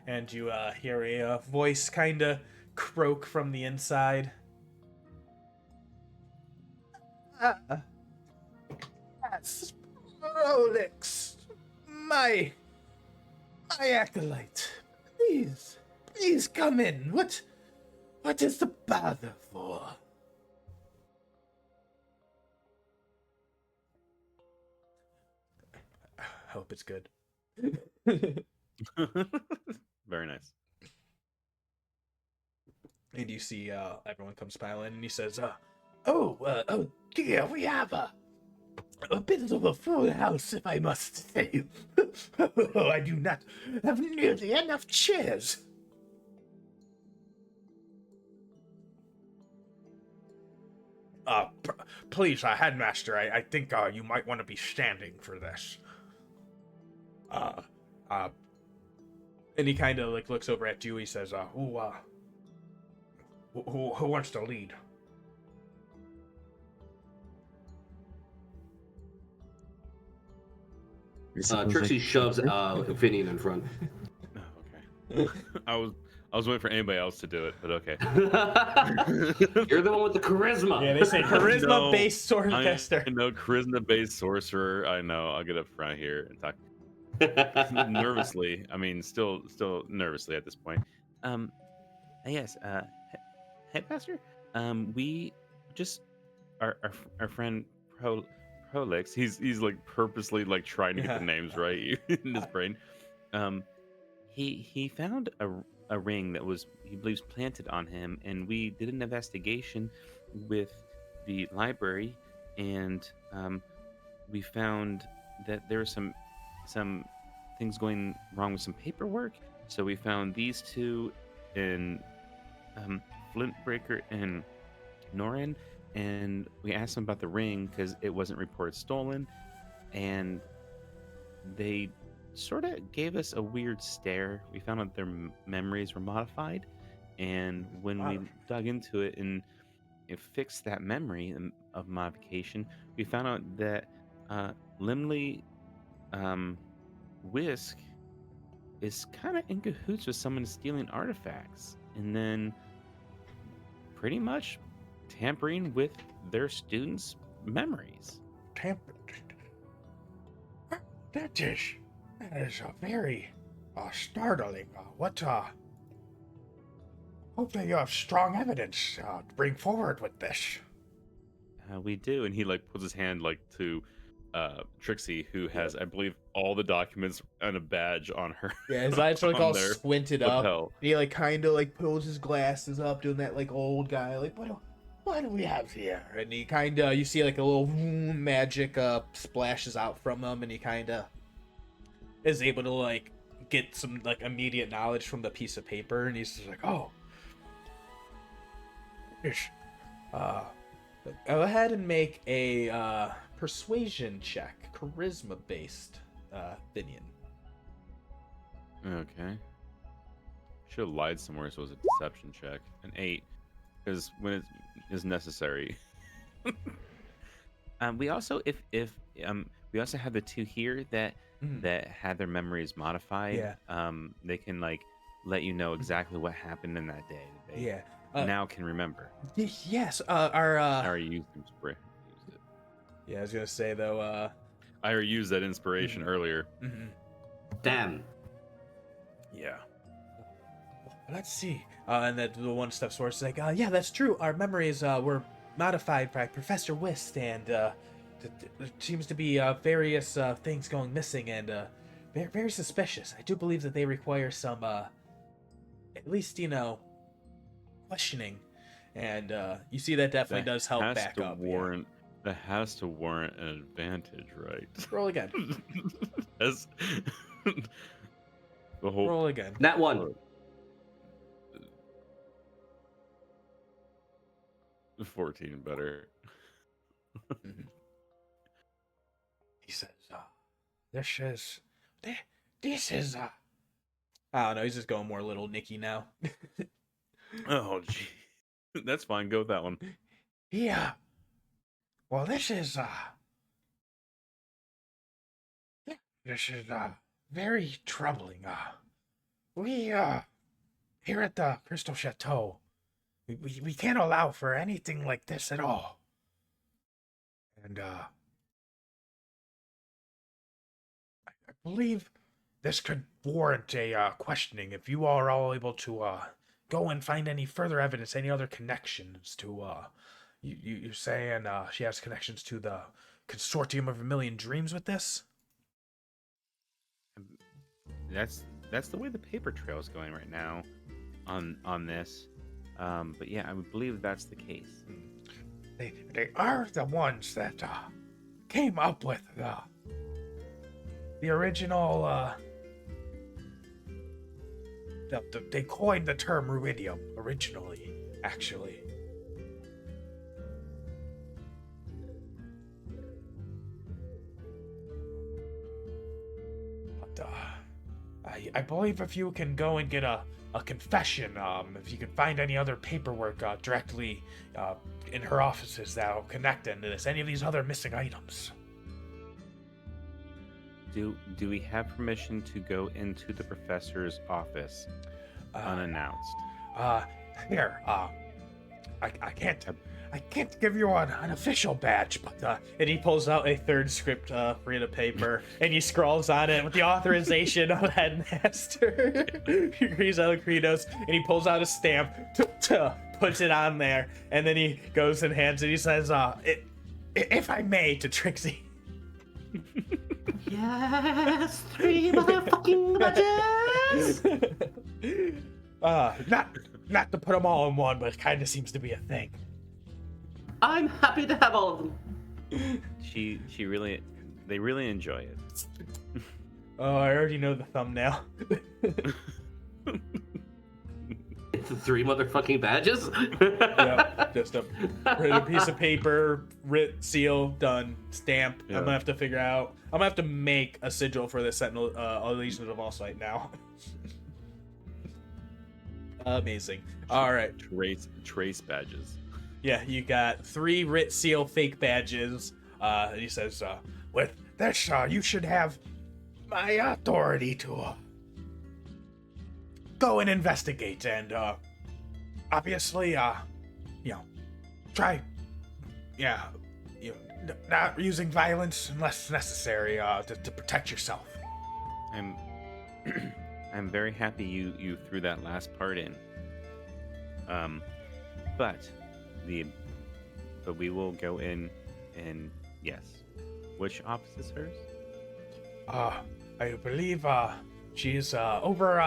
S1: And you hear a voice kind of croak from the inside. Yes, Ulix, my acolyte, please come in. What is the bother for? I hope it's good.
S3: Very nice.
S1: And you see everyone comes piling, and he says, oh dear, we have a bit of a full house, if I must say. I do not have nearly enough chairs. Please, Headmaster, I think you might want to be standing for this. And he kind of looks over at you. He says, who wants to lead?
S4: Trixie shoves Finian in front.
S3: Oh, okay. I was waiting for anybody else to do it, but okay.
S4: You're the one with the charisma.
S1: Yeah, they say charisma-based swordcaster.
S3: I know, charisma-based sorcerer. I know. I'll get up front here and talk nervously. I mean, still nervously at this point. Yes, Headmaster. We just our friend Prolix. He's purposely trying to get the names right in his brain. He found a ring that was, he believes, planted on him, and we did an investigation with the library, and we found that there were some things going wrong with some paperwork. So we found these two in Flintbreaker and Norin, and we asked them about the ring because it wasn't reported stolen, and they sort of gave us a weird stare. We found out their memories were modified, and when we dug into it and it fixed that memory of modification, we found out that Limley Whisk is kind of in cahoots with someone stealing artifacts and then pretty much tampering with their students' memories.
S1: Tampered. That is a very startling. Hope that you have strong evidence to bring forward with this.
S3: We do, and he puts his hand to Trixie, who has, I believe, all the documents and a badge on her.
S5: Yeah, his eyes are all
S3: their
S5: squinted
S3: lapel.
S5: up. He kind of pulls his glasses up, doing that old guy. What do we have here? And he you see a little magic splashes out from him, and he is able to get some immediate knowledge from the piece of paper, and he's just oh. Go ahead and make a persuasion check, charisma based, Finian.
S3: Okay. Should have lied somewhere, so it was a deception check. An 8. because when it is necessary. We also, if we also have the two here that had their memories modified.
S1: Yeah.
S3: They can like let you know exactly what happened in that day. They now can remember.
S1: Yes.
S3: I already used it.
S1: Yeah, I was gonna say though.
S3: I already used that inspiration earlier.
S4: Damn.
S1: Yeah. Let's see. And then the one steps forward is like, yeah, that's true. Our memories were modified by Professor Whist, and there seems to be various things going missing, and very, very suspicious. I do believe that they require some, at least, questioning. And you see that definitely does help back up.
S3: That has to warrant an advantage, right?
S1: Roll again.
S3: That's the whole.
S1: Roll again.
S4: That one.
S3: 14 better.
S1: He says, this is, I don't know, he's just going more little Nicky now.
S3: Oh, gee. That's fine. Go with that one.
S1: Yeah. Well, this is very troubling. We, here at the Crystal Chateau, we can't allow for anything like this at all. And, I believe this could warrant a, questioning if you are all able to, go and find any further evidence, any other connections to, you're saying, she has connections to the Consortium of a Million Dreams with this?
S3: That's the way the paper trail is going right now on this. But yeah, I would believe that's the case.
S1: They are the ones that came up with the original. They coined the term ruidium originally, actually. But I believe if you can go and get a confession, if you can find any other paperwork directly in her offices that'll connect into this, any of these other missing items.
S3: Do we have permission to go into the professor's office unannounced?
S1: Here, I can't give you an official badge, but and he pulls out a third script for of paper and he scrawls on it with the authorization of Headmaster. He reads out the credos and he pulls out a stamp, puts it on there, and then he goes and hands it. He says, "If I may," to Trixie.
S4: Yes, 3 motherfucking badges.
S1: Not to put them all in one, but it kind of seems to be a thing.
S4: I'm happy to have all of them.
S3: They really enjoy it.
S1: Oh, I already know the thumbnail.
S4: It's the 3 motherfucking badges.
S1: Yep, just a printed piece of paper, writ, seal, done, stamp.
S3: Yeah.
S1: I'm gonna have to figure out. I'm gonna have to make a sigil for the Sentinel Allegiance of Allsight now. Amazing. All right.
S3: Trace badges.
S1: Yeah, you got 3 writ seal fake badges. He says, with this, you should have my authority to go and investigate, and obviously, try, not using violence unless necessary, to protect yourself.
S3: I'm very happy you threw that last part in. But we will go in, and yes. Which office is hers?
S1: I believe she's over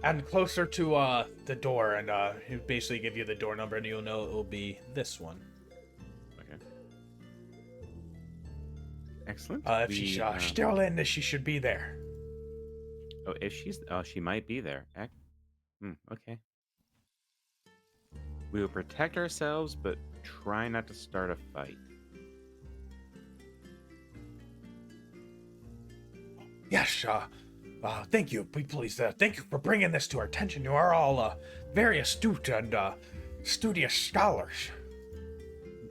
S1: and closer to the door, and he'll basically give you the door number, and you'll know it will be this one.
S3: Okay. Excellent.
S1: If she's still in, she should be there.
S3: Oh, she might be there. Okay. We will protect ourselves, but try not to start a fight.
S1: Yes, thank you. Please, thank you for bringing this to our attention. You are all very astute, and
S5: studious scholars.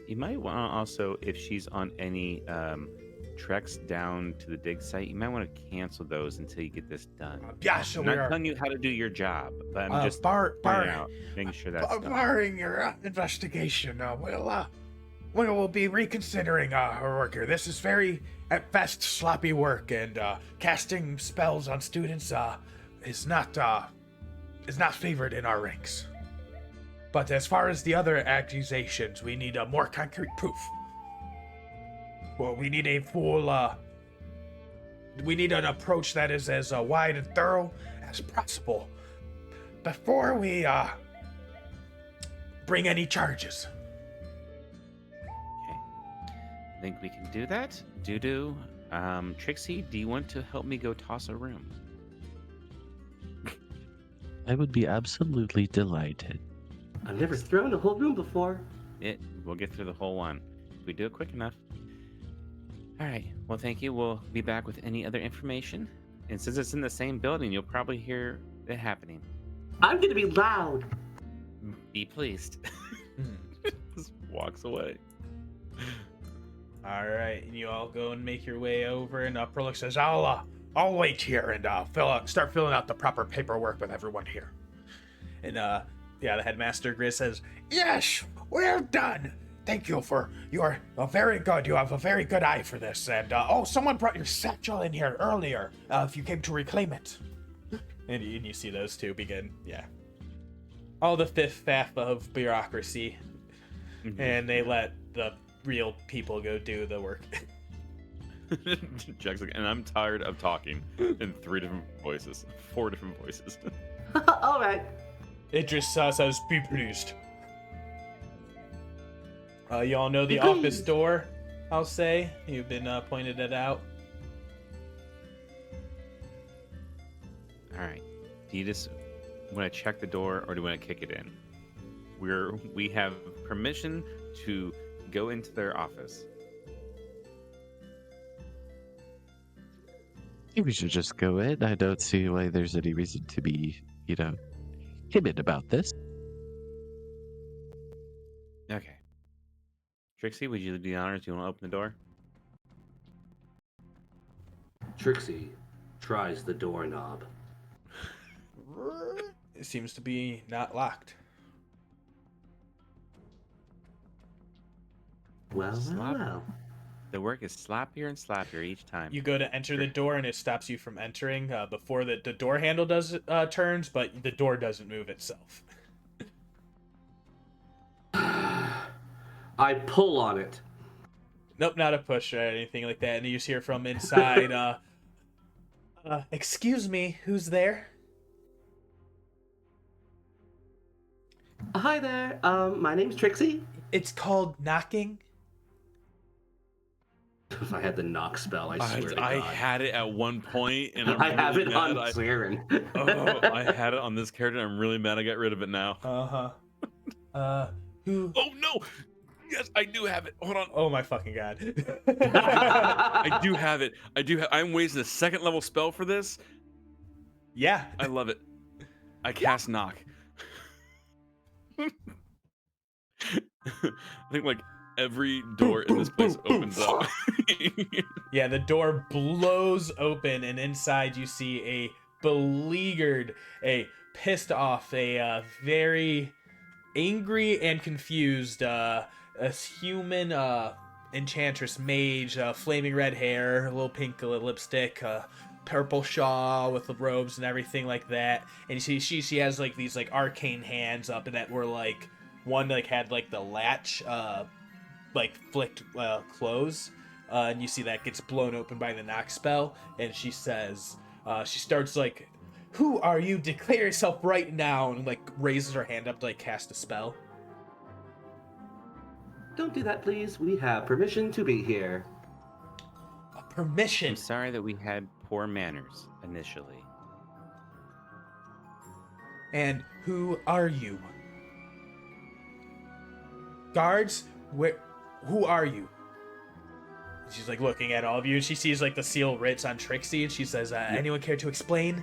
S3: You might want to also, if she's on any treks down to the dig site, you might want to cancel those until you get this done.
S5: Yeah, so
S3: I'm
S5: we
S3: not
S5: are
S3: telling you how to do your job, but I'm just pointing out, making sure that's done.
S5: barring your investigation. We will be reconsidering our work here. This is very, at best, sloppy work, and casting spells on students is not favored in our ranks. But as far as the other accusations, we need more concrete proof. Well, we need a full. We need an approach that is as wide and thorough as possible before we bring any charges.
S3: Okay. I think we can do that. Dudu, Trixie, do you want to help me go toss a room?
S2: I would be absolutely delighted.
S4: I've never thrown a whole room before.
S3: We'll get through the whole one. If we do it quick enough. All right. Well, thank you. We'll be back with any other information. And since it's in the same building, you'll probably hear it happening.
S4: I'm gonna be loud.
S3: Be pleased. Just walks away.
S5: All right, and you all go and make your way over, and Prolix says, "I'll wait here and start filling out the proper paperwork with everyone here." And the headmaster Grizz says, "Yes, we're done. Thank you for you're very good. You have a very good eye for this. And someone brought your satchel in here earlier. If you came to reclaim it." And you see those two begin, all the fifth faff of bureaucracy, and they let the real people go do the work.
S3: Jack's like, and I'm tired of talking in 4 different voices.
S4: All right.
S5: Idris says, "Be pleased." You all know the office door, I'll say. You've been pointed it out.
S3: All right. Do you just want to check the door, or do you want to kick it in? We have permission to go into their office.
S2: I think we should just go in. I don't see why there's any reason to be, timid about this.
S3: Okay. Trixie, would you do the honors? Do you want to open the door?
S4: Trixie tries the doorknob.
S5: It seems to be not locked.
S4: Well.
S3: The work is sloppier and sloppier each time.
S5: You go to enter the door, and it stops you from entering before the door handle turns, but the door doesn't move itself.
S4: I pull on it.
S5: Nope, not a push or anything like that. And you just hear from inside, "Excuse me, who's there?"
S4: Hi there. My name's Trixie.
S5: It's called knocking.
S4: If I had the knock spell, I swear to God.
S3: I had it at one point, and I'm
S4: I have
S3: really
S4: it on
S3: mad.
S4: Saeryn.
S3: I had it on this character. I'm really mad I got rid of it now.
S5: Who?
S3: Oh no! Yes, I do have it. Hold on.
S5: Oh my fucking God.
S3: I do have it. I'm wasting a 2nd level spell for this.
S5: Yeah.
S3: I love it. I cast knock. I think like every door in this place opens up.
S5: Yeah, the door blows open, and inside you see a beleaguered, a pissed off, a very angry and confused a human enchantress mage, flaming red hair, a little pink lipstick, purple shawl with the robes and everything like that. And you see she has like these like arcane hands up, and that were like one like had like the latch like flicked close, and you see that gets blown open by the knock spell. And she says, she starts like, "Who are you? Declare yourself right now!" and like raises her hand up to like cast a spell.
S4: Don't do that, please. We have permission to be here.
S5: Permission.
S3: I'm sorry that we had poor manners initially.
S5: And who are you? Guards, who are you? She's like looking at all of you, and she sees like the seal writs on Trixie, and she says, "Anyone care to explain?"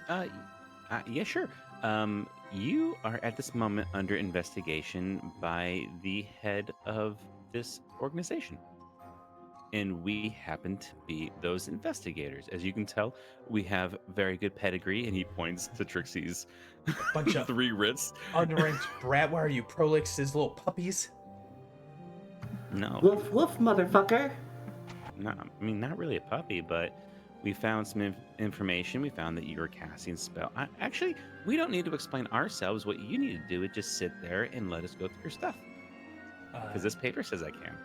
S3: Yeah, sure. You are at this moment under investigation by the head of this organization. And we happen to be those investigators. As you can tell, we have very good pedigree, and he points to Trixie's
S5: Bunch of
S3: 3 wrists.
S5: Unranked brat, why are you Prolix's little puppies?
S3: No,
S4: Woof woof, motherfucker.
S3: not really a puppy, but we found some information. We found that you were casting spell. Actually, we don't need to explain ourselves. What you need to do is just sit there and let us go through your stuff. Because this paper says I can.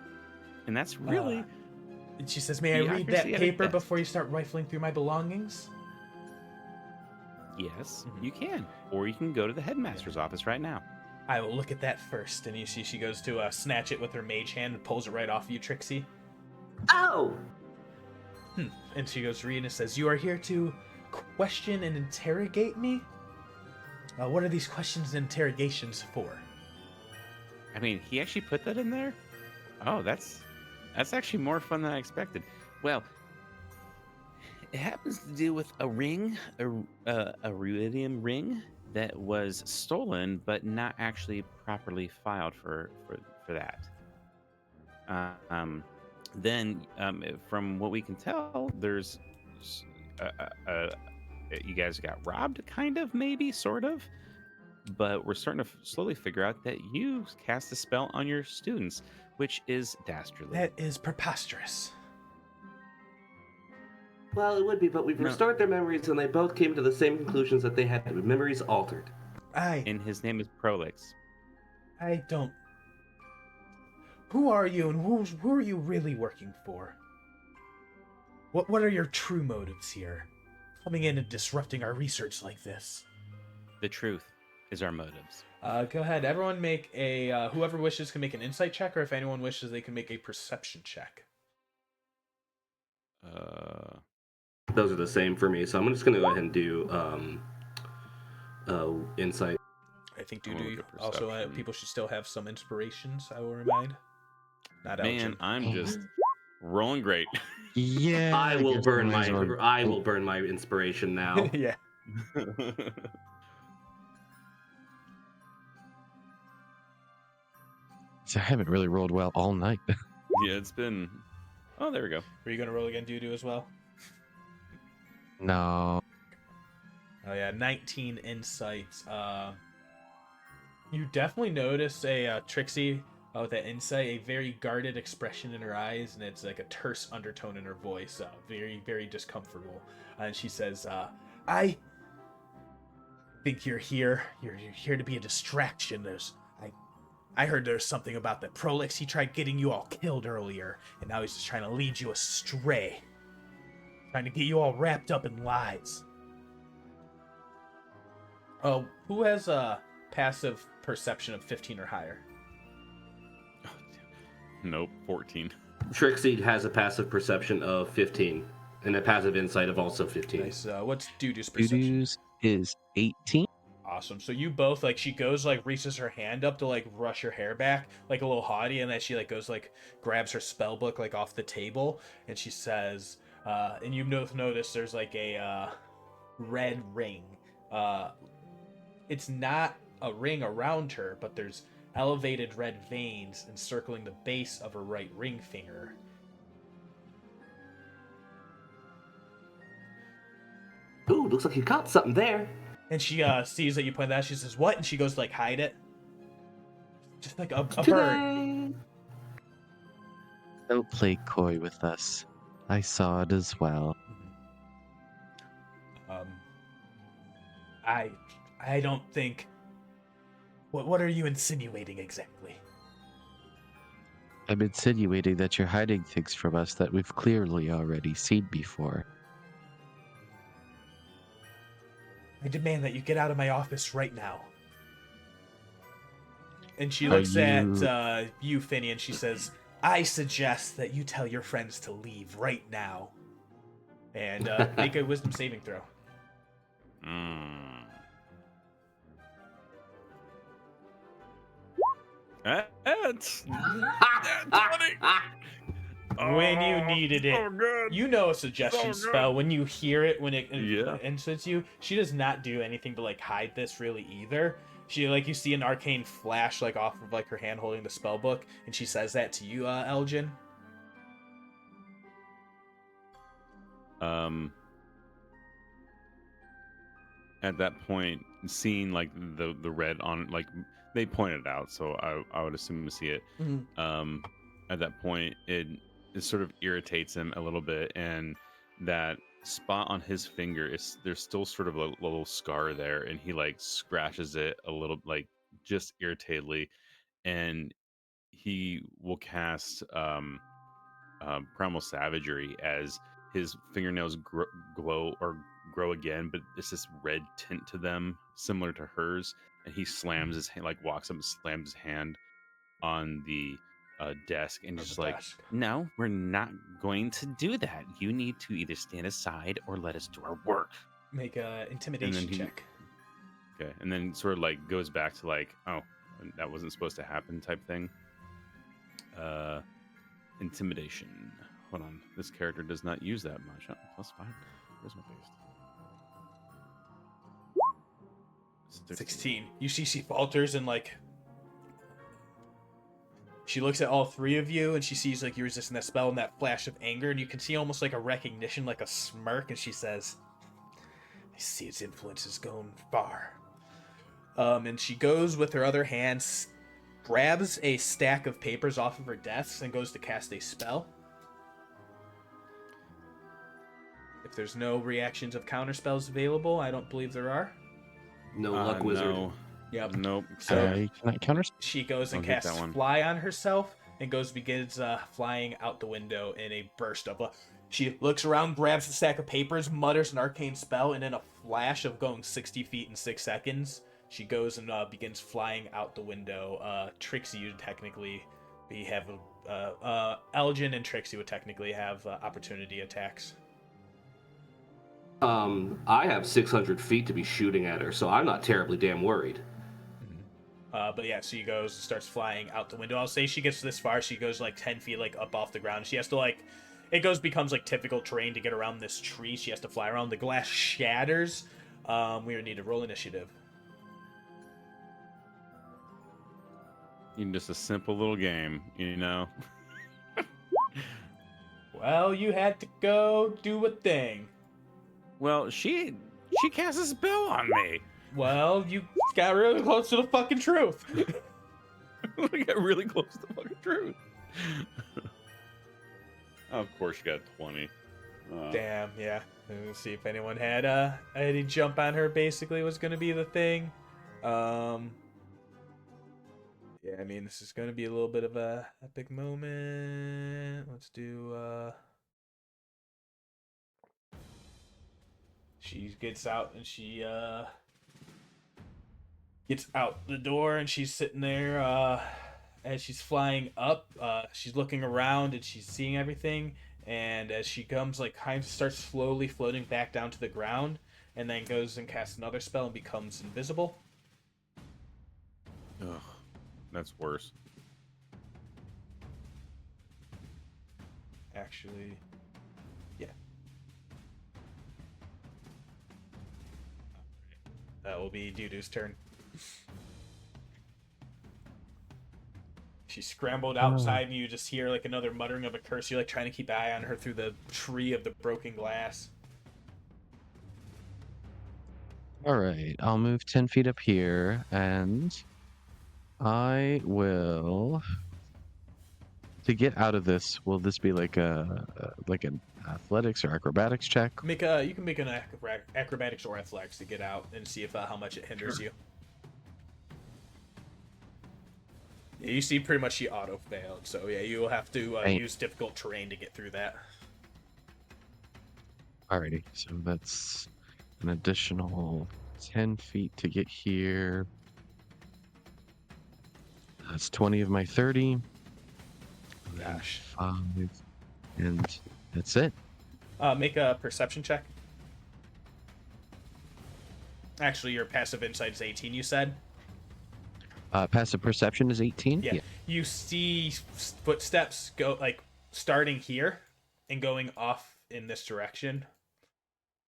S3: And that's really...
S5: And she says, may I read that paper before you start rifling through my belongings?
S3: Yes, you can. Or you can go to the headmaster's office right now.
S5: I will look at that first. And you see she goes to snatch it with her mage hand and pulls it right off of you, Trixie.
S4: Oh!
S5: And she goes to read and it says, you are here to question and interrogate me? What are these questions and interrogations for?
S3: I mean, he actually put that in there? Oh, that's actually more fun than I expected. Well, it happens to do with a ring, a ruidium ring that was stolen, but not actually properly filed for that. Then, from what we can tell, there's you guys got robbed, kind of, maybe, sort of. But we're starting to slowly figure out that you cast a spell on your students, which is dastardly.
S5: That is preposterous.
S4: Well, it would be, but we've restored their memories, and they both came to the same conclusions that they had memories altered.
S3: And his name is Prolix.
S5: I don't... Who are you, and who are you really working for? What are your true motives here? Coming in and disrupting our research like this.
S3: The truth is our motives.
S5: Go ahead. Everyone make a... whoever wishes can make an insight check, or if anyone wishes, they can make a perception check.
S4: Those are the same for me, so I'm just going to go ahead and do insight.
S5: I think also people should still have some inspirations, I will remind. Not
S3: Man,
S5: Aljin.
S3: I'm just rolling great.
S2: Yeah.
S4: I will burn
S2: I
S4: my inspiration now.
S5: Yeah.
S2: I haven't really rolled well all night.
S3: Yeah, it's been... Oh, there we go.
S5: Are you going to roll again, Dudu, as well?
S2: No.
S5: Oh, yeah, 19 insights. You definitely notice Trixie, with that insight, a very guarded expression in her eyes, and it's like a terse undertone in her voice. Very, very discomfortable. And she says, I think you're here. You're here to be a distraction. I heard there's something about that Prolix. He tried getting you all killed earlier, and now he's just trying to lead you astray. Trying to get you all wrapped up in lies. Oh, who has a passive perception of 15 or higher?
S3: Nope, 14.
S4: Trixie has a passive perception of 15, and a passive insight of also 15.
S5: Nice. What's Dudu's perception?
S2: Dudu's is 18.
S5: Awesome. So you both, she goes, reaches her hand up to, brush her hair back, like a little haughty, and then she, goes, grabs her spell book, off the table, and she says, and you both notice there's, a red ring. It's not a ring around her, but there's elevated red veins encircling the base of her right ring finger.
S4: Ooh, looks like you caught something there.
S5: And she sees that you point that out. She says, what? And she goes to, hide it. Just like a bird.
S4: Ta-da!
S2: Don't play coy with us. I saw it as well.
S5: I don't think... What are you insinuating exactly?
S2: I'm insinuating that you're hiding things from us that we've clearly already seen before.
S5: I demand that you get out of my office right now. And she looks at you, Finny, and she says, I suggest that you tell your friends to leave right now. And make a wisdom saving throw.
S3: That's 20.
S1: when you needed it.
S3: Oh, God.
S1: You know a suggestion
S3: So good.
S1: spell when you hear it when it
S3: Yeah.
S1: instants you. She does not do anything to like hide this really either. She like you see an arcane flash like off of like her hand holding the spell book, and she says that to you, Aljin.
S3: At that point, seeing like the red on, like they pointed out, so I would assume to see it. At that point, it sort of irritates him a little bit, and that spot on his finger is there's still sort of a little scar there, and he like scratches it a little, like just irritatedly, and he will cast primal savagery as his fingernails glow or grow again, but it's this red tint to them similar to hers, and he slams his hand, like walks up and slams his hand on the desk, and just like, no, we're not going to do that. You need to either stand aside or let us do our work.
S1: Make a intimidation check.
S3: Okay, and then sort of like goes back to like, oh, that wasn't supposed to happen type thing. Intimidation. Hold on, this character does not use that much. Oh, +5. Where's my base?
S1: 16. You see she falters and like she looks at all three of you and she sees like you resisting that spell and that flash of anger, and you can see almost like a recognition, like a smirk, and she says, I see its influence is going far. And she goes with her other hand, grabs a stack of papers off of her desk and goes to cast a spell. If there's no reactions of counter spells available, I don't believe there are.
S4: No luck, wizard.
S3: No.
S1: Yep.
S3: Nope.
S2: Can I counter?
S1: She goes and
S3: Don't hit
S1: casts
S3: that one.
S1: fly on herself and begins flying out the window in a burst of. She looks around, grabs the stack of papers, mutters an arcane spell, and in a flash of going 60 feet in 6 seconds, she goes and begins flying out the window. Trixie would technically Aljin and Trixie would technically have opportunity attacks.
S4: I have 600 feet to be shooting at her, so I'm not terribly damn worried.
S1: But yeah, she goes and starts flying out the window. I'll say she gets this far. She goes like 10 feet like up off the ground. She has to like, becomes like typical terrain to get around this tree. She has to fly around. The glass shatters. We need to roll initiative.
S3: Even just a simple little game, you know.
S1: Well, you had to go do a thing.
S3: Well, she cast a spell on me.
S1: Well, you got really close to the fucking truth.
S3: We got really close to the fucking truth. Of course, you got 20.
S1: Damn, yeah. Let's see if anyone had any jump on her. Basically, was going to be the thing. Yeah, I mean, this is going to be a little bit of a epic moment. Let's do. She gets out and she gets out the door, and she's sitting there as she's flying up. She's looking around and she's seeing everything. And as she comes, like, kind of starts slowly floating back down to the ground, and then goes and casts another spell and becomes invisible.
S3: Ugh, that's worse.
S1: Actually, yeah. That will be Dudu's turn. She scrambled outside, and you just hear like another muttering of a curse. You're like trying to keep an eye on her through the tree of the broken glass.
S2: All right, I'll move 10 feet up here, and I will. To get out of this, will this be like an athletics or acrobatics check?
S1: You can make an acrobatics or athletics to get out and see if how much it hinders you. Yeah, you see pretty much she auto failed, so yeah, you will have to use difficult terrain to get through that.
S2: Alrighty, so that's an additional 10 feet to get here. That's 20 of my 30.
S1: Gosh.
S2: 5, and that's it.
S1: Make a perception check. Actually, your passive insight is 18, you said?
S2: Passive perception is 18?
S1: Yeah. You see footsteps go, like, starting here and going off in this direction.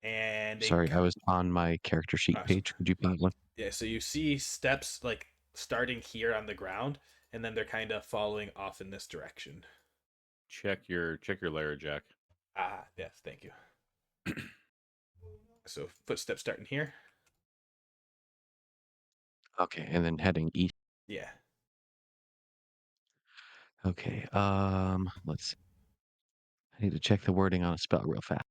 S1: And
S2: Sorry, I was on my character sheet
S1: Awesome.
S2: page. Could you put one?
S1: Yeah, so you see steps like starting here on the ground, and then they're kind of following off in this direction.
S3: Check your layer, Jack.
S1: Ah, yes, thank you. So footsteps starting here.
S2: Okay, and then heading east.
S1: Yeah.
S2: Okay, let's see. I need to check the wording on a spell real fast.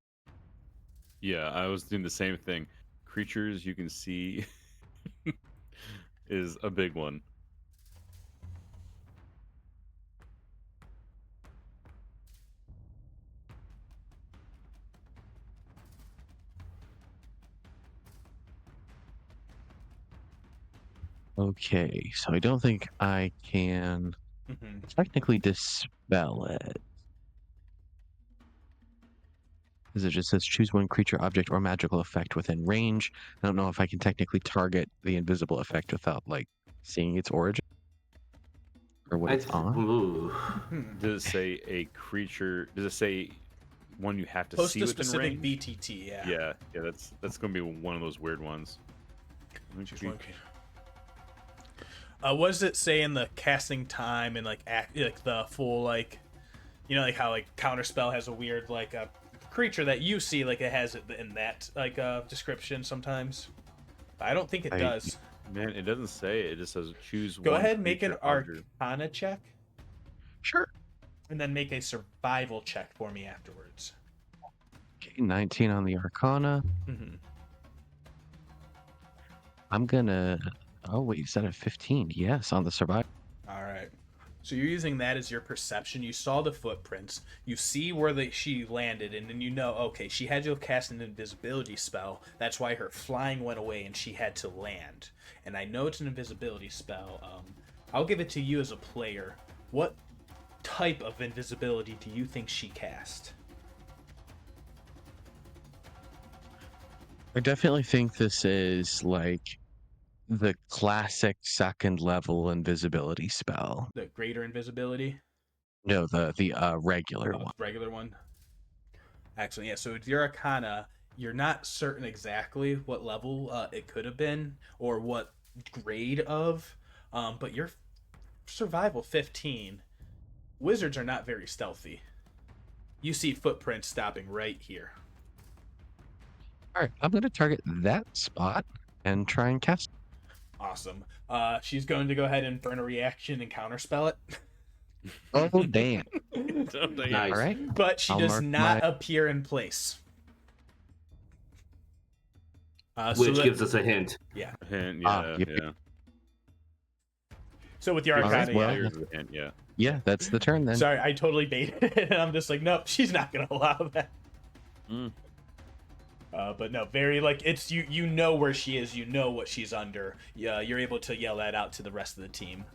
S3: Yeah, I was doing the same thing. Creatures you can see is a big one.
S2: Okay, so I don't think I can
S1: Mm-hmm.
S2: technically dispel it. Because it just says choose one creature, object, or magical effect within range. I don't know if I can technically target the invisible effect without, like, seeing its origin. Or what it's on.
S4: Ooh.
S3: Does it say a creature? Does it say one you have to
S1: Post
S3: see
S1: a
S3: within
S1: specific
S3: range?
S1: BTT, yeah.
S3: Yeah. That's gonna be one of those weird ones.
S1: What does it say in the casting time and like the full like, you know, like how like counterspell has a weird like a creature that you see like it has it in that like description sometimes. I don't think it does.
S3: Man, it doesn't say. It just says choose.
S1: Go
S3: one
S1: ahead and make an
S3: creature, object.
S1: Arcana check,
S2: Sure.
S1: and then make a survival check for me afterwards.
S2: Okay, 19 on the Arcana.
S1: Mm-hmm.
S2: I'm gonna... Oh, wait, you said a 15. Yes, on the survival.
S1: All right. So you're using that as your perception. You saw the footprints. You see where she landed, and then you know, okay, she had to cast an invisibility spell. That's why her flying went away, and she had to land. And I know it's an invisibility spell. I'll give it to you as a player. What type of invisibility do you think she cast?
S2: I definitely think this is, like, the classic second level invisibility spell.
S1: The greater invisibility?
S2: No, the regular one.
S1: Regular one? Excellent. Yeah, so with your Arcana, you're not certain exactly what level it could have been or what grade of, but your survival 15. Wizards are not very stealthy. You see footprints stopping right here.
S2: All right, I'm going to target that spot and try and cast.
S1: Awesome. She's going to go ahead and burn a reaction and counterspell it.
S2: Oh, damn.
S4: Nice.
S2: All right.
S1: But she
S2: I'll
S1: does
S2: mark
S1: not
S2: my-
S1: appear in place.
S4: Which gives us a hint.
S1: Yeah.
S3: Hint,
S2: Yep.
S3: yeah.
S1: So with your
S2: All
S1: Arcana,
S2: right, well,
S1: yeah.
S3: Here's the hint, yeah.
S2: Yeah, that's the turn then.
S1: Sorry, I totally baited it. I'm just like, nope, she's not going to allow that.
S3: Mm.
S1: But no, very like it's you know where she is, you know what she's under. Yeah, you're able to yell that out to the rest of the team.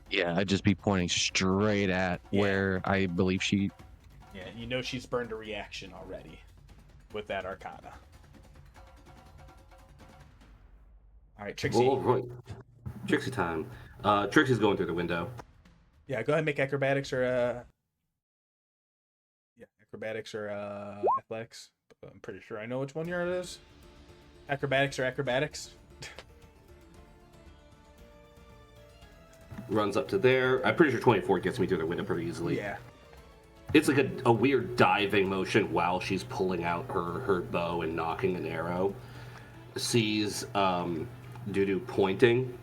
S2: Yeah, I'd just be pointing straight at where I believe she...
S1: Yeah, you know she's burned a reaction already with that Arcana. All right, Trixie.
S4: Well, right. Trixie time. Trixie's going through the window.
S1: Yeah, go ahead and make acrobatics or athletics. I'm pretty sure I know which one yours is. Acrobatics or acrobatics.
S4: Runs up to there. I'm pretty sure 24 gets me through the window pretty easily.
S1: Yeah.
S4: It's like a weird diving motion while she's pulling out her bow and knocking an arrow. Sees Dudu pointing.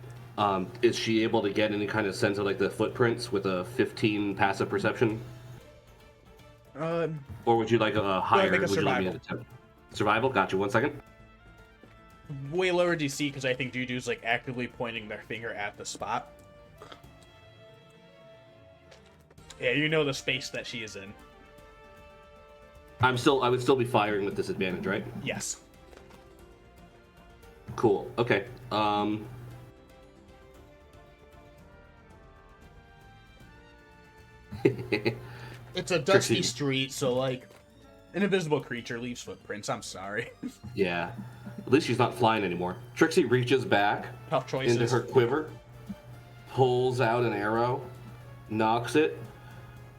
S4: Is she able to get any kind of sense of like the footprints with a 15 passive perception? Or would you like a higher?
S1: make a
S4: would you like me
S1: survival.
S4: to attempt? Survival? Got you. 1 second.
S1: Way lower DC because I think Dudu's like actively pointing their finger at the spot. Yeah, you know the space that she is in.
S4: I would still be firing with disadvantage, right?
S1: Yes.
S4: Cool. Okay.
S1: It's a dusty
S4: Trixie.
S1: street, so like an invisible creature leaves footprints. I'm sorry.
S4: Yeah. At least she's not flying anymore. Trixie reaches back
S1: Tough choices.
S4: into her quiver, pulls out an arrow, knocks it,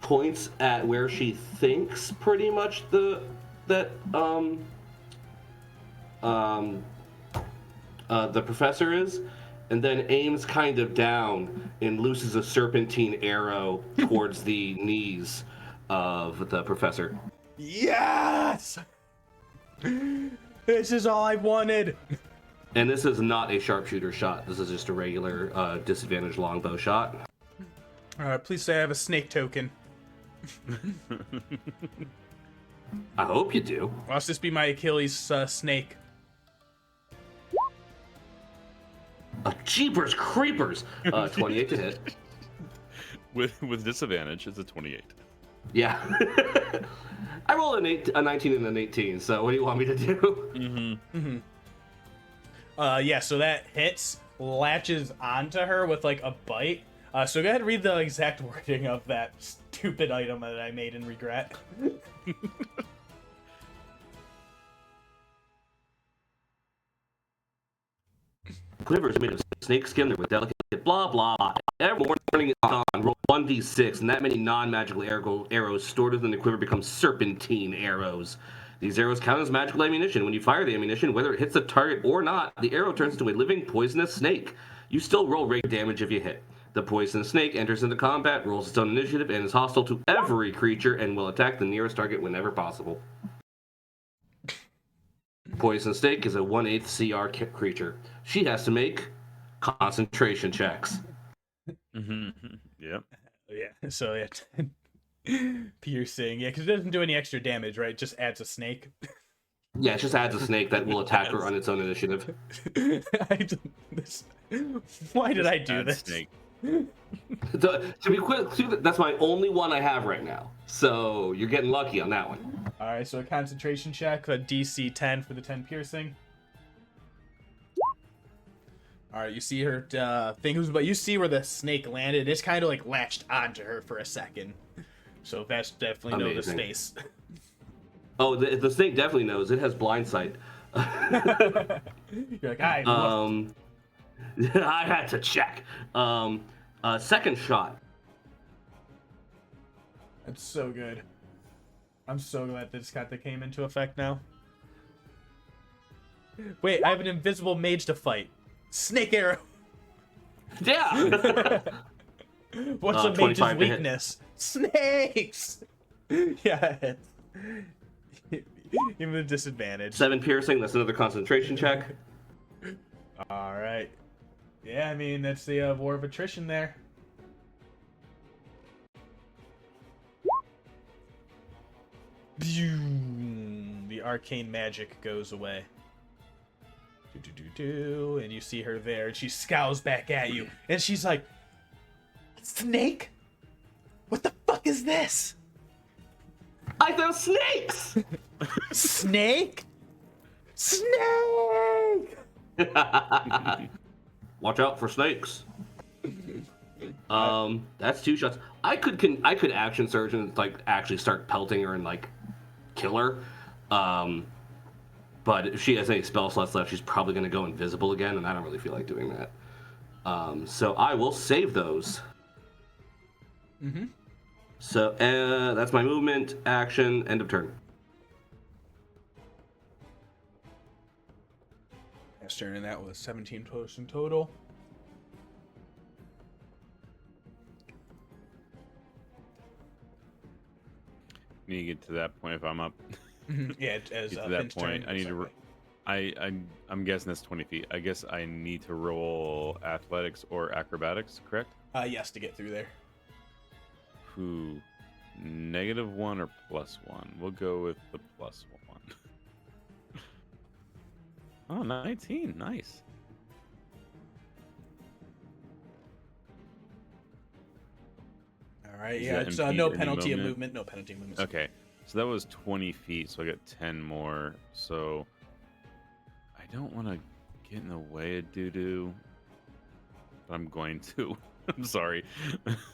S4: points at where she thinks pretty much the professor is, and then aims kind of down and looses a serpentine arrow towards the knees of the professor.
S5: Yes! This is all I wanted.
S4: And this is not a sharpshooter shot. This is just a regular disadvantage longbow shot.
S5: Please say I have a snake token.
S4: I hope you do.
S5: Watch this be my Achilles snake.
S4: Jeepers creepers! 28 to hit.
S3: With disadvantage, it's a 28.
S4: Yeah. I rolled a 19 and an 18, so what do you want me to do?
S5: Yeah, so that hits, latches onto her with like a bite. So go ahead and read the exact wording of that stupid item that I made in regret.
S4: Quivers made of snake skin with delicate blah blah. Every morning at dawn, roll 1d6, and that many non-magical arrows stored within the quiver become serpentine arrows. These arrows count as magical ammunition. When you fire the ammunition, whether it hits the target or not, the arrow turns into a living poisonous snake. You still roll rate damage if you hit. The poisonous snake enters into combat, rolls its own initiative, and is hostile to every creature and will attack the nearest target whenever possible. Poison snake is a 1/8 CR creature. She has to make concentration checks.
S3: Yep.
S5: Yeah, so yeah. Piercing, yeah, because it doesn't do any extra damage, right? It just adds a snake.
S4: Yeah, it just adds a snake that will attack her on its own initiative.
S5: Why did I do this?
S3: Snake.
S4: To be quick, that's my only one I have right now. So you're getting lucky on that one.
S5: Alright, so a concentration check, a DC 10 for the 10 piercing. Alright, you see her thing, but you see where the snake landed. It's kind of like latched onto her for a second. So that's definitely know the space.
S4: Oh, the snake definitely knows. It has blind sight.
S5: You're like, I
S4: had to check. Second shot.
S5: That's so good. I'm so glad that came into effect now. Wait, I have an invisible mage to fight. Snake arrow.
S4: Yeah.
S5: What's a mage's weakness? Snakes. Yeah. Even a disadvantage.
S4: 7 piercing. That's another concentration check.
S5: All right. Yeah, I mean that's the war of attrition there. The arcane magic goes away. And you see her there, and she scowls back at you, and she's like, "Snake? What the fuck is this?
S4: I found snakes."
S5: Snake? Snake!
S4: Watch out for snakes. That's 2 shots. I could action surge and like actually start pelting her and like kill her. But if she has any spell slots left, she's probably going to go invisible again, and I don't really feel like doing that. So I will save those.
S5: Mm-hmm.
S4: So that's my movement, action, end of turn.
S5: Last turn, and that was 17 posts in total.
S3: Need to get to that point if I'm up.
S5: Yeah, as
S3: Get to that point, I need to. I'm guessing that's 20 feet. I guess I need to roll athletics or acrobatics, correct?
S5: Yes, to get through there.
S3: Who? -1 or +1? We'll go with the +1. Oh, 19. Nice.
S5: All right,
S3: Does
S5: yeah,
S3: that
S5: it's
S3: impede
S5: no
S3: any
S5: penalty of
S3: movement?
S5: movement. No penalty of movement.
S3: Okay, so that was 20 feet, so I got 10 more. So I don't want to get in the way of doo-doo, but I'm going to. I'm sorry.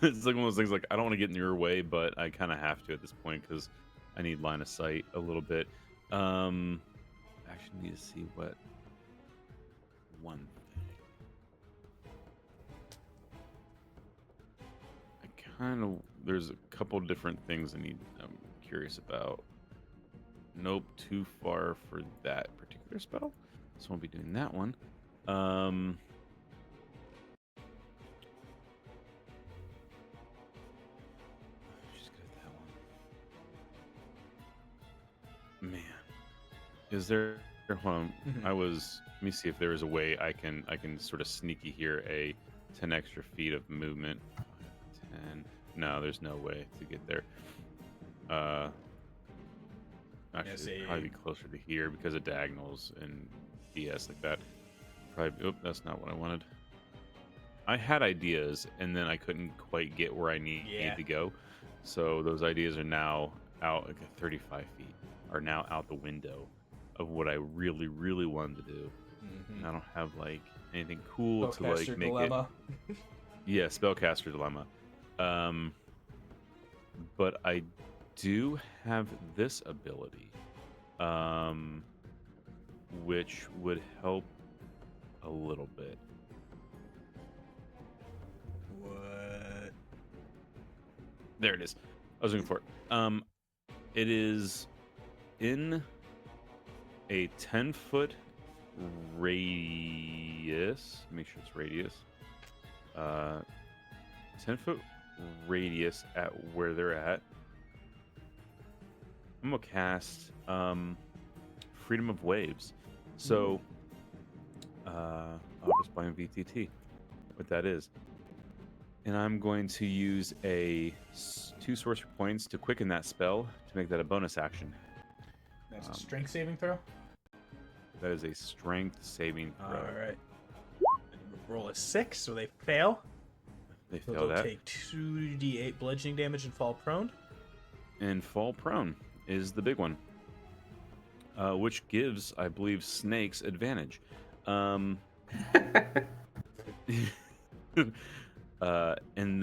S3: It's like one of those things, like, I don't want to get in your way, but I kind of have to at this point because I need line of sight a little bit. Actually need to see what one thing. I There's a couple different things I'm curious about. Nope, too far for that particular spell, so I'll be doing that one. She's good at that one. Man, is there? Hold on. Let me see if there is a way I can sort of sneaky here a 10 extra feet of movement. 10. No, there's no way to get there. Actually, it'd probably be closer to here because of diagonals and BS like that. Probably. Oh, that's not what I wanted. I had ideas, and then I couldn't quite get where I need to go. So those ideas are now out, like 35 feet, are now out the window of what I really, really wanted to do. I don't have like anything cool to like make dilemma. It. Yeah, spellcaster dilemma. But I do have this ability, which would help a little bit.
S1: What?
S3: There it is. I was looking for it. It is in a 10-foot radius. Make sure it's radius. 10-foot radius at where they're at. I'm gonna cast Freedom of Waves. So I'll just buy VTT what that is. And I'm going to use a 2 sorcery points to quicken that spell to make that a bonus action.
S1: That's a strength saving throw?
S3: That is a strength saving throw.
S1: Alright. Roll a 6, so they fail.
S3: They
S1: So
S3: fail
S1: they'll
S3: that.
S1: take 2d8 bludgeoning damage and fall prone.
S3: And fall prone is the big one. Which gives, I believe, snakes advantage. And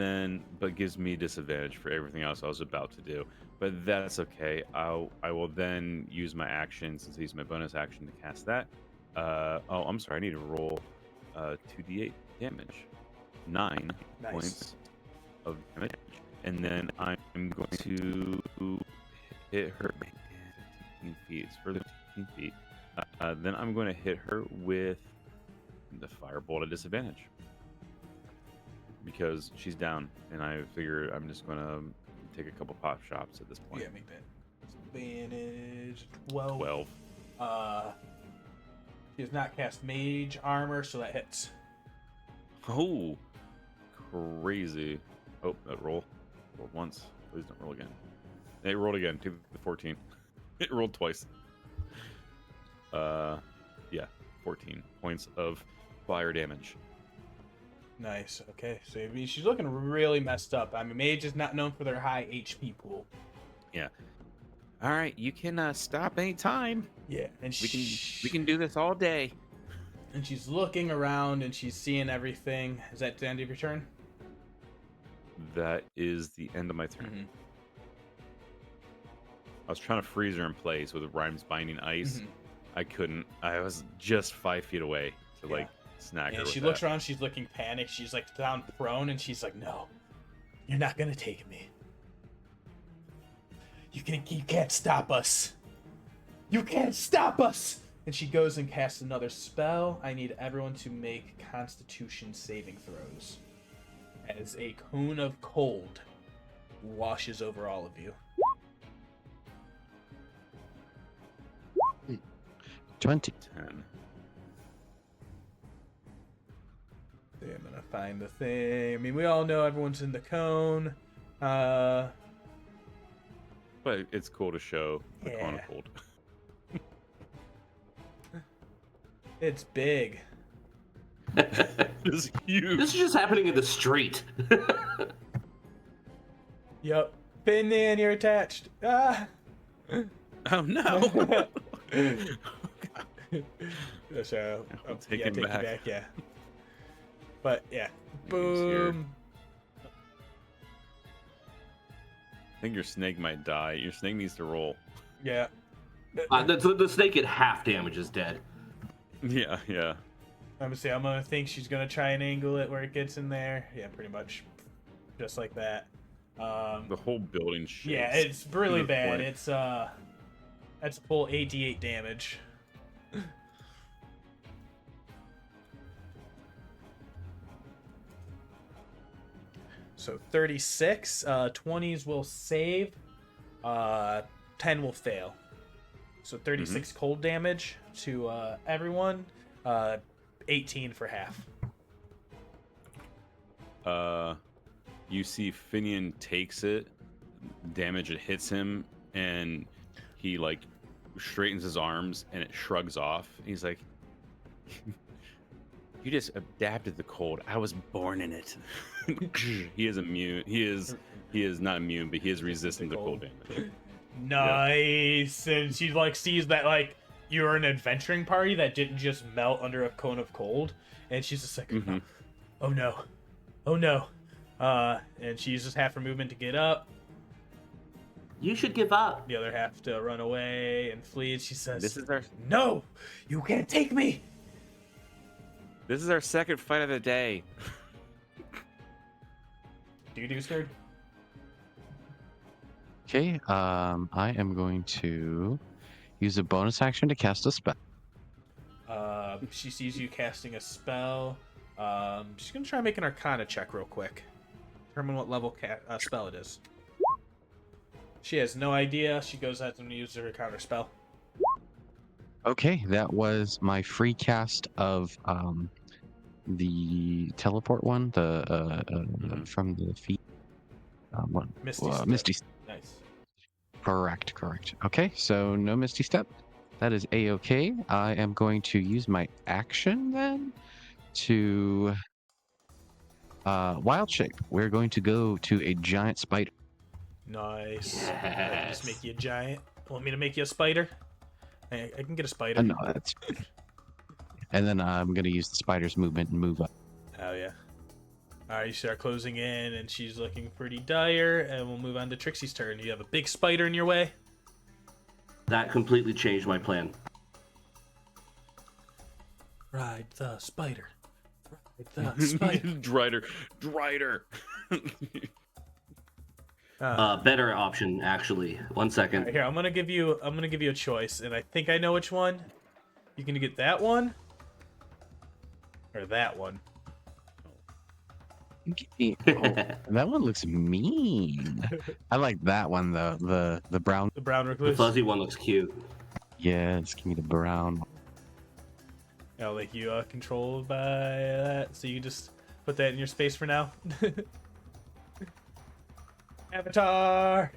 S3: then, but gives me disadvantage for everything else I was about to do. But that's okay. I will then use my action, since I used my bonus action to cast that. Oh, I'm sorry. I need to roll 2d8 damage. 9 points of damage. And then I'm going to hit her 15 feet. It's further 15 feet. Then I'm going to hit her with the firebolt at disadvantage. Because she's down, and I figure I'm just going to take a couple pop shots at this point.
S1: Yeah, make that. Advantage 12.
S3: 12.
S1: She does not cast mage armor, so that hits.
S3: Oh, crazy. Oh, that roll. Roll once. Please don't roll again. It rolled again. 14. It rolled twice. Yeah, 14 points of fire damage.
S1: Nice. Okay, so I mean, she's looking really messed up. I mean, mage is not known for their high HP pool.
S3: Yeah. All right, you can stop any time.
S1: Yeah, and
S3: We can do this all day.
S1: And she's looking around and she's seeing everything. Is that the end of your turn?
S3: That is the end of my turn.
S1: Mm-hmm.
S3: I was trying to freeze her in place with Rhymes Binding Ice.
S1: Mm-hmm.
S3: I couldn't. I was just 5 feet away to like snag her.
S1: And
S3: with
S1: she
S3: that.
S1: looks around. She's looking panicked. She's like down prone, and she's like, "No, you're not gonna take me. You can't stop us. You can't stop us." And she goes and casts another spell. I need everyone to make Constitution saving throws, as a cone of cold washes over all of you.
S2: 20.
S3: 10.
S1: Okay, I'm gonna find the thing. I mean, we all know everyone's in the cone.
S3: But it's cool to show the cone of cold.
S1: It's big.
S3: It's huge.
S4: This is just happening in the street.
S1: Yup. Finnan, you're attached. Ah.
S3: Oh no.
S1: So,
S3: I'll take
S1: yeah,
S3: him
S1: take
S3: back.
S1: you back, yeah. But yeah,
S3: He's here.
S1: boom.
S3: I think your snake might die. Your snake needs to roll.
S1: Yeah.
S4: The snake at half damage is dead.
S3: Yeah.
S1: I'm gonna think she's gonna try and angle it where it gets in there. Yeah, pretty much, just like that.
S3: The whole building shakes.
S1: Yeah, it's really
S3: To the
S1: bad.
S3: point-
S1: It's that's a full 88 damage. So 36, 20s will save, 10 will fail. So 36 cold damage to everyone, 18 for half.
S3: You see Finian takes it, damage it hits him, and he like straightens his arms and it shrugs off. He's like, "You just adapted the cold. I was born in it." He is immune. He is not immune, but he is resistant to cold damage.
S1: Nice. And she like sees that like you're an adventuring party that didn't just melt under a cone of cold, and she's just like, oh no, oh no. And she uses half her movement to get up.
S4: You should give up.
S1: The other half to run away and flee. She says,
S3: This is our
S1: "No, you can't take me."
S3: second fight of the day.
S1: Dude's turn.
S2: Okay, I am going to use a bonus action to cast a spell.
S1: She sees you casting a spell. She's gonna try and make an Arcana check real quick. Determine what level spell it is. She has no idea. She goes ahead and uses her counter spell.
S2: Okay, that was my free cast of the teleport one, the from the feet. One. Misty Step.
S1: Nice.
S2: Correct. Okay, so no Misty Step. That is A-okay. I am going to use my action then to wild shape. We're going to go to a giant spider.
S1: Nice.
S4: Yes.
S1: Just make you a giant. Want me to make you a spider? I can get a spider.
S2: No, that's. And then I'm going to use the spider's movement and move up.
S1: Oh yeah. Alright, you start closing in, and she's looking pretty dire, and we'll move on to Trixie's turn. You have a big spider in your way.
S4: That completely changed my plan.
S1: Ride the spider. Ride the spider.
S3: Drider.
S4: Better option, actually. 1 second.
S1: Alright, here, I'm gonna give you a choice, and I think I know which one. You can get that one or that one.
S2: That one looks mean. I like that one though. The brown.
S1: The brown
S4: The
S1: recluse.
S4: fuzzy one looks cute.
S2: Yes, give me the brown.
S1: I'll let you control by that, so you can just put that in your space for now. Avatar.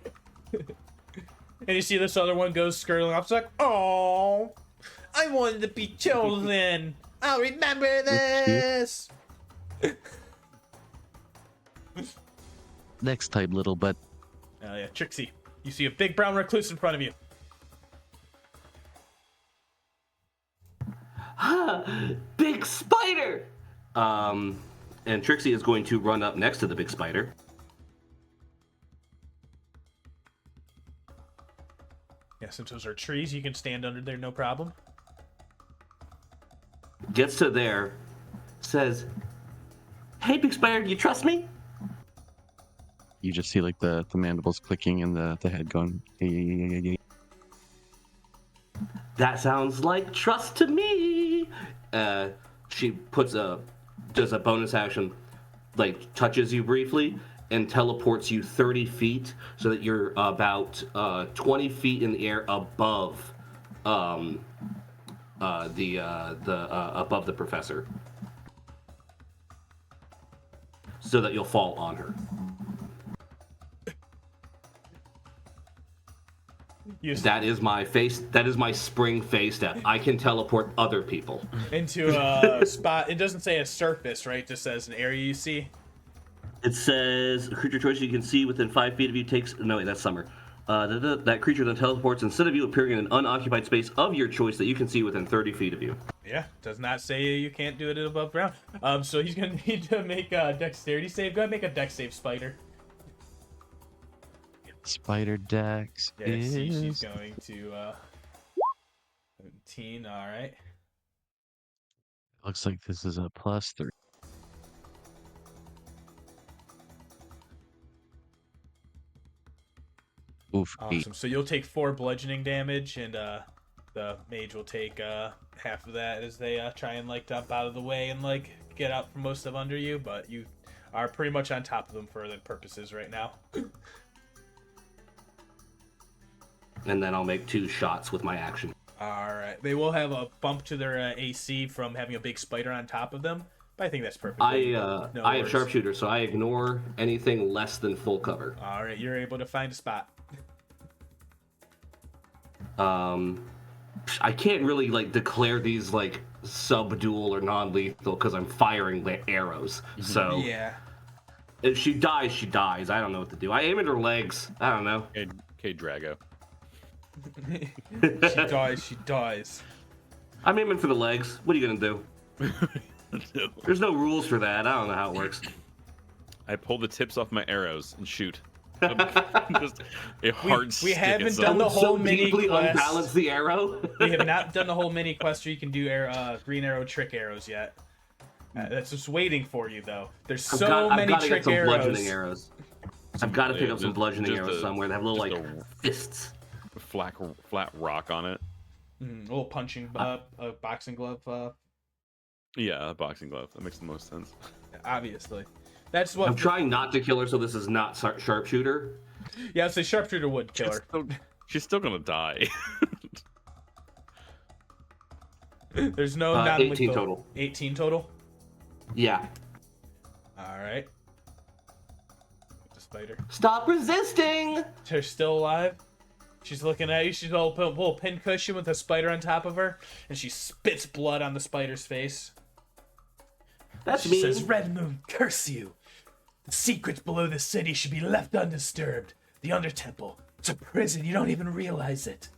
S1: And you see this other one goes skirting off. It's like, oh, I wanted to be chosen. I'll remember this.
S2: Next time, little bud.
S1: Oh yeah, Trixie. You see a big brown recluse in front of you.
S4: Big spider! And Trixie is going to run up next to the big spider.
S1: Yeah, since those are trees, you can stand under there, no problem.
S4: Gets to there, says, "Hey, big spider, do you trust me?"
S2: You just see like the mandibles clicking and the head going.
S4: That sounds like trust to me. She does a bonus action, like touches you briefly and teleports you 30 feet so that you're about 20 feet in the air above above the professor, so that you'll fall on her. That is my face. That is my spring phase step. I can teleport other people
S1: Into a spot. It doesn't say a surface, right? It just says an area you see.
S4: It says a creature choice you can see within 5 feet of you takes. No, wait, that's summer. That creature then teleports instead of you, appearing in an unoccupied space of your choice that you can see within 30 feet of you.
S1: Yeah, does not say you can't do it above ground. So he's gonna need to make a dexterity save. Go ahead, and make a dex save, Spider.
S2: Spider Dex
S1: Yeah,
S2: is.
S1: see, she's going to 17. All right.
S2: Looks like this is a +3. Oof. 8.
S1: Awesome. So you'll take 4 bludgeoning damage, and the mage will take half of that as they try and like dump out of the way and like get out from most of under you. But you are pretty much on top of them for the purposes right now.
S4: And then I'll make 2 shots with my action.
S1: All right. They will have a bump to their AC from having a big spider on top of them, but I think that's perfect.
S4: I have sharpshooter, so I ignore anything less than full cover.
S1: All right. You're able to find a spot.
S4: I can't really like declare these like sub-dual or non-lethal because I'm firing arrows. So
S1: Yeah.
S4: if she dies, she dies. I don't know what to do. I aim at her legs. I don't know.
S3: Okay, Drago.
S1: She dies.
S4: I'm aiming for the legs. What are you gonna do? There's no rules for that. I don't know how it works.
S3: I pull the tips off my arrows and shoot. Just a hard
S1: We
S3: stick
S1: haven't
S3: itself.
S1: done the whole
S4: So
S1: mini
S4: deeply
S1: quest.
S4: unbalance the arrow.
S1: We have not done the whole mini quest where you can do green arrow trick arrows yet. That's just waiting for you though. There's so
S4: I've
S1: many
S4: got to
S1: trick
S4: get some
S1: arrows.
S4: bludgeoning arrows. I've got to pick up some bludgeoning
S3: just
S4: arrows somewhere that have little like fists.
S3: Flat rock on it.
S1: A little punching, a boxing glove.
S3: Yeah, a boxing glove. That makes the most sense.
S1: Obviously, that's what.
S4: I'm trying not to kill her, so this is not sharpshooter.
S1: Yeah, so sharpshooter would kill her.
S3: She's still gonna die.
S1: There's no
S4: 18 total.
S1: 18 total.
S4: Yeah.
S1: All right. The spider.
S4: Stop resisting!
S1: They're still alive. She's looking at you. She's a little pin cushion with a spider on top of her, and she spits blood on the spider's face.
S4: That's
S1: She
S4: mean.
S1: says, "Red Moon, curse you! The secrets below the city should be left undisturbed. The Undertemple, it's a prison. You don't even realize it."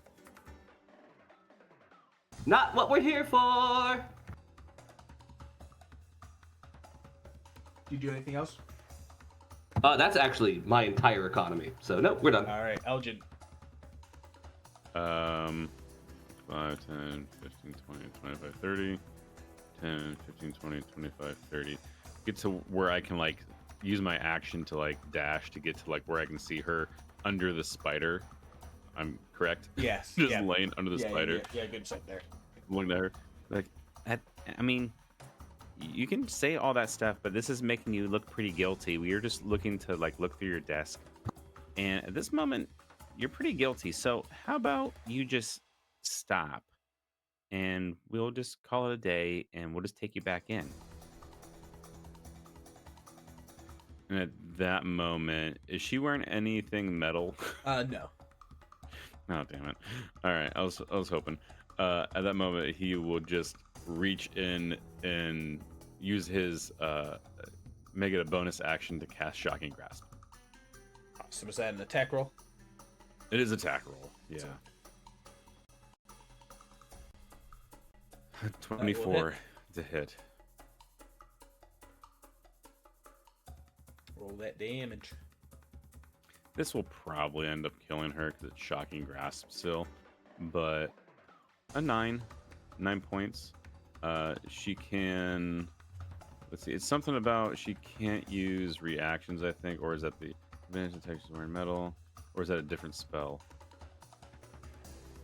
S4: Not what we're here for.
S1: Do you do anything else?
S4: That's actually my entire economy. So no, we're done.
S1: All right, Aljin.
S3: 5, 10, 15, 20, 25, 30. 10, 15, 20, 25, 30. Get to where I can like use my action to like dash to get to like where I can see her under the spider. I'm correct?
S1: Yes.
S3: Just
S1: yeah.
S3: laying under the spider.
S1: Yeah, good sight there.
S3: Looking at her. Like, I mean, you can say all that stuff, but this is making you look pretty guilty. We are just looking to like look through your desk. And at this moment, you're pretty guilty. So how about you just stop? And we'll just call it a day, and we'll just take you back in. And at that moment, is she wearing anything metal?
S1: No.
S3: Oh, damn it. All right, I was hoping. At that moment, he will just reach in and use his make it a bonus action to cast Shocking Grasp.
S1: So was that an attack roll?
S3: It is attack roll. Yeah. 24 to hit.
S1: Roll that damage.
S3: This will probably end up killing her because it's Shocking Grasp still, but a 9 points. She can, let's see, it's something about she can't use reactions, I think, or is that the advantage detection wearing metal, or is that a different spell?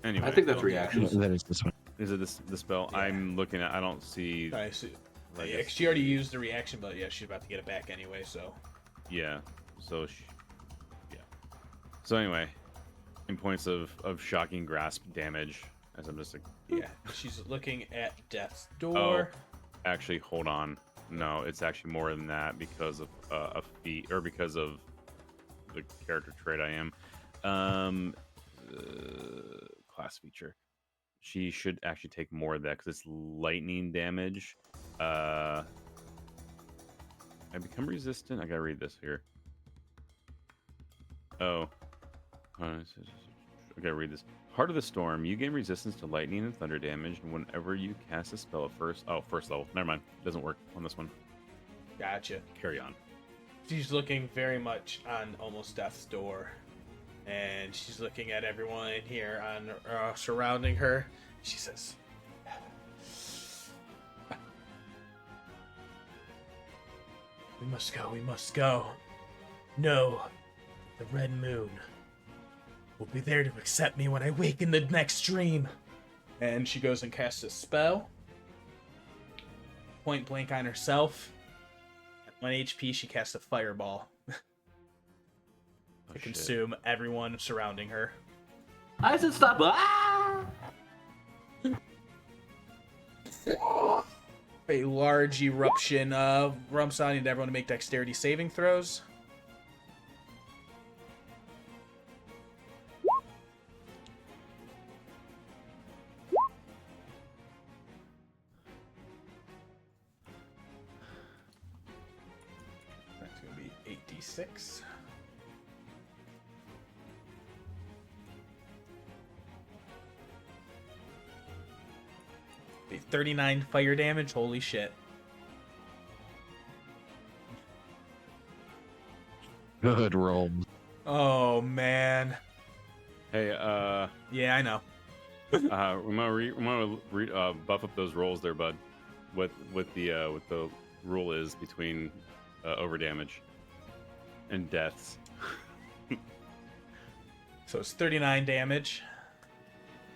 S3: Anyway,
S4: I think that's reactions.
S2: That is this one.
S3: Is it the spell?
S1: Yeah.
S3: I'm looking at. I don't see.
S1: I see.
S3: like
S1: Yeah,
S3: a-
S1: she already used the reaction, but yeah, she's about to get it back anyway. So
S3: Yeah. So, yeah. So anyway, in points of Shocking Grasp damage, as I'm just like,
S1: yeah, she's looking at death's door.
S3: actually, hold on. No, it's actually more than that because of a feat, or because of the character trait I am. Class feature. She should actually take more of that because it's lightning damage. I become resistant. I gotta read this here. Oh. I gotta read this. Heart of the Storm. You gain resistance to lightning and thunder damage whenever you cast a spell at first level. Never mind. Doesn't work on this one.
S1: Gotcha.
S3: Carry on.
S1: She's looking very much on almost death's door, and she's looking at everyone in here on surrounding her. She says, "We must go. We must go. No, the Red Moon.
S5: will be there to accept me when I wake in the next dream. And she goes and casts a spell. Point blank on herself. At 1 HP, she casts a fireball to consume everyone surrounding her.
S4: I said stop. Ah!
S5: A large eruption rumps on, and everyone to make dexterity saving throws. That's going to be 8d6. Be 39 fire damage. Holy shit.
S2: Good roll.
S5: Oh, man.
S3: Hey,
S5: Yeah, I know.
S3: we want to buff up those rolls there, bud. What the rule is between over damage and deaths.
S5: So it's 39 damage.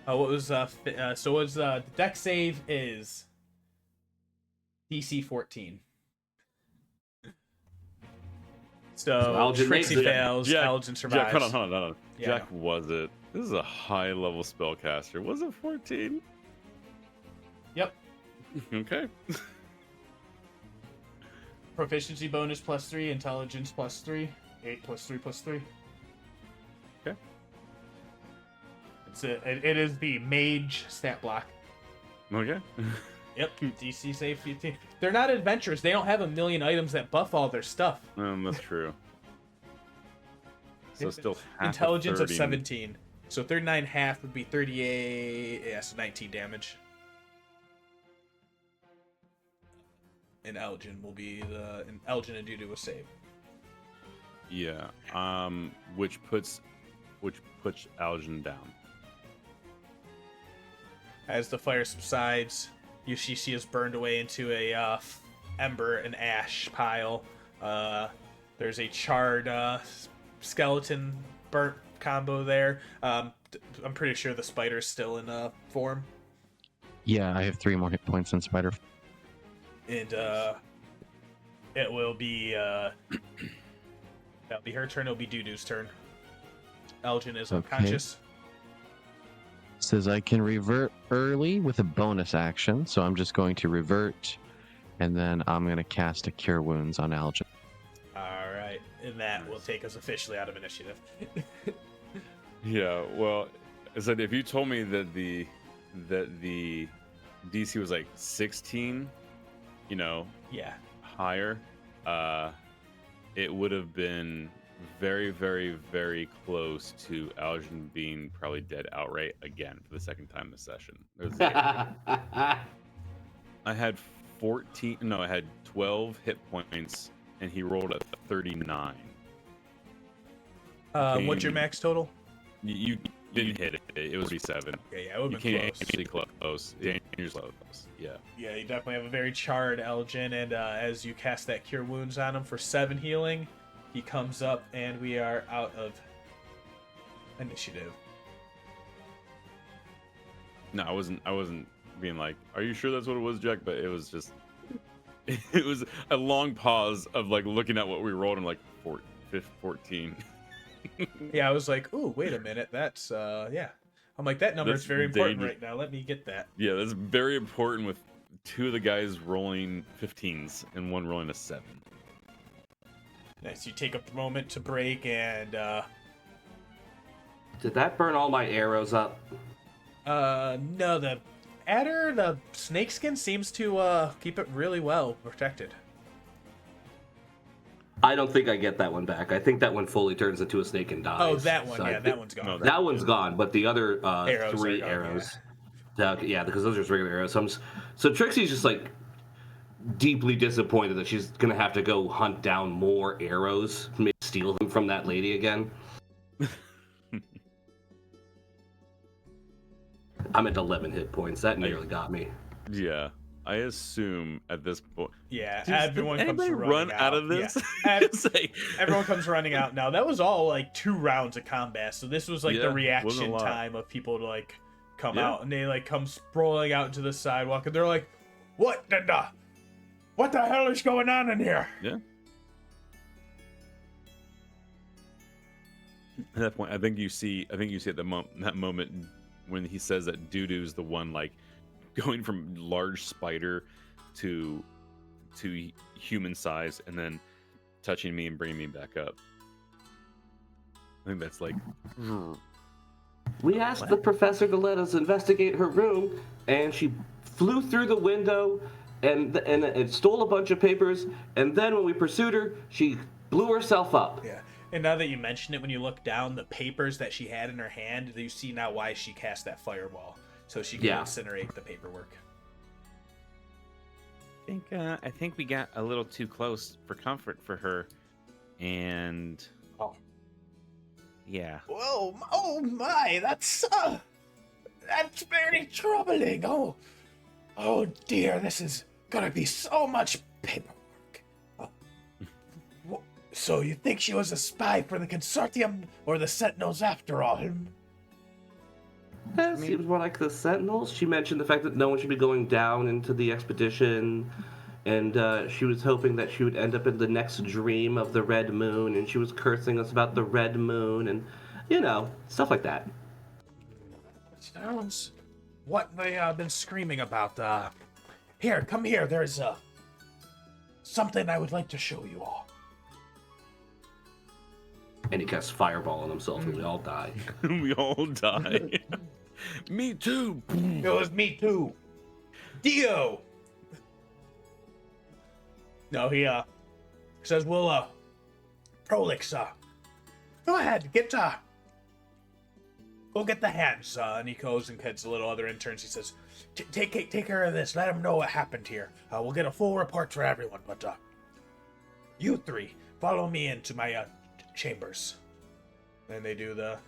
S5: What was the deck save is DC 14. So
S4: Aljin
S5: Trixie
S4: makes it.
S5: fails, Aljin survives.
S3: Jack, hold on.
S5: Yeah,
S3: Jack, was it? This is a high level spellcaster. Was it 14?
S5: Yep.
S3: Okay.
S5: Proficiency bonus +3, intelligence +3, 8 +3 +3.
S3: Okay.
S5: It is the mage stat block.
S3: Okay.
S5: Yep, DC save 15. They're not adventurers. They don't have a million items that buff all their stuff.
S3: That's true. So still half
S5: Intelligence of
S3: 30.
S5: 17. So 39 half would be 38. Yeah, so 19 damage. And Aljin will be Aljin and Dudu will save.
S3: Yeah. Which puts Aljin down.
S5: As the fire subsides, you see is burned away into a ember and ash pile. There's a charred skeleton burnt combo there. I'm pretty sure the spider's still in form.
S2: Yeah, I have 3 more hit points in Spider.
S5: And it will be that'll be her turn. It'll be Dudu's turn. Aljin is unconscious.
S2: Says I can revert early with a bonus action, so I'm just going to revert, and then I'm going to cast a Cure Wounds on Aljin.
S5: All right, and that will take us officially out of initiative.
S3: Yeah. Well, I said if you told me that the DC was like 16,
S5: Yeah.
S3: higher, it would have been very, very, very close to Aljin being probably dead outright again for the second time this session. I had 12 hit points, and he rolled a 39.
S5: What's your max total?
S3: You didn't hit it. It was 7.
S5: Yeah, it would
S3: You
S5: have been
S3: came
S5: close.
S3: actually close. Dangerously close. Yeah.
S5: Yeah, you definitely have a very charred Aljin, and as you cast that Cure Wounds on him for 7 healing, he comes up, and we are out of initiative.
S3: No, I wasn't being like, "Are you sure that's what it was, Jack?" But it was just, it was a long pause of like looking at what we rolled and like 14.
S5: Yeah, I was like, "Ooh, wait a minute, that's yeah." I'm like, that number is
S3: That's
S5: very important
S3: dangerous.
S5: right now. Let me get that.
S3: Yeah, that's very important with 2 of the guys rolling 15s and 1 rolling a 7.
S5: Nice. You take a moment to break, and
S4: Did that burn all my arrows up?
S5: no, the adder, the snakeskin seems to keep it really well protected.
S4: I don't think I get that one back. I think that one fully turns into a snake and dies.
S5: Oh, that one,
S4: So I
S5: yeah,
S4: think-
S5: that one's gone.
S3: No,
S4: That one's gone, but the other
S5: Arrows
S4: 3
S5: are gone,
S4: arrows. Yeah, because those are just regular arrows. So Trixie's just like deeply disappointed that she's gonna have to go hunt down more arrows, maybe steal them from that lady again. I'm at 11 hit points. That nearly got me.
S3: Yeah. I assume at this point.
S1: Yeah,
S3: Does
S1: everyone comes
S3: anybody
S1: running
S3: run out of
S1: Yeah.
S3: this?
S1: Ev-
S3: Say-
S1: Everyone comes running out now. That was all like 2 rounds of combat, so this was like
S3: Yeah,
S1: the
S3: wasn't a
S1: reaction
S3: lot.
S1: time of people to like come
S3: Yeah.
S1: out, and they like come sprawling out to the sidewalk, and they're like, what the hell is going on in here?
S3: Yeah. At that point, I think you see at that moment when he says that Dudu's the one like going from large spider to human size, and then touching me and bringing me back up. I think that's like.
S4: We asked the professor to let us investigate her room, and she flew through the window and stole a bunch of papers, and then when we pursued her, she blew herself up.
S1: Yeah. And now that you mention it, when you look down, the papers that she had in her hand, you see now why she cast that fireball, so she can incinerate the paperwork.
S3: I think we got a little too close for comfort for her, and yeah.
S5: Whoa! Oh my! That's very troubling. Oh dear! This is gonna be so much paperwork. So you think she was a spy for the consortium or the Sentinels after all?
S4: That seems more like the Sentinels. She mentioned the fact that no one should be going down into the expedition, and she was hoping that she would end up in the next dream of the Red Moon, and she was cursing us about the Red Moon, and, stuff like that.
S5: Sounds what they been screaming about. Here, come here. There's something I would like to show you all.
S4: And he casts fireball on himself, and we all die.
S3: We all die. Me too.
S5: It was me too. Dio. No, he says we'll Prolix, go ahead, go get the hands, and he goes and gets the little other interns. He says, take care of this. Let them know what happened here. We'll get a full report for everyone. But you 3 follow me into my chambers.
S1: Then they do the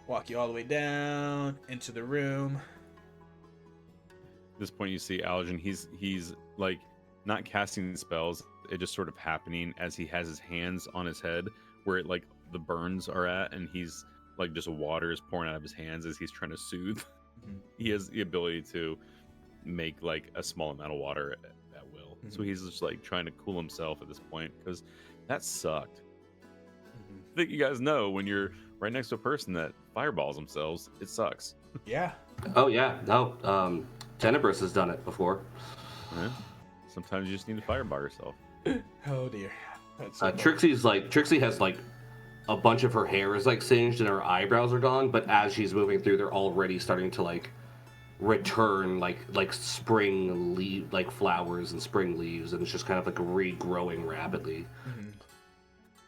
S1: walk you all the way down into the room.
S3: At this point, you see Aljin. He's like not casting spells. It just sort of happening as he has his hands on his head, where like the burns are at, and he's like just water is pouring out of his hands as he's trying to soothe. Mm-hmm. He has the ability to make like a small amount of water at will. Mm-hmm. So he's just like trying to cool himself at this point, because that sucked. Mm-hmm. I think you guys know when you're right next to a person that fireballs themselves, it sucks.
S1: Yeah.
S4: Oh yeah, no. Tenebris has done it before.
S3: Yeah. Sometimes you just need to fireball yourself.
S1: Oh dear.
S4: Trixie has like a bunch of her hair is like singed and her eyebrows are gone, but as she's moving through, they're already starting to like return like spring leaf, like flowers and spring leaves, and it's just kind of like regrowing rapidly. Mm-hmm.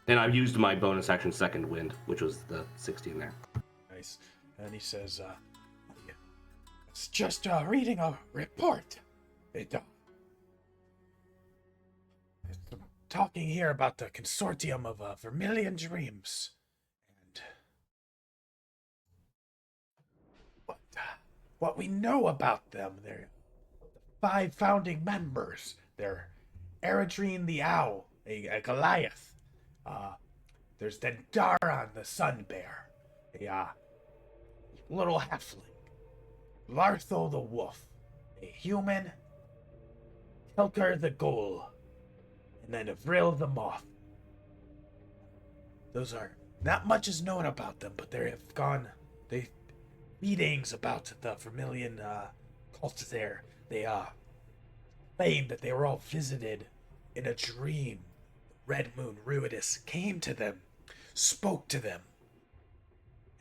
S4: And I've used my bonus action second wind, which was the 16 there.
S1: Nice. And he says,
S5: it's just reading a report. It's talking here about the consortium of Vermilion Dreams, and what we know about them. They're the 5 founding members. They're Eridrine the Owl, a Goliath. There's Dendaron the Sun Bear, a little halfling. Lartho the Wolf, a human. Kelker the Ghoul, and then Avril the Moth. Those are not much is known about them, but they meetings about the Vermilion cult there. They claim that they were all visited in a dream. Red Moon Ruidus came to them, spoke to them,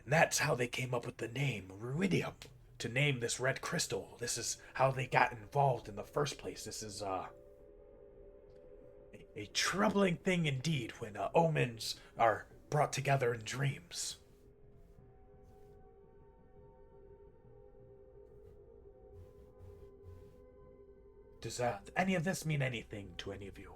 S5: and that's how they came up with the name Ruidium, to name this red crystal. This is how they got involved in the first place. This is a troubling thing indeed when omens are brought together in dreams. Does any of this mean anything to any of you?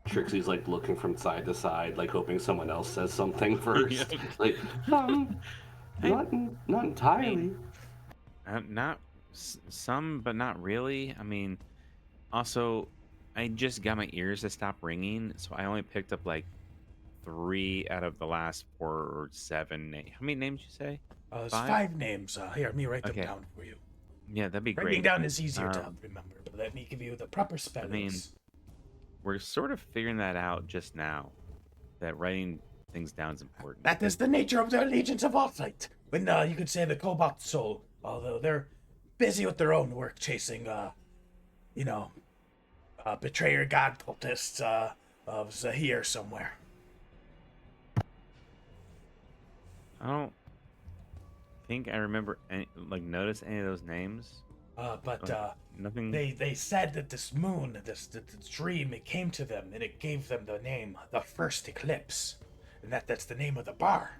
S4: Trixie's like looking from side to side, like hoping someone else says something first.
S3: Yeah.
S4: Like, Not entirely.
S3: Not some, but not really. I mean, also, I just got my ears to stop ringing, so I only picked up like 3 out of the last 4 or 7 names. How many names you say?
S5: There's
S3: 5?
S5: 5 names. Here, let me write them
S3: Okay.
S5: down for you.
S3: Yeah, that'd be
S5: Writing
S3: great.
S5: down is easier to remember, but let me give you the proper spellings.
S3: We're sort of figuring that out just now. That writing things down is important.
S5: That is the nature of the Allegiance of Allsight. When you could say the Cobalt Soul, although they're busy with their own work chasing, betrayer god cultists of Zahir somewhere.
S3: I don't think I remember notice any of those names.
S5: But
S3: Nothing.
S5: they said that this moon, this dream, it came to them and it gave them the name, the First Eclipse, and that's the name of the bar.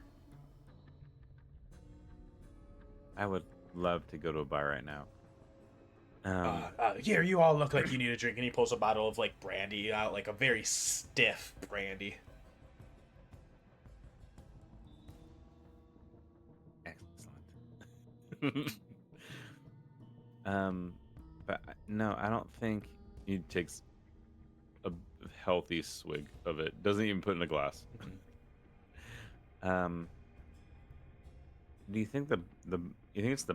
S3: I would love to go to a bar right now.
S5: Here, you all look like you need a drink, and he pulls a bottle of like brandy out, like a very stiff brandy.
S3: Excellent. But no, I don't think he takes a healthy swig of it. Doesn't even put it in a glass. Do you think it's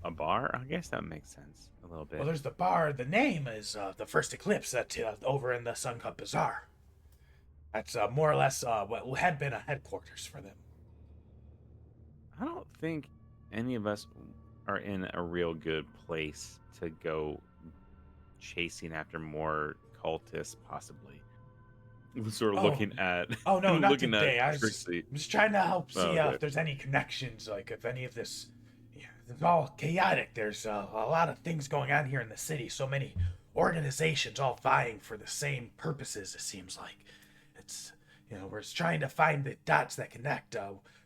S3: a bar? I guess that makes sense a little bit.
S5: Well, there's the bar. The name is the First Eclipse. That's over in the Sun Cup Bazaar. That's more or less what had been a headquarters for them.
S3: I don't think any of us are in a real good place to go chasing after more cultists, possibly. Sort of looking at.
S5: Oh no, not
S3: looking
S5: today.
S3: at
S5: I'm just trying to help see
S3: okay.
S5: if there's any connections, like if any of this. It's all chaotic. There's a lot of things going on here in the city. So many organizations all vying for the same purposes. It seems like it's we're just trying to find the dots that connect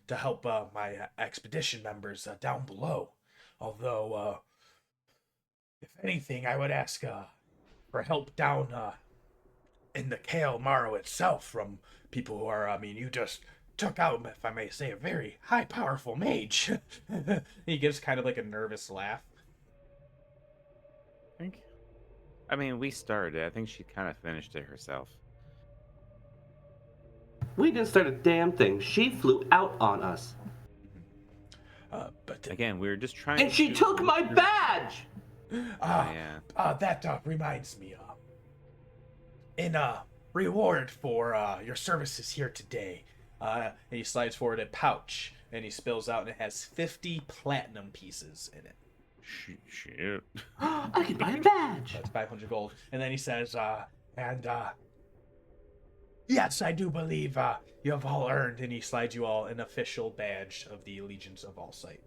S5: to help my expedition members down below. Although, if anything, I would ask for help down in the Kale Morrow itself from people who are. I mean, you just took out, if I may say, a very high, powerful mage. He gives kind of like a nervous laugh.
S3: I mean, we started it. I think she kind of finished it herself.
S4: We didn't start a damn thing. She flew out on us.
S3: But again, we were just trying.
S4: And she took my badge.
S5: That reminds me. In reward for your services here today, and he slides forward a pouch and he spills out, and it has 50 platinum pieces in it.
S3: Shit.
S4: I can buy a badge.
S5: That's 500 gold. And then he says, yes, I do believe you have all earned, and he slides you all an official badge of the Allegiance of Allsight.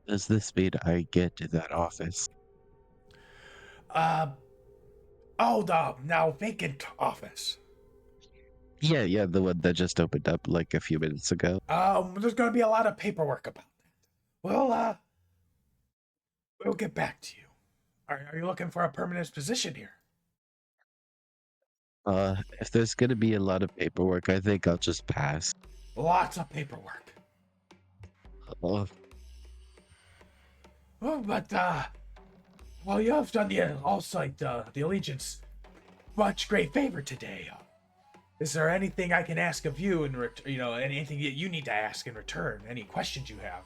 S2: Does this mean I get to that office?
S5: The now vacant office.
S2: Yeah, the one that just opened up like a few minutes ago.
S5: There's gonna be a lot of paperwork about that. Well, we'll get back to you. Are you looking for a permanent position here?
S2: If there's gonna be a lot of paperwork, I think I'll just pass.
S5: Lots of paperwork.
S2: Oh,
S5: But well, you have done the Allsight, the Allegiance, much great favor today. Is there anything I can ask of you in anything that you need to ask in return? Any questions you have?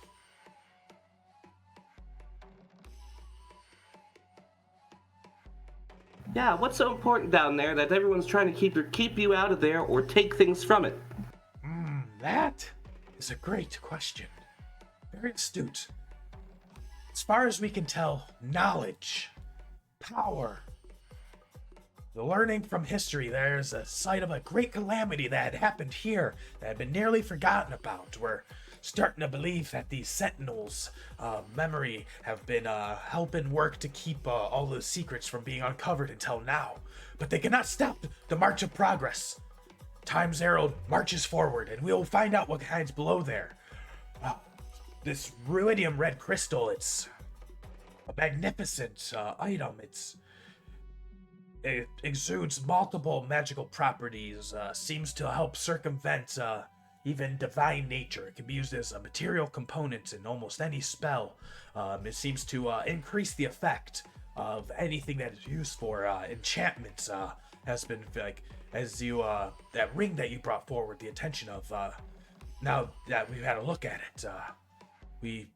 S4: Yeah, what's so important down there that everyone's trying to keep you out of there or take things from it?
S5: That is a great question. Very astute. As far as we can tell, knowledge, power, the learning from history, there's a site of a great calamity that had happened here that had been nearly forgotten about. We're starting to believe that these sentinels' memory have been helping work to keep all the secrets from being uncovered until now. But they cannot stop the march of progress. Time's arrow marches forward, and we'll find out what hides below there. This ruidium red crystal, it's a magnificent item. It exudes multiple magical properties, seems to help circumvent, even divine nature. It can be used as a material component in almost any spell. It seems to increase the effect of anything that is used for enchantments. Has been like as you that ring that you brought forward the attention of. Now that we've had a look at it, we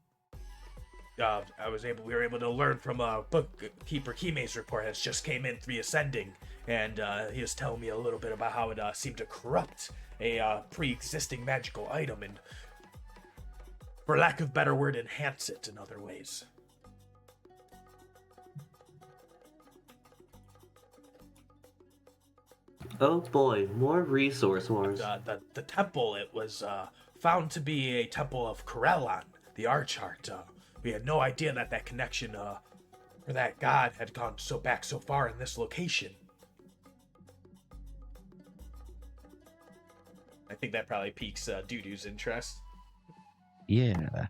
S5: were able to learn from bookkeeper Kime's report has just came in reascending, and he was telling me a little bit about how it seemed to corrupt a pre-existing magical item and, for lack of better word, enhance it in other ways.
S4: Oh boy, more resource wars.
S5: The temple, it was found to be a temple of Corellon, the Archheart. We had no idea that connection for that god had gone so far in this location. I think that probably piques Dudu's interest.
S2: Yeah.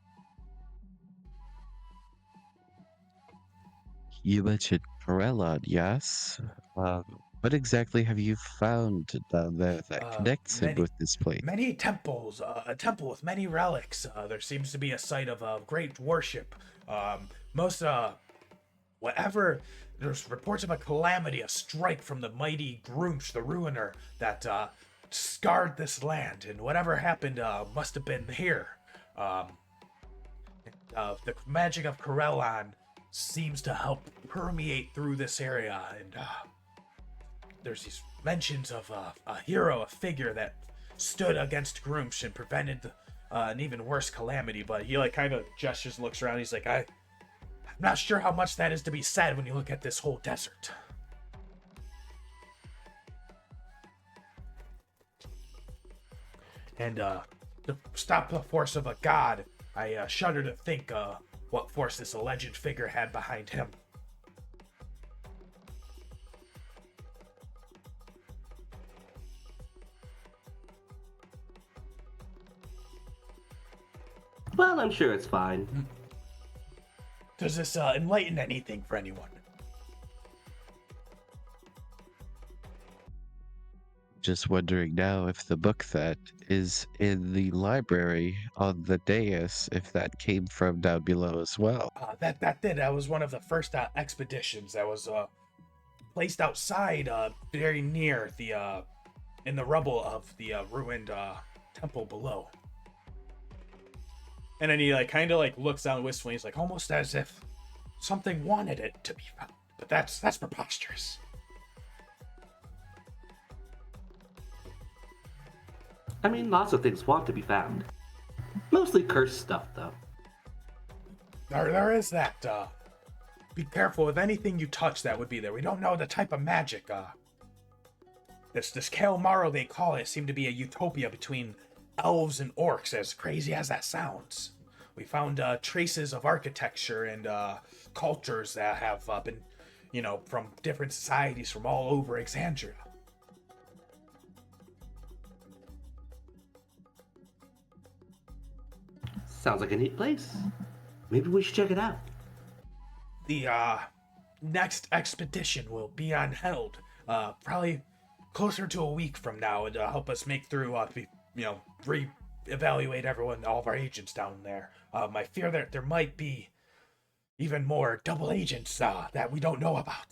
S2: You mentioned Corellon, yes? What exactly have you found down there that connects it with this place?
S5: Many temples, a temple with many relics. There seems to be a site of great worship. Whatever, there's reports of a calamity, a strike from the mighty Grumsh, the Ruiner, that scarred this land, and whatever happened must have been here. The magic of Corellon seems to help permeate through this area, and there's these mentions of a hero, a figure that stood against Grumsh and prevented an even worse calamity. But he kind of gestures, looks around. He's like, I'm not sure how much that is to be said when you look at this whole desert. And to stop the force of a god, I shudder to think what force this alleged figure had behind him.
S4: Well, I'm sure it's fine.
S5: Does this enlighten anything for anyone?
S2: Just wondering now if the book that is in the library on the dais, if that came from down below as well.
S5: That was one of the first expeditions that was placed outside, very near the in the rubble of the ruined temple below. And then he kind of looks down wistfully. He's almost as if something wanted it to be found. But that's preposterous.
S4: I mean, lots of things want to be found. Mostly cursed stuff, though.
S5: There is that. Be careful with anything you touch that would be there. We don't know the type of magic. This Kael'Maro, they call it, seemed to be a utopia between elves and orcs, as crazy as that sounds. We found traces of architecture and cultures that have been, from different societies from all over Exandria.
S4: Sounds like a neat place. Maybe we should check it out.
S5: The next expedition will be on held, probably closer to a week from now, and help us make through, re-evaluate everyone, all of our agents down there. I fear that there might be even more double agents that we don't know about.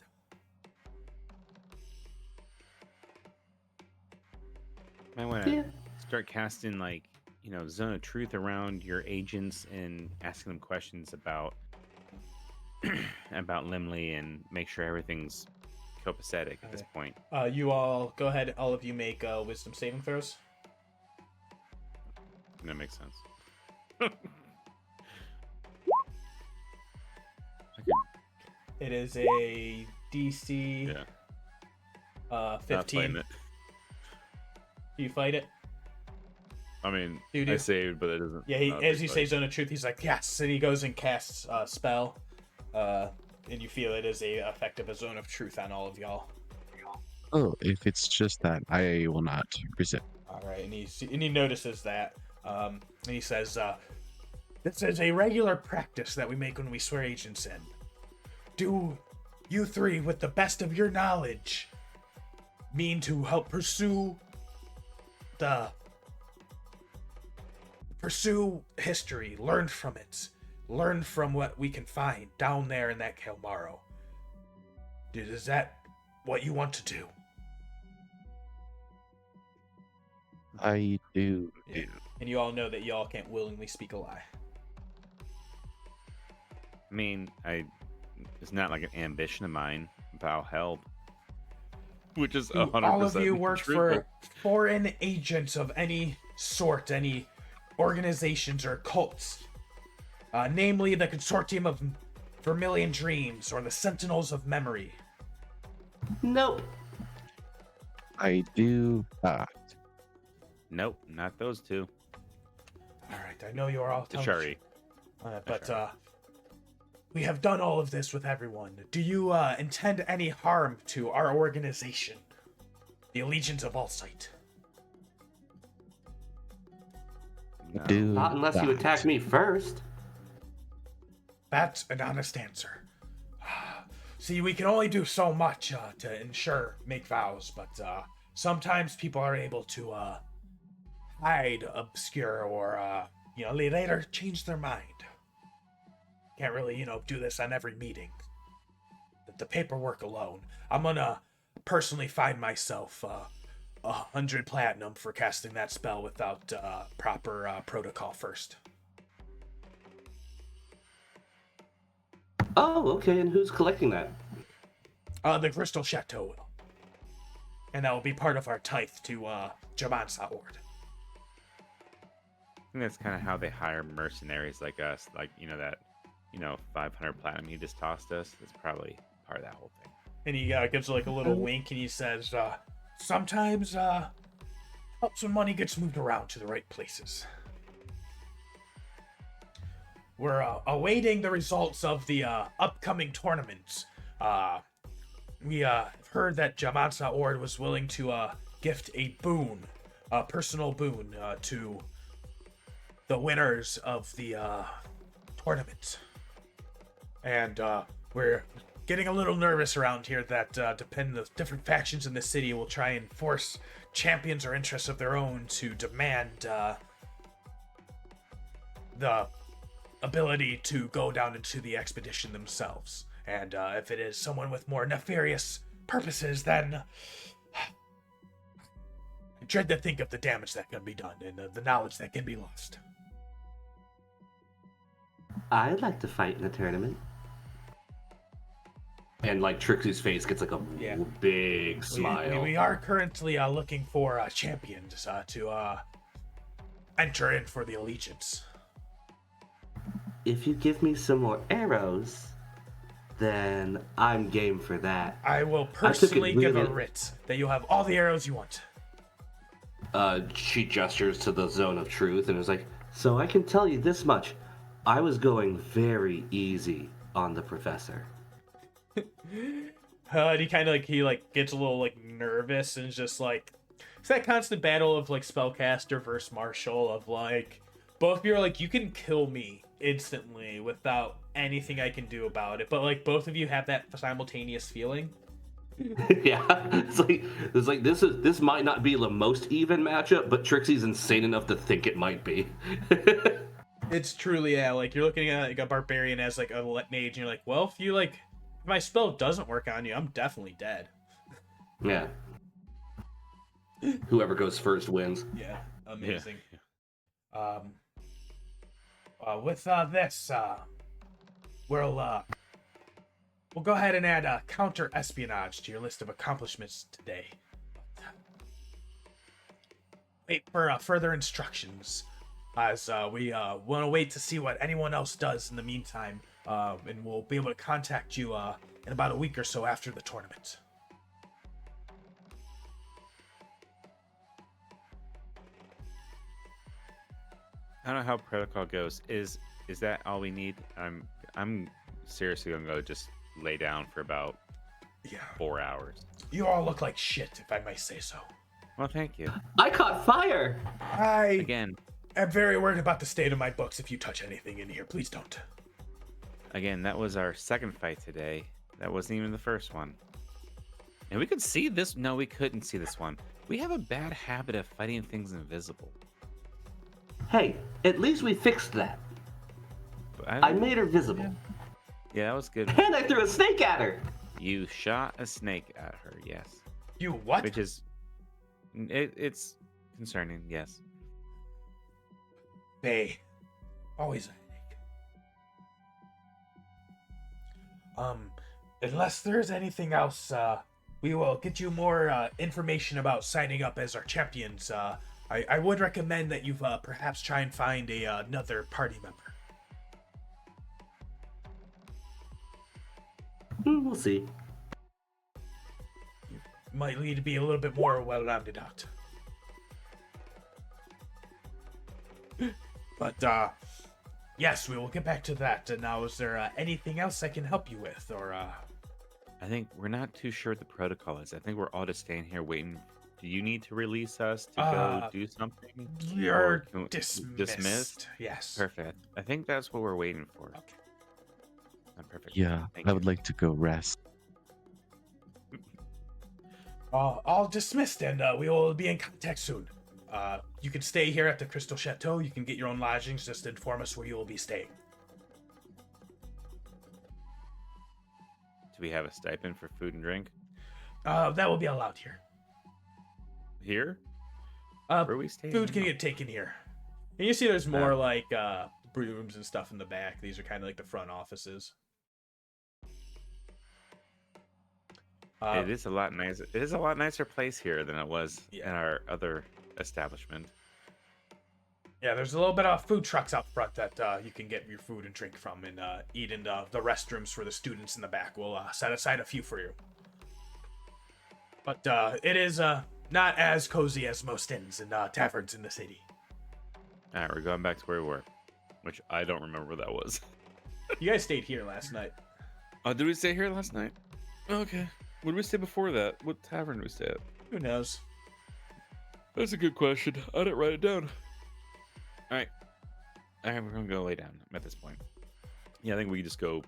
S3: I want to start casting zone of truth around your agents and asking them questions about about Limley and make sure everything's copacetic at this point.
S1: You all go ahead. All of you make wisdom saving throws.
S3: That makes sense.
S1: It is a DC 15.
S3: It.
S1: Do you fight it?
S3: I mean,
S1: You
S3: I saved, but it doesn't.
S1: Yeah, as you say Zone of Truth, he's like, yes, and he goes and casts a spell, and you feel it is a effective Zone of Truth on all of y'all.
S2: Oh, if it's just that, I will not resist.
S1: All right, and he notices that, and he says, "This is a regular practice that we make when we swear agents in. Do you three, with the best of your knowledge, mean to help pursue the
S5: pursue history, learn from it, learn from what we can find down there in that Kalmaro. Dude, is that what you want to do?
S2: I do.
S5: Yeah. And you all know that y'all can't willingly speak a lie.
S3: I mean, it's not like an ambition of mine, but I'll help. Which is 100%.
S5: All of you work
S3: truthful.
S5: for foreign agents of any sort, any organizations or cults. Namely, the Consortium of Vermilion Dreams or the Sentinels of Memory.
S4: Nope.
S2: I do not.
S3: Nope, not those two.
S5: All right, I know you're all telling
S3: Tashari.
S5: but we have done all of this with everyone. Do you intend any harm to our organization, the Allegiance of Allsight?
S3: No.
S2: Do
S4: Not unless you attack me first.
S5: That's an honest answer. See, we can only do so much to ensure make vows, but sometimes people are able to hide, obscure, or later change their mind. Can't really, do this on every meeting. The paperwork alone. I'm gonna personally find myself 100 platinum for casting that spell without proper protocol first.
S4: Oh, okay, and who's collecting that?
S5: The Crystal Chateau will. And that will be part of our tithe to Jamansa Ord.
S3: I think that's kind of how they hire mercenaries like us. Like, that 500 platinum you just tossed us. That's probably part of that whole thing.
S5: And he gives like a little wink and he says, sometimes helps when money gets moved around to the right places. We're awaiting the results of the upcoming tournaments. We heard that Jamansa Ord was willing to gift a boon, a personal boon, to the winners of the tournament. And we're getting a little nervous around here that the different factions in the city will try and force champions or interests of their own to demand the ability to go down into the expedition themselves. And if it is someone with more nefarious purposes, then I dread to think of the damage that can be done and the knowledge that can be lost.
S4: I'd like to fight in a tournament. And like Trixie's face gets like a big smile.
S5: We are currently looking for champions to enter in for the Allegiance.
S4: If you give me some more arrows, then I'm game for that.
S5: I will personally give a writ that you'll have all the arrows you want.
S4: She gestures to the zone of truth and is like, so I can tell you this much. I was going very easy on the professor.
S5: And he kind of gets a little nervous and is just like, it's that constant battle of spellcaster versus martial of both of you are you can kill me instantly without anything I can do about it, but both of you have that simultaneous feeling.
S4: Yeah, it's like this might not be the most even matchup, but Trixie's insane enough to think it might be.
S5: It's truly you're looking at a barbarian as a mage, and you're like, well, if my spell doesn't work on you, I'm definitely dead.
S4: Yeah. Whoever goes first wins.
S5: Yeah, amazing.
S3: Yeah.
S5: With this, we'll go ahead and add counter espionage to your list of accomplishments today. Wait for further instructions, as we want to wait to see what anyone else does in the meantime, and we'll be able to contact you in about a week or so after the tournament.
S3: I don't know how protocol goes. Is that all we need? I'm seriously gonna go just lay down for about 4 hours.
S5: You all look like shit, if I may say so.
S3: Well, thank you.
S4: I caught fire!
S3: Again,
S5: I'm very worried about the state of my books. If you touch anything in here, please don't.
S3: that was our second fight today. That wasn't even the first one. And we could see this. No, we couldn't see this one. We have a bad habit of fighting things invisible.
S4: Hey, at least we fixed that. I made her visible.
S3: Yeah, that was good.
S4: And I threw a snake at her.
S3: You shot a snake at her, yes.
S1: You what?
S3: Which is, it's concerning, yes.
S1: Hey, always a headache. Unless there's anything else, we will get you more information about signing up as our champions. I would recommend that you perhaps try and find another party member.
S4: We'll see.
S1: Might need to be a little bit more well-rounded out. But, yes, we will get back to that. And now, is there anything else I can help you with, or,
S3: I think we're not too sure what the protocol is. I think we're all just staying here waiting. Do you need to release us to go do something?
S1: You're
S3: Or
S1: dismissed. Yes.
S3: Perfect. I think that's what we're waiting for.
S1: Okay.
S3: Perfect.
S2: Yeah,
S3: Thank
S2: I
S3: you.
S2: would like to go rest.
S1: All dismissed, and we will be in contact soon. You can stay here at the Crystal Chateau. You can get your own lodgings. Just inform us where you will be staying.
S3: Do we have a stipend for food and drink?
S1: That will be allowed here.
S3: Here?
S1: Uh,
S3: Where are we staying?
S1: Food can
S3: now?
S1: get taken here. And you see there's more like rooms and stuff in the back. These are kind of like the front offices.
S3: It is a lot nicer. It is a lot nicer place here than it was
S1: Yeah.
S3: in our other establishment.
S1: Yeah, there's a little bit of food trucks out front that you can get your food and drink from, and eat in the restrooms for the students in the back. We'll set aside a few for you. But it is not as cozy as most inns and taverns in the city.
S3: All right, we're going back to where we were, which I don't remember where that was.
S1: You guys stayed here last night.
S3: Oh, did we stay here last night? Okay. Where did we stay before that? What tavern did we stay at?
S1: Who knows?
S3: That's a good question. I didn't write it down. All right, we're gonna go lay down at this point. Yeah, I think we just go,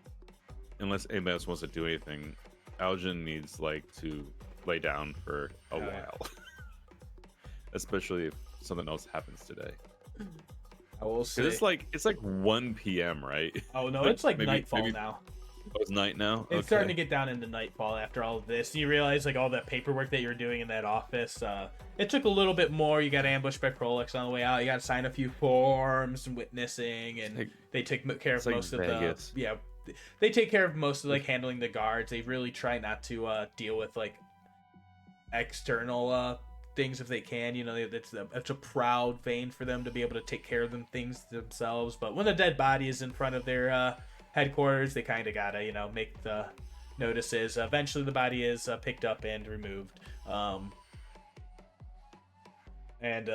S3: unless anybody else wants to do anything. Aljin needs to lay down for a while, especially if something else happens today.
S1: I will
S3: 'Cause
S1: say.
S3: it's like 1 p.m. right?
S1: Oh no, it's like
S3: maybe-
S1: nightfall
S3: maybe-
S1: now.
S3: Oh, it's night now.
S1: It's starting to get down into nightfall after all of this. You realize like all that paperwork that you were doing in that office. It took a little bit more. You got ambushed by Prolix on the way out. You got to sign a few forms and witnessing, and they take care of
S3: like
S1: most
S3: Vegas.
S1: of the They take care of most of like handling the guards. They really try not to deal with like external things if they can. You know, it's a proud vein for them to be able to take care of them things themselves. But when a dead body is in front of their headquarters, they kind of gotta make the notices. Eventually the body is picked up and removed, and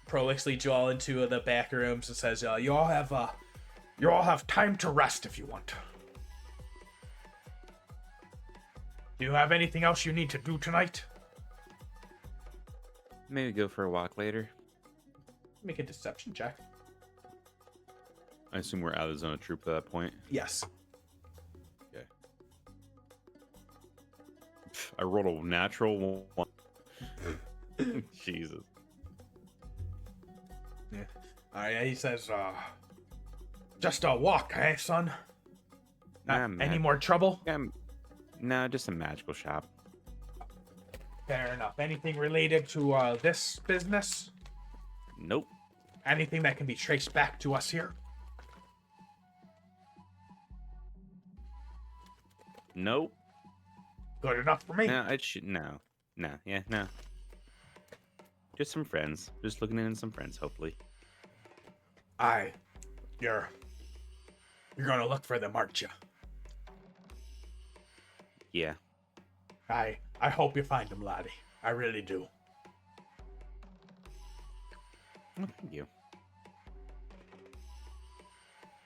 S1: Prolix leads you all into the back rooms and says you all have time to rest if you want. Do you have anything else you need to do tonight?
S3: Maybe go for a walk later.
S1: Make a deception check.
S3: I assume we're out of the zone of troop at that point.
S1: Yes.
S3: Okay. I rolled a natural 1. Jesus.
S1: Yeah. He says, just a walk, eh, son? Not
S3: Nah,
S1: any
S3: man.
S1: more trouble?
S3: No, just a magical shop.
S1: Fair enough. Anything related to this business?
S3: Nope.
S1: Anything that can be traced back to us here?
S3: Nope.
S1: Good enough for me.
S3: No, no. Yeah, no. Just some friends. Just looking in some friends, hopefully.
S1: You're gonna look for them, aren't you?
S3: Yeah.
S1: I hope you find them, laddie. I really do.
S3: Oh, thank you.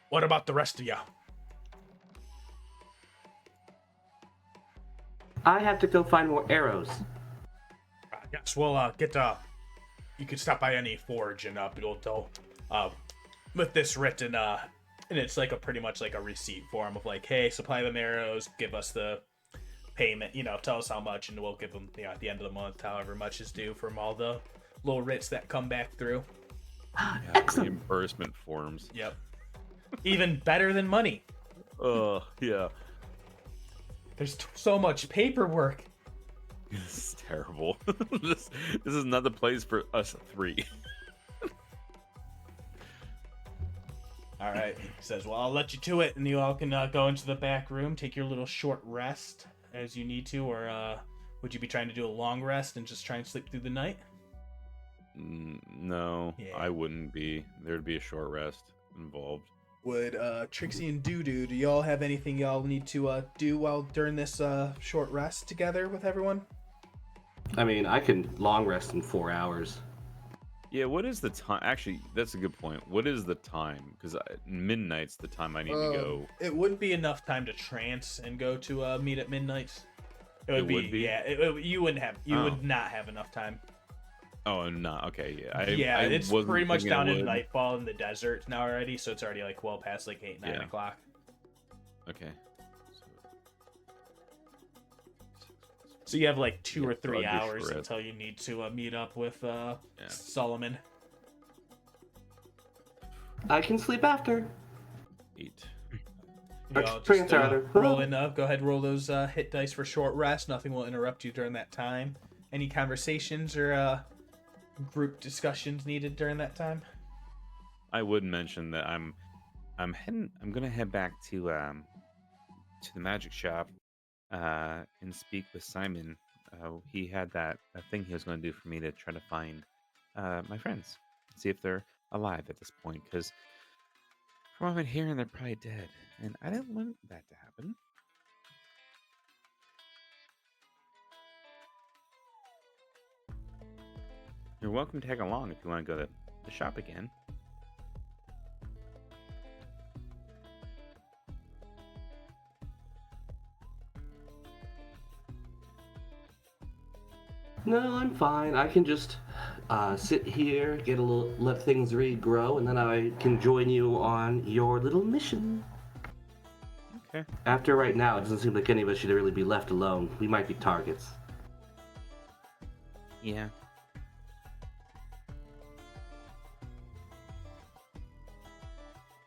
S1: What about the rest of you?
S4: I have to go find more arrows.
S1: Yes, we'll get you could stop by any forge and Bilto with this written and it's like pretty much like a receipt form of like, hey, supply them arrows, give us the payment, tell us how much, and we'll give them at the end of the month however much is due from all the little writs that come back through.
S3: Yeah,
S4: Excellent.
S3: reimbursement forms.
S1: Yep. Even better than money.
S3: Yeah.
S1: There's so much paperwork.
S3: This is terrible. this is not the place for us three.
S1: All right. He says, well, I'll let you to it, and you all can go into the back room, take your little short rest as you need to, or would you be trying to do a long rest and just try and sleep through the night?
S3: No,
S1: Yeah.
S3: I wouldn't be. There'd be a short rest involved.
S1: Would Trixie and do y'all have anything y'all need to do while during this short rest together with everyone?
S4: I mean, I can long rest in 4 hours.
S3: Yeah, what is the time? Actually, that's a good point. What is the time? Because midnight's the time I need to go.
S1: It wouldn't be enough time to trance and go to meet at midnight. It would be. Yeah, you wouldn't have. You would not have enough time.
S3: Oh, not okay. Yeah,
S1: It's pretty much down
S3: in
S1: in nightfall in the desert now already, so it's already like well past like 8, 9 o'clock.
S3: Okay.
S1: So you have like 2 or 3
S3: I'll do
S1: hours
S3: short.
S1: until you need to meet up with Solomon.
S4: I can sleep after.
S3: 8.
S1: You all
S4: Trance
S1: just
S4: rather.
S1: roll in. Go ahead, roll those hit dice for short rest. Nothing will interrupt you during that time. Any conversations or group discussions needed during that time?
S3: I would mention that I'm gonna head back to the magic shop and speak with Simon. He had that thing he was going to do for me to try to find my friends, see if they're alive at this point. Because from what I'm hearing, they're probably dead, and I didn't want that to happen. You're welcome to tag along if you want to go to the shop again.
S4: No, I'm fine. I can just sit here, get a little, let things regrow, and then I can join you on your little mission.
S3: Okay.
S4: After right now, it doesn't seem like any of us should really be left alone. We might be targets.
S3: Yeah.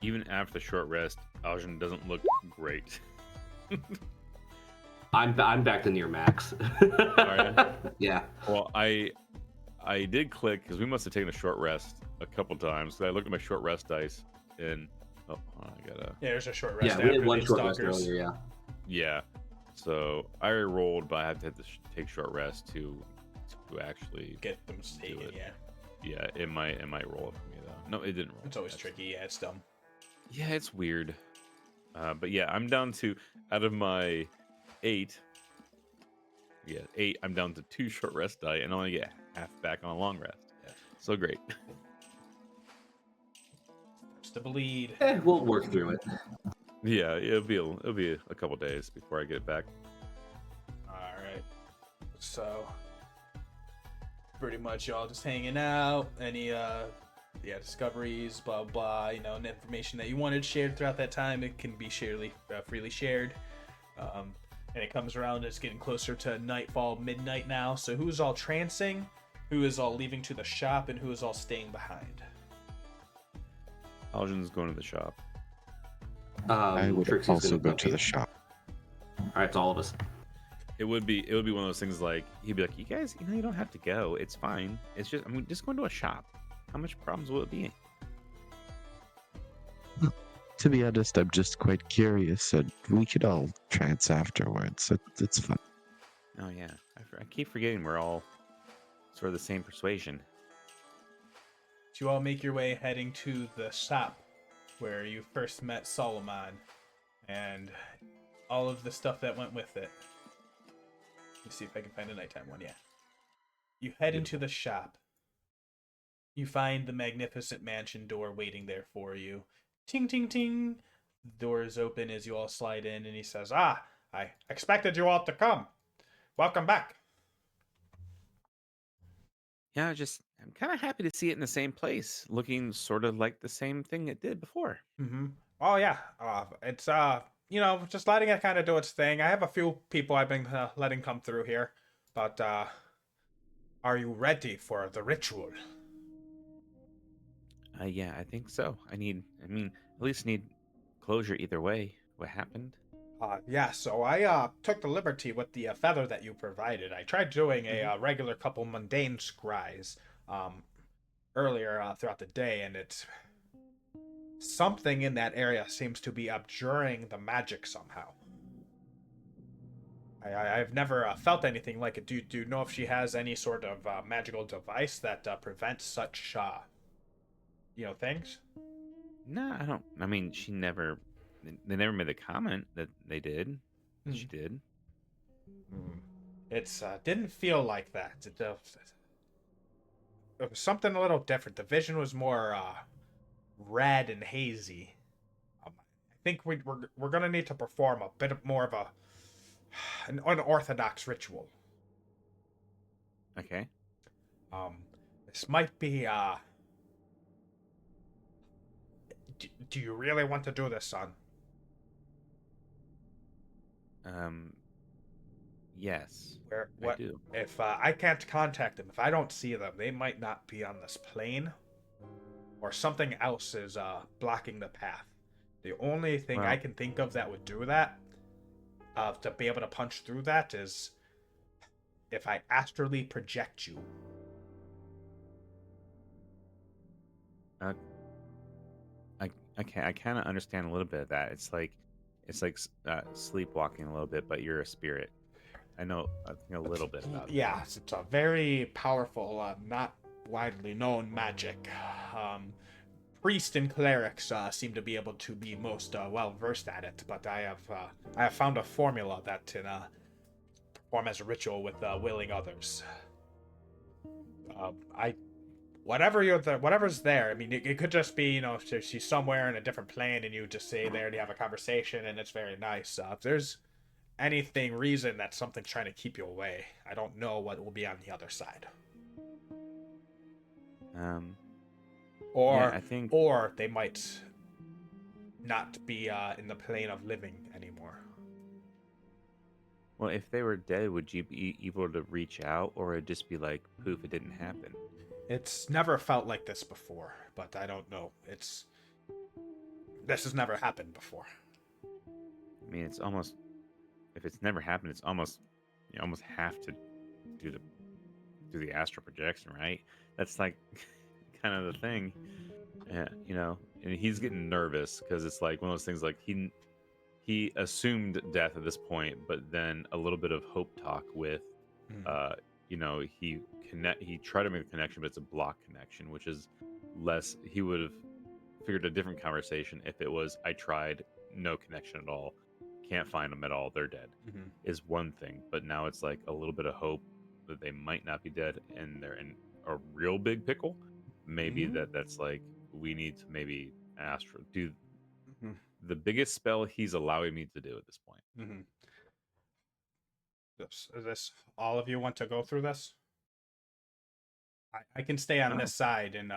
S3: Even after the short rest, Aljin doesn't look great.
S4: I'm back to near max.
S3: Are
S4: Yeah.
S3: Well, I did click because we must have taken a short rest a couple times. So I looked at my short rest dice and I gotta.
S1: Yeah, there's a short rest.
S4: Yeah, we had
S1: after
S4: one
S1: the
S4: short rest
S1: stalkers.
S4: earlier. Yeah.
S3: Yeah. So I rolled, but I had to take short rest to actually
S1: Get them taken.
S3: it.
S1: Yeah,
S3: Yeah, it might roll it for me though. No, it didn't roll.
S1: it's always
S3: That's-
S1: tricky. Yeah, it's dumb.
S3: Yeah, it's weird. But yeah, I'm down to out of my 8. Yeah, 8. I'm down to 2 short rest die and only get half back on a long rest.
S1: Yeah.
S3: So great.
S1: Just to bleed.
S4: We'll work through it.
S3: Yeah, it'll be a couple days before I get it back.
S1: All right. So pretty much y'all just hanging out. Any discoveries, blah blah. And information that you wanted shared throughout that time, it can be freely shared. And it comes around. It's getting closer to nightfall, midnight now. So who's all trancing? Who is all leaving to the shop? And who is all staying behind?
S3: Aljin's going to the shop.
S2: I would
S4: Trixie's
S2: also
S4: gonna
S2: go to the shop.
S4: All right, it's all of us.
S3: It would be one of those things like he'd be like, "You guys, you don't have to go. It's fine. It's just I'm just going to a shop. How much problems will it be?"
S2: To be honest, I'm just quite curious, and we could all trance afterwards. It's fun.
S3: Oh yeah, I keep forgetting we're all sort of the same persuasion.
S1: So you all make your way heading to the shop where you first met Solomon and all of the stuff that went with it. Let me see if I can find a nighttime one. Yeah. You head into the shop. You find the magnificent mansion door waiting there for you. Ting, ting, ting. The door is open as you all slide in, and he says, I expected you all to come. Welcome back.
S3: Yeah, I'm kind of happy to see it in the same place, looking sort of like the same thing it did before.
S1: Mm-hmm. Oh, yeah. It's, just letting it kind of do its thing. I have a few people I've been letting come through here. But, are you ready for the ritual?
S3: Yeah, I think so. I mean, at least need closure either way. What happened?
S1: Yeah, so I took the liberty with the feather that you provided. I tried doing a
S3: Mhm.
S1: regular couple mundane scries um, earlier throughout the day, and it's something in that area seems to be abjuring the magic somehow. I've never felt anything like it. Do you know if she has any sort of magical device that prevents such, things?
S3: No, I don't. I mean, she never. They never made the comment that they did. That
S1: Hmm.
S3: she did.
S1: Hmm. It's didn't feel like that. It was something a little different. The vision was more red and hazy. I think we're gonna need to perform a bit more of an unorthodox ritual.
S3: Okay.
S1: Um, this might be. Do you really want to do this, son?
S3: Um. Yes,
S1: Where
S3: I
S1: what
S3: do.
S1: if I can't contact them? If I don't see them, they might not be on this plane, or something else is blocking the path. The only thing I
S3: Well,
S1: can think of that would do that, to be able to punch through that, is if I astrally project you.
S3: uh, I kind of understand a little bit of that. It's like sleepwalking a little bit, but you're a spirit. I think a little bit about it.
S1: Yes, it's a very powerful, not widely known magic. Um, Priest and clerics seem to be able to be most well versed at it, but I have found a formula that can perform as a ritual with willing others. I whatever's there. I mean, it could just be she's somewhere in a different plane, and you just stay there and you have a conversation, and it's very nice. If there's anything reason that something's trying to keep you away, I don't know what will be on the other side.
S3: Um. Yeah,
S1: Or
S3: I think.
S1: or they might not be in the plane of living anymore.
S3: Well, if they were dead, would you be able to reach out, or it'd just be like, poof, it didn't happen?
S1: It's never felt like this before, but I don't know. This has never happened before.
S3: I mean, it's almost if it's never happened, it's almost you almost have to do the do the astral projection, right? That's like kind of the thing, And he's getting nervous because it's like one of those things. Like he assumed death at this point, but then a little bit of hope talk with,
S1: Mm.
S3: uh, he tried to make a connection, but it's a block connection, which is less. He would have figured a different conversation if it was I tried, no connection at all, can't find them at all, they're dead,
S1: Mm-hmm.
S3: is one thing. But now it's like a little bit of hope that they might not be dead and they're in a real big pickle. Maybe
S1: Mm-hmm.
S3: that's like we need to maybe do
S1: Mm-hmm.
S3: the biggest spell he's allowing me to do at this point.
S1: Mm-hmm. Is this all of you want to go through this? I can stay on
S3: Oh,
S1: this side and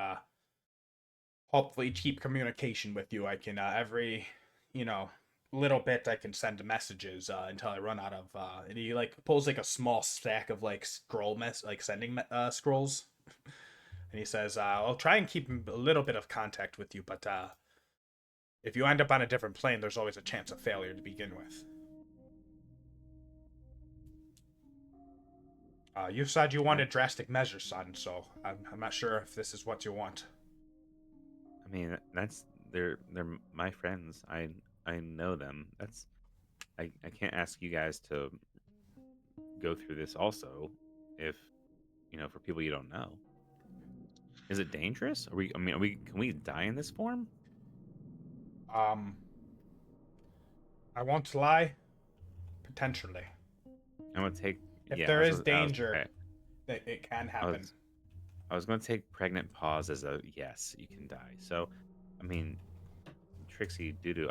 S1: hopefully keep communication with you. I can every you know little bit I can send messages until I run out of and he like pulls like a small stack of like sending scrolls, and he says I'll try and keep a little bit of contact with you, but if you end up on a different plane, there's always a chance of failure to begin with. You said you
S3: I,
S1: wanted drastic measures, son, so I'm not sure if this is what you want.
S3: I mean that's they're my friends. I know them. That's I can't ask you guys to go through this also if for people you don't know. Is it dangerous? Are we can we die in this form?
S1: Um, I won't lie, potentially.
S3: I'm gonna take
S1: If
S3: yeah,
S1: there is
S3: I was
S1: danger, it can
S3: I
S1: happen.
S3: was I was gonna take pregnant pause as a yes, you can die. So I mean Trixie Doodoo,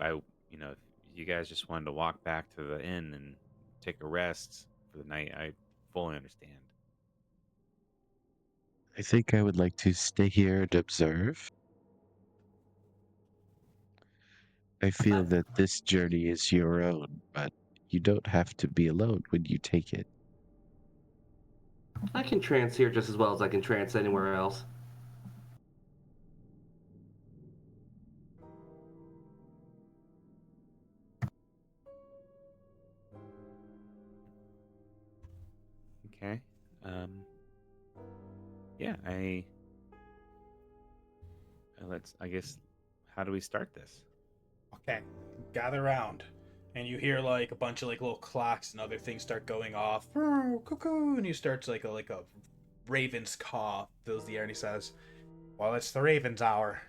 S3: if you guys just wanted to walk back to the inn and take a rest for the night, I fully understand.
S2: I think I would like to stay here and observe. I
S4: I,
S2: feel that this journey is your own, but you don't have to be alone when you take it.
S4: I can trance here just as well as I can trance anywhere else.
S3: Yeah, I guess, how do we start this?
S1: Okay, gather around. And you hear like a bunch of like little clocks and other things start going off. Cuckoo, and you start like a raven's caw fills the air, and he says, "Well, it's the Raven's hour,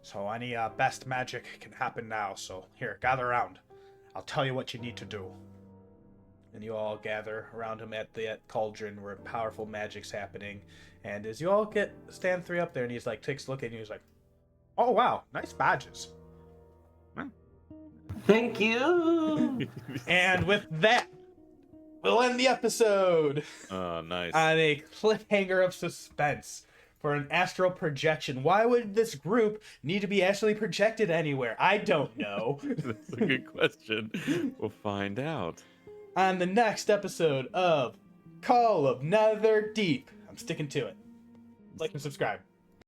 S1: so any best magic can happen now. So here, gather around. I'll tell you what you need to do." And you all gather around him at the cauldron where powerful magic's happening. And as you all stand three up there, and he's like takes a look at you, he's like, "Oh wow, nice badges."
S4: Thank you.
S1: And with that, we'll end the episode
S3: Oh, nice.
S1: on a cliffhanger of suspense for an astral projection. Why would this group need to be astrally projected anywhere? I don't know.
S3: That's a good question. We'll find out.
S1: On the next episode of Call of Netherdeep. I'm sticking to it. Like and subscribe.